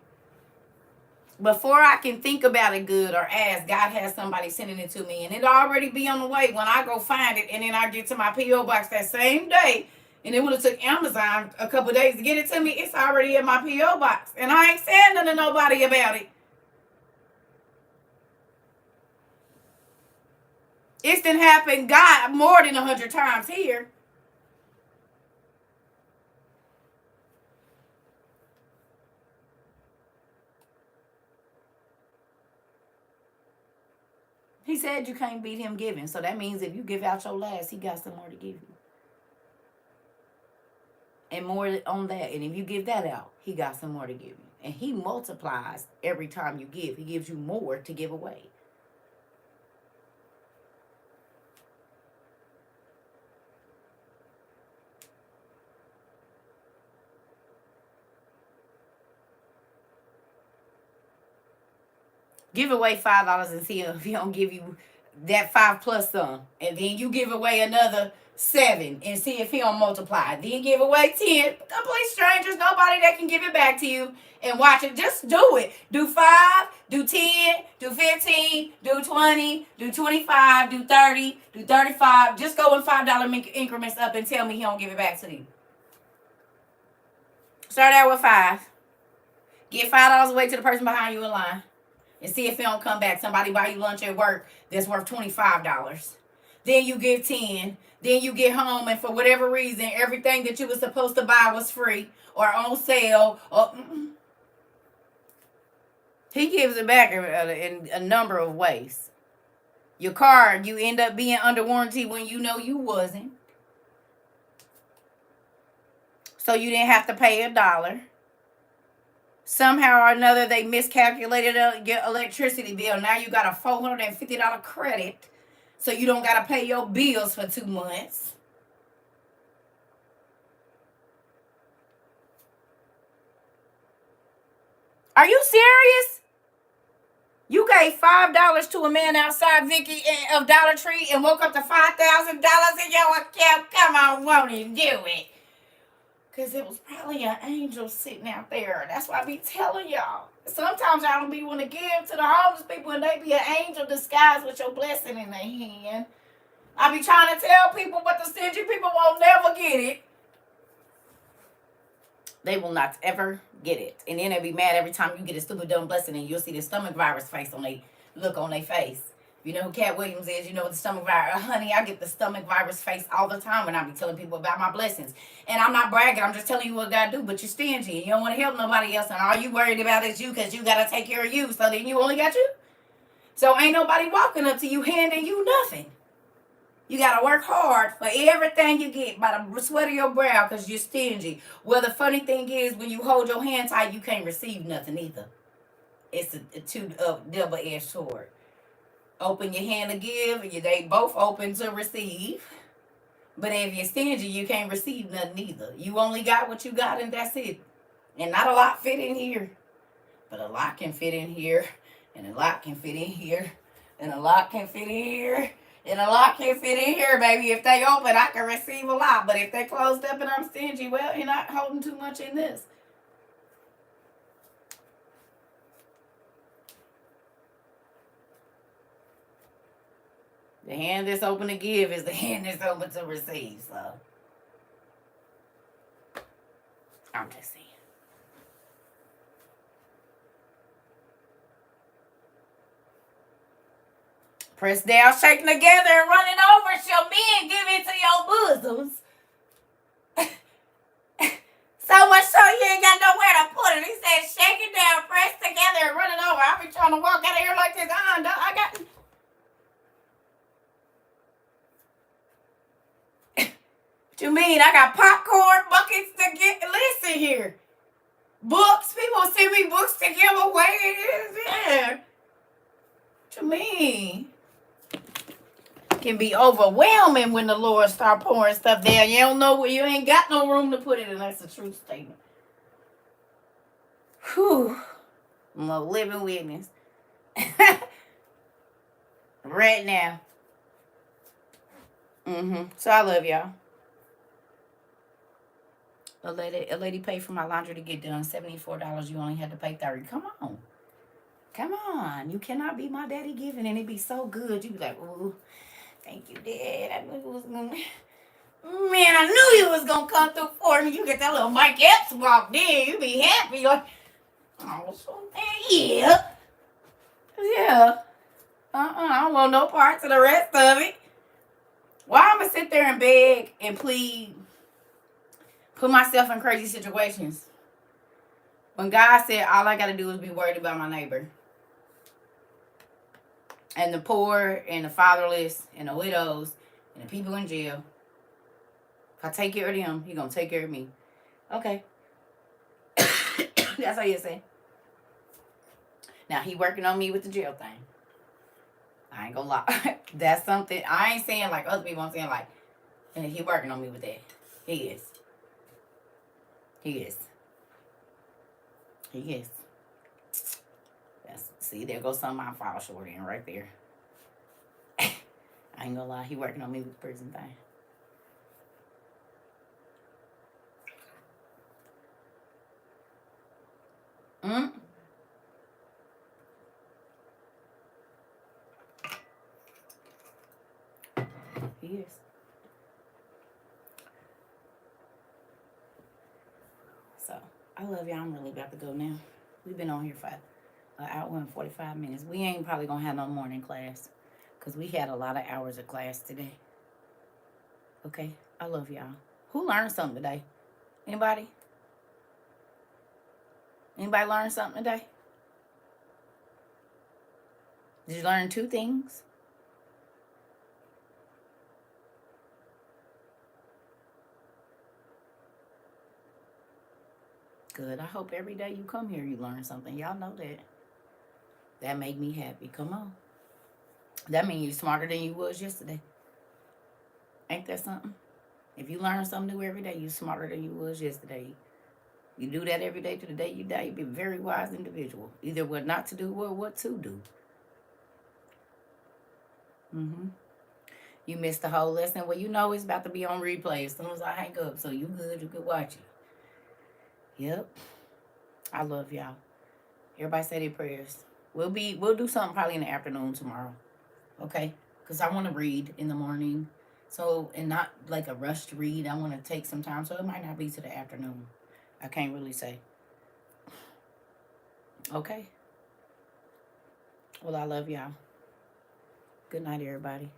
Before I can think about it good or ask, God has somebody sending it to me. And it'll already be on the way when I go find it. And then I get to my P.O. box that same day. And it would have took Amazon a couple days to get it to me. It's already in my P.O. box. And I ain't saying nothing to nobody about it. It's done happened, God, more than 100 times here. He said you can't beat him giving. So that means if you give out your last, he got some more to give you. And more on that. And if you give that out, he got some more to give you. And he multiplies every time you give. He gives you more to give away. Give away $5 and see if he don't give you that 5 plus some. And then you give away another 7 and see if he don't multiply. Then give away 10. Complete strangers, nobody that can give it back to you. And watch it. Just do it. Do 5, do 10, do 15, do 20, do 25, do 30, do 35. Just go in $5 increments up and tell me he don't give it back to you. Start out with 5. Get $5 away to the person behind you in line. And see if he don't come back. Somebody buy you lunch at work that's worth $25. Then you give 10. Then you get home and for whatever reason, everything that you were supposed to buy was free or on sale. Or he gives it back in a number of ways. Your car, you end up being under warranty when you know you wasn't. So you didn't have to pay $1. Somehow or another, they miscalculated your electricity bill. Now you got a $450 credit. So you don't got to pay your bills for 2 months. Are you serious? You gave $5 to a man outside Vicky of Dollar Tree and woke up to $5,000 in your account. Come on, won't you do it? Because it was probably an angel sitting out there. That's why I be telling y'all. Sometimes I don't be want to give to the homeless people and they be an angel disguised with your blessing in their hand. I be trying to tell people, but the stingy people won't never get it. They will not ever get it. And then they be mad every time you get a stupid dumb blessing and you'll see the stomach virus face on they look on their face. You know who Cat Williams is, you know what the stomach virus. Honey, I get the stomach virus face all the time when I be telling people about my blessings. And I'm not bragging, I'm just telling you what God do, but you're stingy. You don't want to help nobody else, and all you worried about is you because you got to take care of you, so then you only got you. So ain't nobody walking up to you handing you nothing. You got to work hard for everything you get by the sweat of your brow because you're stingy. Well, the funny thing is when you hold your hand tight, you can't receive nothing either. It's a double-edged sword. Open your hand to give, and they both open to receive. But if you're stingy, you can't receive nothing either. You only got what you got, and that's it. And not a lot fit in here. But a lot can fit in here, and a lot can fit in here, and a lot can fit in here. And a lot can fit in here, baby. If they open, I can receive a lot. But if they closed up and I'm stingy, well, you're not holding too much in this. The hand that's open to give is the hand that's open to receive. So, I'm just saying. Press down, shaking together, and running over. Shall men give into your bosoms? So much so you ain't got nowhere to put it. He said, shake it down, press together, and run it over. I be trying to walk out of here like this. I got... What you mean? I got popcorn buckets to get. Listen here. Books. People send me books to give away. Yeah. What you mean? Can be overwhelming when the Lord start pouring stuff down. You don't know where you ain't got no room to put it, and that's a true statement. Whew. I'm a living witness. Right now. So I love y'all. A lady paid for my laundry to get done. $74. You only had to pay $30. Come on. Come on. You cannot be my daddy giving and it be so good. You be like, ooh, thank you, Dad. I knew it was gonna... Man, I knew you was gonna come through for me. You get that little Mike Epps walk in. You be happy. Like, oh, so, yeah. Yeah. I don't want no parts of the rest of it. Why I'm gonna sit there and beg and plead, put myself in crazy situations, when God said all I gotta do is be worried about my neighbor and the poor and the fatherless and the widows and the people in jail. If I take care of them, He gonna take care of me. Okay. That's how you say. Now He working on me with the jail thing. I ain't gonna lie. That's something I ain't saying like other people. I'm saying like, and He working on me with that. He is. He is. He is. See, there goes something I fall short in right there. I ain't gonna lie, he working on me with the prison thing. He is. So, I love y'all. I'm really about to go now. We've been on here for an hour and 45 minutes. We ain't probably gonna have no morning class because we had a lot of hours of class today. Okay? I love y'all. Who learned something today? Anybody? Anybody learn something today? Did you learn 2 things? Good. I hope every day you come here you learn something. Y'all know that. That make me happy. Come on. That means you're smarter than you was yesterday. Ain't that something? If you learn something new every day, you're smarter than you was yesterday. You do that every day to the day you die, you be a very wise individual. Either what not to do or what to do. You missed the whole lesson. Well, you know it's about to be on replay as soon as I hang up. So you good, you can watch it. Yep. I love y'all. Everybody say their prayers. We'll do something probably in the afternoon tomorrow. Okay? Because I want to read in the morning. So, and not like a rushed read. I want to take some time. So it might not be to the afternoon. I can't really say. Okay? Well, I love y'all. Good night, everybody.